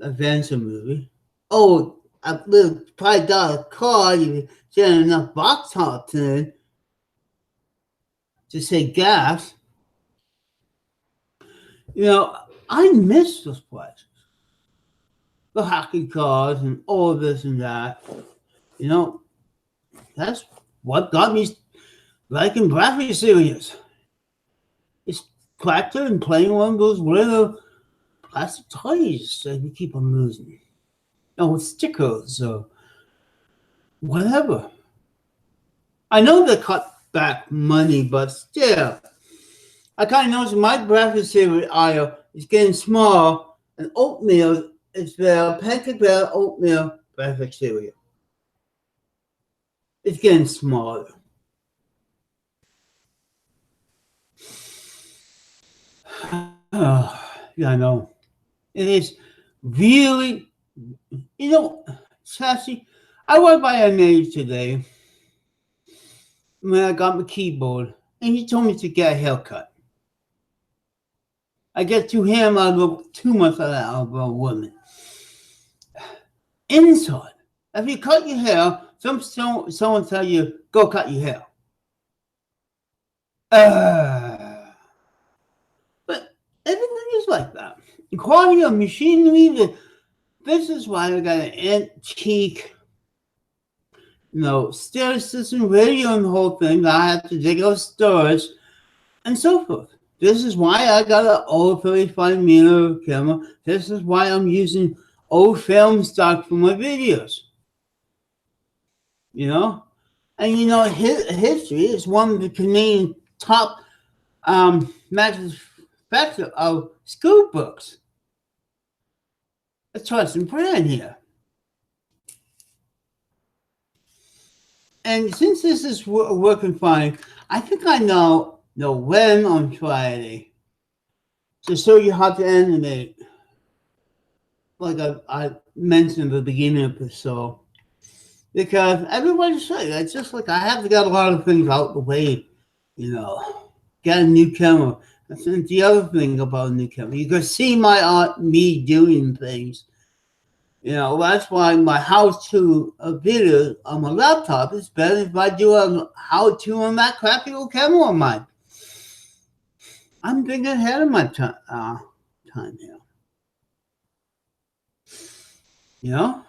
Avenger movie. Oh, a little $5 card, you get enough box tops in to say gas. I miss those prices. The hockey cards and all this and that. That's what got me liking breakfast cereals. It's cracked and playing one of those little plastic toys that we keep on losing. With stickers. whatever. I know they cut back money, but still, I kind of noticed my breakfast cereal aisle is getting small, and oatmeal is there, pancake bread, oatmeal, breakfast cereal. It's getting smaller. Yeah, I know. It is really, Sassy, I went by a maid today when I got my keyboard, and he told me to get a haircut. I guess to him, I look too much like a woman. Inside, if you cut your hair, someone tell you, go cut your hair. But everything is like that. The quality of machinery, this is why I got an antique, stereo system, radio, and the whole thing. I have to dig out storage and so forth. This is why I got an old 35mm camera. This is why I'm using old film stock for my videos. And history is one of the Canadian top manufacturers of school books. Let's try some brand here. And since this is working fine, I think I know when on Friday to show you how to animate, like I mentioned at the beginning of the show, because everybody's saying it's just like I have to get a lot of things out the way, get a new camera. That's the other thing about a new camera. You can see me doing things. That's why my how-to video on my laptop is better if I do a how-to on that crappy old camera of mine. I'm thinking ahead of my time here.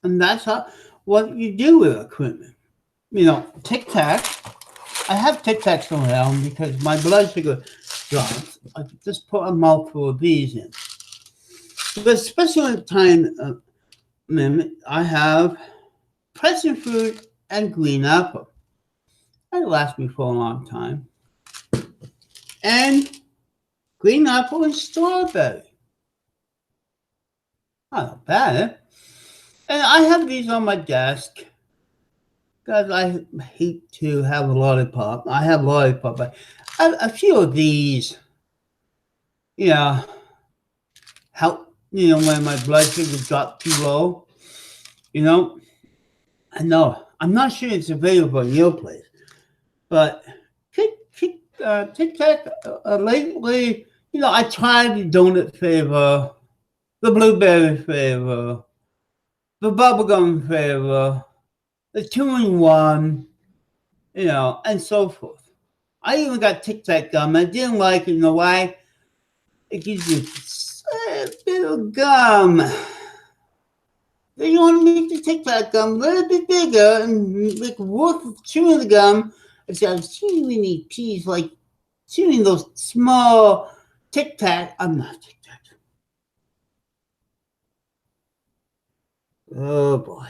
And that's what you do with equipment. Tic Tac. I have Tic Tacs around because my blood sugar drops. I just put a mouthful of these in. But especially at time I have passion fruit and green apple. That lasts me for a long time. And green apple and strawberry. Not bad. And I have these on my desk because I hate to have a lollipop. I have lollipop, but a few of these, help, when my blood sugar dropped too low, I know. I'm not sure it's available in your place, but Tic Tac lately, I tried the donut flavor, the blueberry flavor, the bubblegum flavor, the 2-in-1, and so forth. I even got Tic Tac gum. I didn't like it. You know why? It gives you a bit of gum. Then you want to make the Tic Tac gum a little bit bigger and make worth chewing the gum instead of chewing the piece, like chewing those small Tic Tac. I'm not Tic Tac. Oh boy.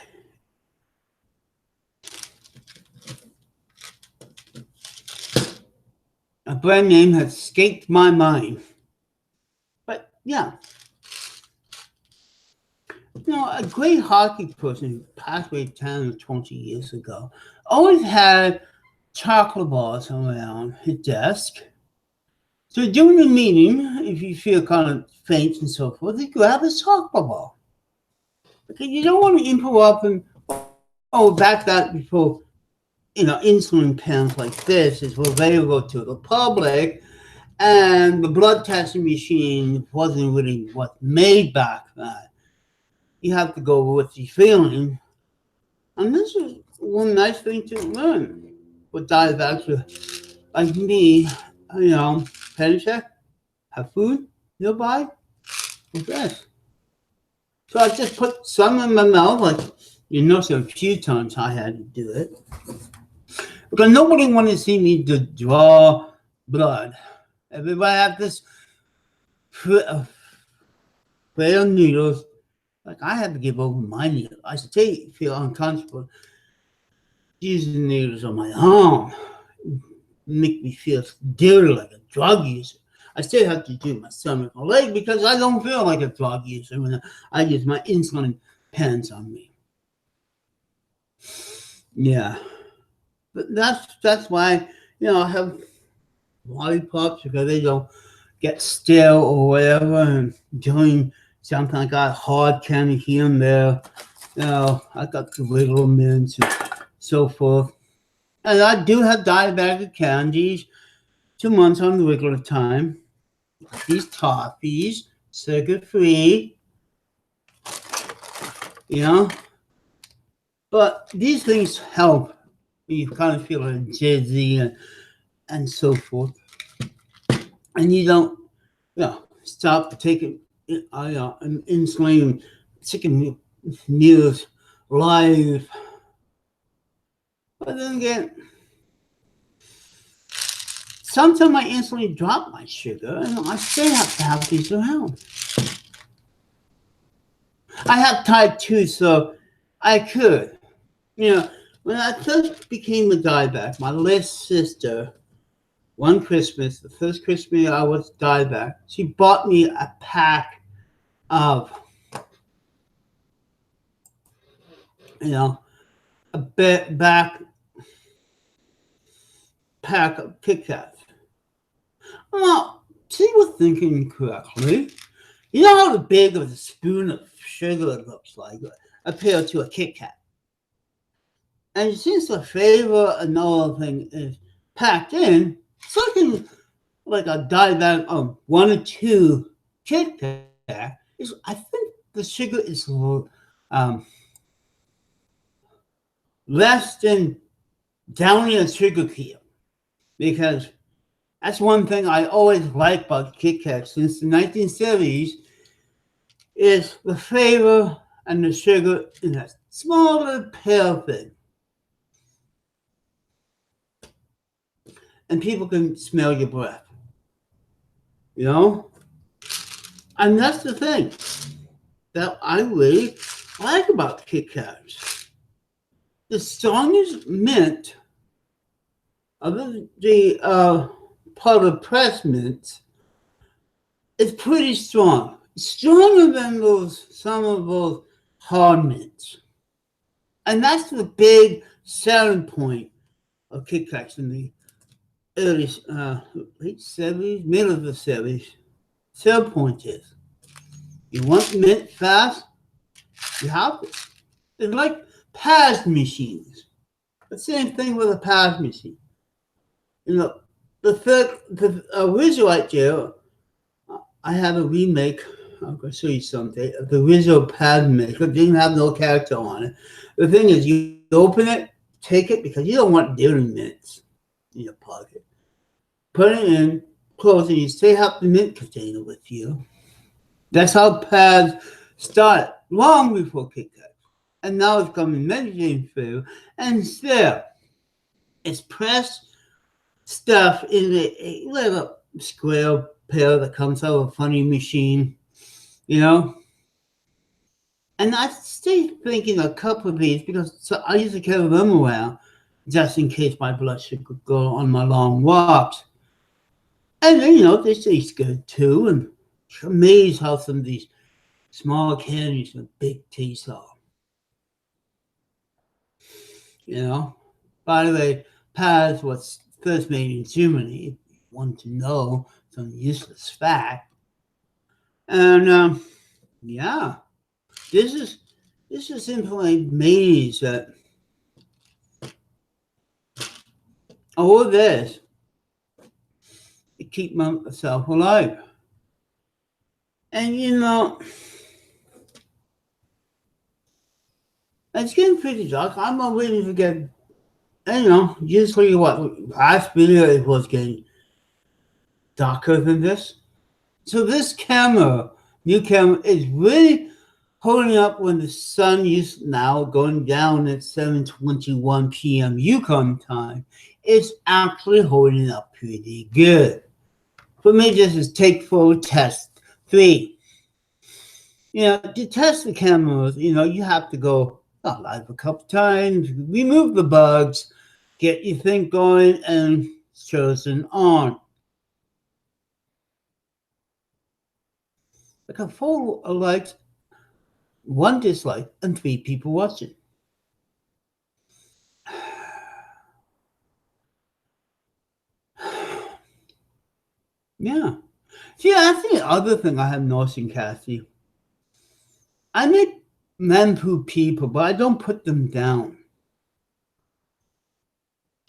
A brand name has escaped my mind. But yeah. A great hockey person who passed away 10 or 20 years ago always had chocolate bars around his desk. So during the meeting, if you feel kind of faint and so forth, you grab a chocolate bar. Because you don't want to interrupt him. Back that before, insulin pens like this is available to the public, and the blood testing machine wasn't really what made back then. You have to go with the feeling. And this is one nice thing to learn with diabetics like me, penny check, have food nearby, with this. So I just put some in my mouth, so a few times I had to do it. Because nobody wanted to see me to draw blood. Everybody had this plate of noodles. Like I had to give over my needle. I still feel uncomfortable using needles on my arm. Make me feel dirty like a drug user. I still have to do my stomach and leg because I don't feel like a drug user when I use my insulin pens on me. Yeah, but that's why I have lollipops because they don't get stale or whatever, and doing something I got hard candy here and there. I got the little mints and so forth. And I do have diabetic candies 2 months on the regular time. These toffees, sugar-free, But these things help. You kind of feel like dizzy and so forth. And you don't, stop taking insulin, taking news live. But then again, sometimes my insulin drop my sugar, and I still have to have these around. I have type 2, so I could. When I first became a diabetic, my last sister, one Christmas, the first Christmas I was diabetic, she bought me a pack of, a back pack of Kit Kats. Well, she was thinking correctly. You know how big of a spoon of sugar looks like compared to a Kit Kat? And since the flavor and all thing is packed in, something like a diabetic of 1 or 2 Kit Kat is, I think the sugar is less than downing a sugar cube, because that's one thing I always liked about Kit Kat since the 1970s is the flavor and the sugar in a small little pale thing. And people can smell your breath. And that's the thing that I really like about Kit Kats. The strongest mint of the part of pressed mint is pretty strong. Stronger than some of those hard mints. And that's the big selling point of Kit Kats in the early, late 70s, middle of the 70s. Sell point is, you want mint fast, you have it. It's like Paz machines. The same thing with a Paz machine. The original idea, I have a remake, I'm going to show you someday, of the original Paz maker. It didn't have no character on it. The thing is, you open it, take it, because you don't want dairy mints in your pocket. Put it in, close it, you still have the mint container with you. That's how Paz started, long before Kit Kat. And now it's coming mainstream food, and still, it's pressed stuff in a little square pail that comes out of a funny machine, And I stay thinking a couple of these because I used to carry them around just in case my blood sugar could go on my long walks. And then, they taste good too. And it's amazed how some of these small candies have big taste are. By the way, Paz was first made in Germany. If you want to know some useless fact. And this is simply amazing that all of this to keep myself alive. And it's getting pretty dark. I'm not waiting to get, usually last video it was getting darker than this. So this new camera, is really holding up when the sun is now going down at 7:21 p.m. Yukon time. It's actually holding up pretty good. For me, this is take photo test 3. To test the cameras, you have to go live a couple times, remove the bugs, get your thing going, and chosen on. Like a 4 likes, 1 dislike, and 3 people watching. Yeah. See, that's the other thing I have noticed, Kathy. I make men who people, but I don't put them down.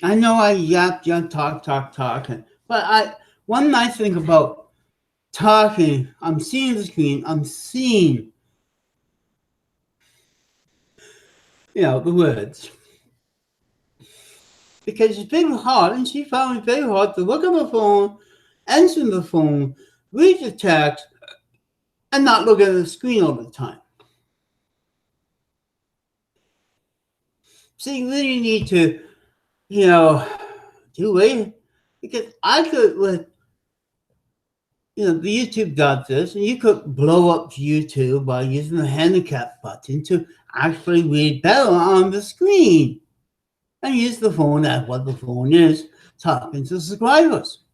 I know I yap, talk, but one nice thing about talking, I'm seeing the screen, I'm seeing, the words. Because it's very hard, and she found it very hard to look at the phone, answer the phone, read the text, and not look at the screen all the time. So you really need to, do it. Because I could, with, the YouTube does this, and you could blow up YouTube by using the handicap button to actually read better on the screen. And use the phone as what the phone is, talking to subscribers.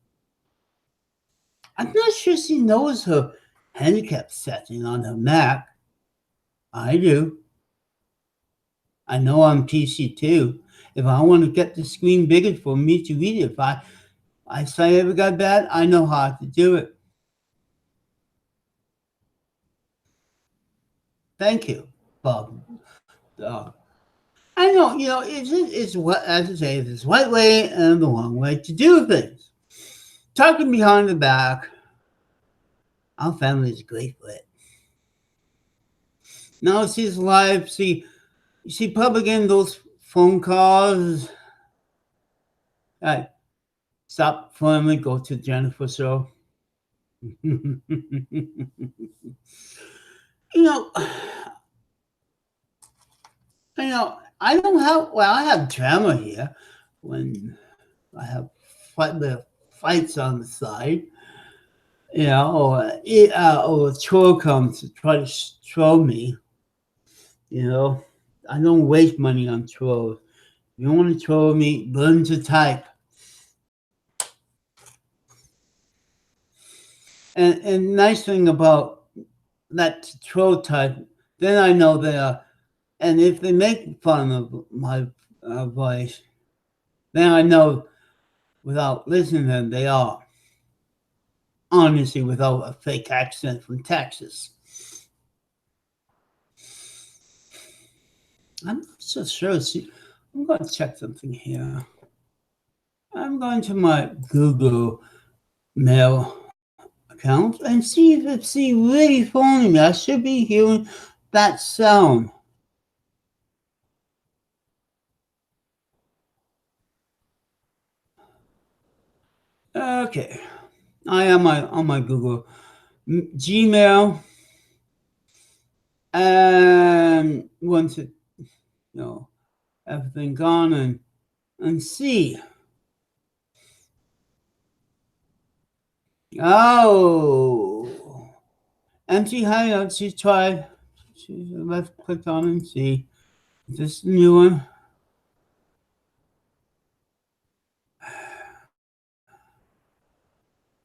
I'm not sure she knows her handicap setting on her Mac. I do. I know on PC too. If I want to get the screen bigger for me to read it, if I say ever got bad, I know how to do it. Thank you, Bob. I know, it's what, as I say, there's the right way and the wrong way to do things. Talking behind the back, our family is great for it. Now she's live. She probably getting those phone calls. Hey, stop filming. Go to Jennifer's show. you know, I don't have. Well, I have drama here when I have fights on the side. Or a troll comes to try to troll me. I don't waste money on trolls. You want to troll me, learn to type. And nice thing about that troll type, then I know they are. And if they make fun of my voice, then I know without listening to them, they are. Honestly, without a fake accent from Texas. I'm not so sure. See, I'm going to check something here. I'm going to my Google Mail account and see if it's really phoning me. I should be hearing that sound. Okay, I am on my Google Gmail, and once it, everything gone and see. Oh, empty hangout. She tried. She left clicked on and see. Is this the new one?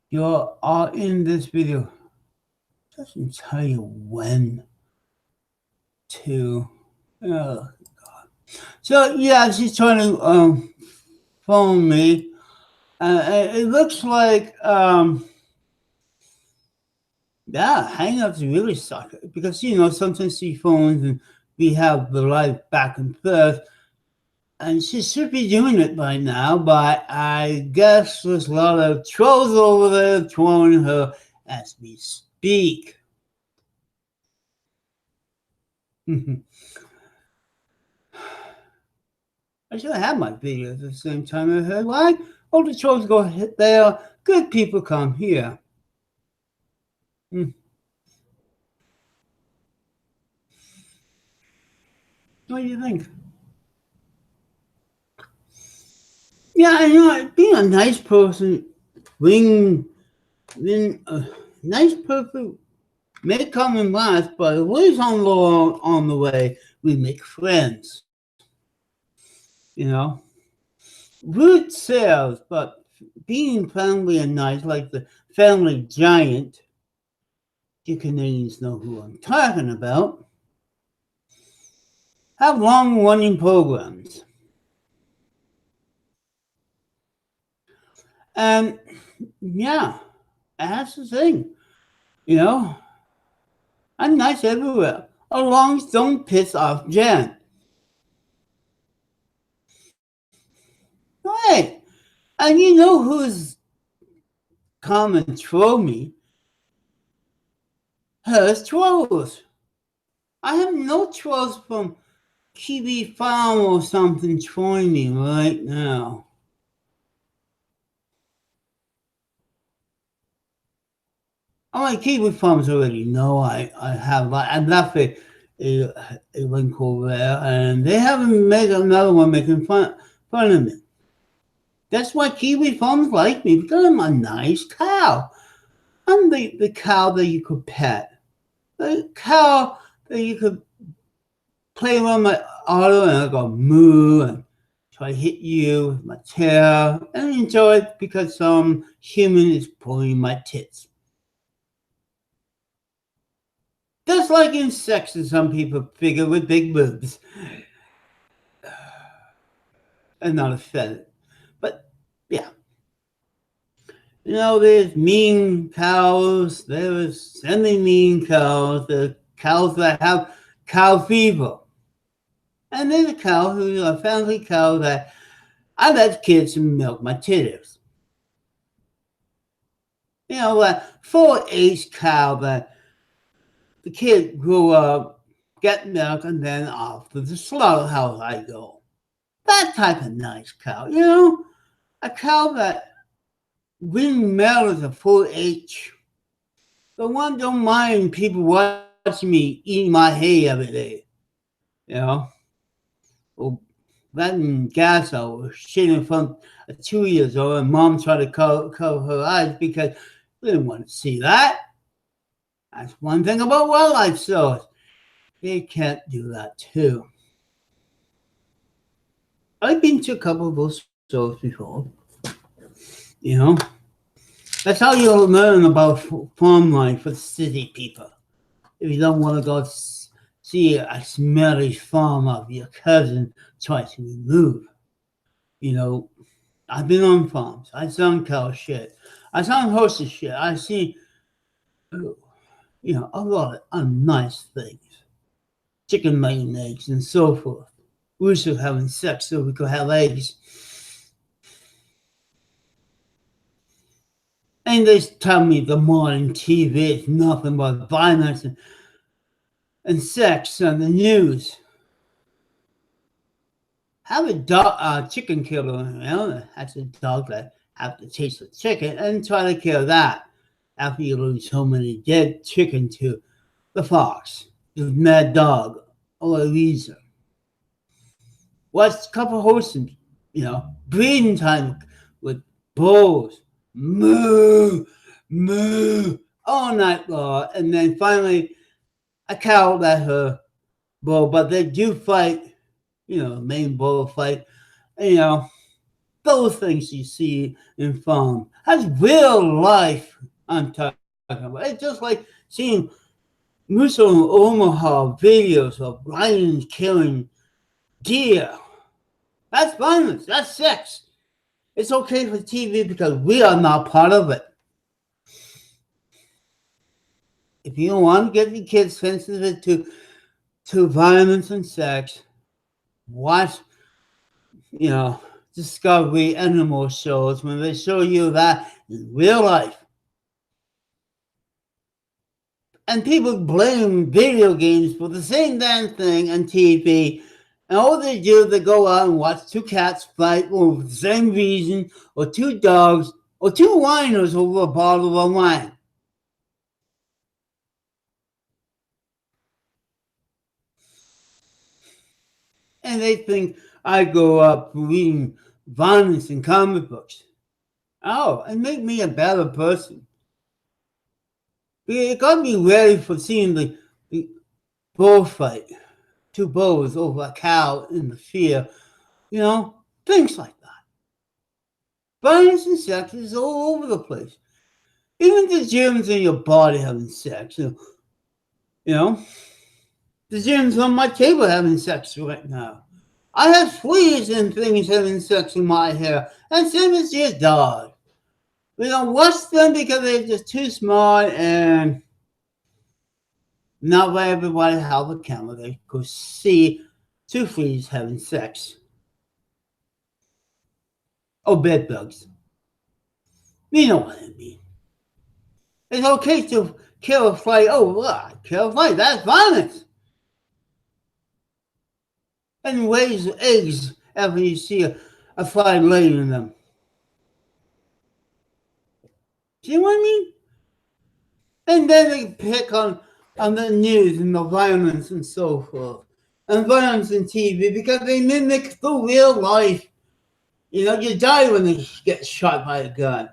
You are in this video. Doesn't tell you when to. Oh God. So yeah, she's trying to phone me. It looks like Hangouts really suck because sometimes she phones and we have the live back and forth, and she should be doing it by now. But I guess there's a lot of trolls over there trolling her as we speak. I should have my videos at the same time. I heard, why? All the trolls go there. Good people come here. What do you think? Yeah, being a nice person, being a nice person may come and last, but at least on the way, we make friends. You know, rude sales, but being friendly and nice, like the family giant. You Canadians know who I'm talking about. Have long-running programs. And yeah, that's the thing. You know, I'm nice everywhere. As long as don't piss off Jen. Right. And you know who's come and troll me? Hers trolls. I have no trolls from Kiwi Farm or something trolling me right now. Oh, my Kiwi Farms already know I left a link over there, and they haven't made another one making fun of me. That's why Kiwi Farms like me, because I'm a nice cow. I'm the cow that you could pet. The cow that you could play around my auto and I go moo and try to hit you with my tail and enjoy it because some human is pulling my tits. Just like in sex, and some people figure with big boobs. And not offended. But yeah. You know, there's mean cows, there's semi-mean cows, the cows that have cow fever. And there's a cow who's a family cow that I let kids milk my titties. You know, that 4-H cow that the kid grew up, get milk, and then off to the slaughterhouse I go. That type of nice cow, you know? A cow that Win Mel is a 4-H. The one don't mind people watching me eating my hay every day. You know? Well, that in Gaza was shitting in front of 2 years old, and mom tried to cover her eyes because we didn't want to see that. That's one thing about wildlife shows. They can't do that too. I've been to a couple of those shows before. You know? That's how you learn about farm life for city people. If you don't want to go see a smelly farm of your cousin try to remove. You know, I've been on farms. I've done cow shit. I've done horses shit. I've seen, you know, a lot of nice things. Chicken laying eggs and so forth. Roosters having sex so we could have eggs. And they tell me the modern TV is nothing but violence and sex on the news. Have a chicken killer, you know, that's a dog that have to taste the chicken and try to kill that after you lose so many dead chicken to the fox, the mad dog, or a weasel. Watch a couple horses, you know, breeding time with bulls, moo, moo, all night long, and then finally a cow let her bull, but they do fight, you know, main bull fight, you know, those things you see in farm. That's real life I'm talking about. It's just like seeing Musso and Omaha videos of lions killing deer. That's violence. That's sex. It's okay for TV because we are not part of it. If you don't want to get your kids sensitive to violence and sex, watch, you know, Discovery animal shows when they show you that in real life. And people blame video games for the same damn thing on TV. And all they do, they go out and watch two cats fight for the same reason, or two dogs, or two whiners over a bottle of wine. And they think I go up reading violence in comic books. Oh, and make me a better person. You got to be ready for seeing the bullfight, two bulls over a cow in the field, things like that. Violence and sex is all over the place. Even the germs in your body having sex. You know, the germs on my table having sex right now. I have fleas and things having sex in my hair, and same as your dog. We don't watch them because they're just too smart and not let everybody have a camera. They could see two fleas having sex. Oh, bed bugs. You know what I mean. It's okay to kill a fly. Oh, what? Kill a fly. That's violence. And raise eggs after you see a fly laying in them. See what I mean? And then they pick on the news and the violence and so forth. And violence in TV because they mimic the real life. You die when you get shot by a gun.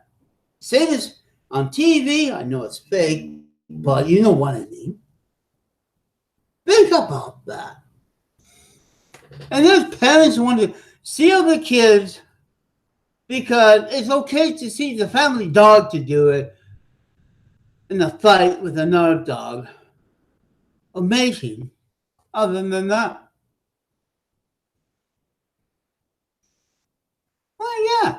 Say this on TV, I know it's fake, but you know what I mean. Think about that. And there's parents who want to see other kids because it's okay to see the family dog to do it in a fight with another dog. Amazing. Other than that. Well, yeah.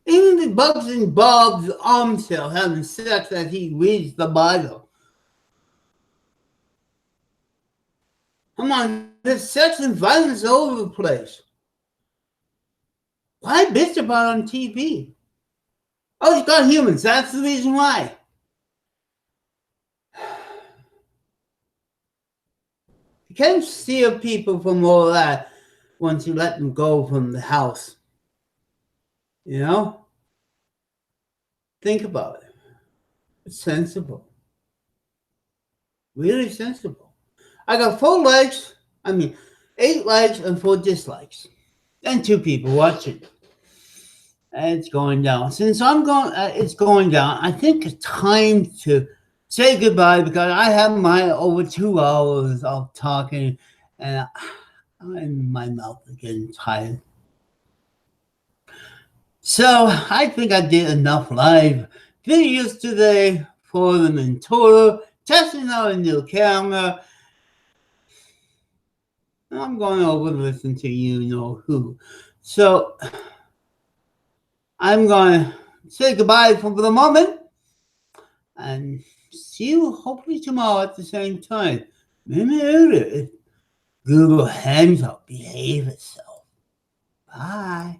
Even the Bugs and Bob's armchair having sex as he reads the Bible. Come on, there's sex and violence all over the place. Why bitch about it on TV? Oh, you got humans. That's the reason why. You can't steal people from all that once you let them go from the house. Think about it. It's sensible. Really sensible. I got 8 likes and 4 dislikes. And 2 people watching. And it's going down. Since it's going down, I think it's time to say goodbye because I have my over 2 hours of talking and my mouth is getting tired. So I think I did enough live videos today for them in total, testing out a new camera. I'm going over to listen to you know who. So I'm going to say goodbye for the moment and see you hopefully tomorrow at the same time. Maybe earlier if Google hangs up, behave itself. Bye.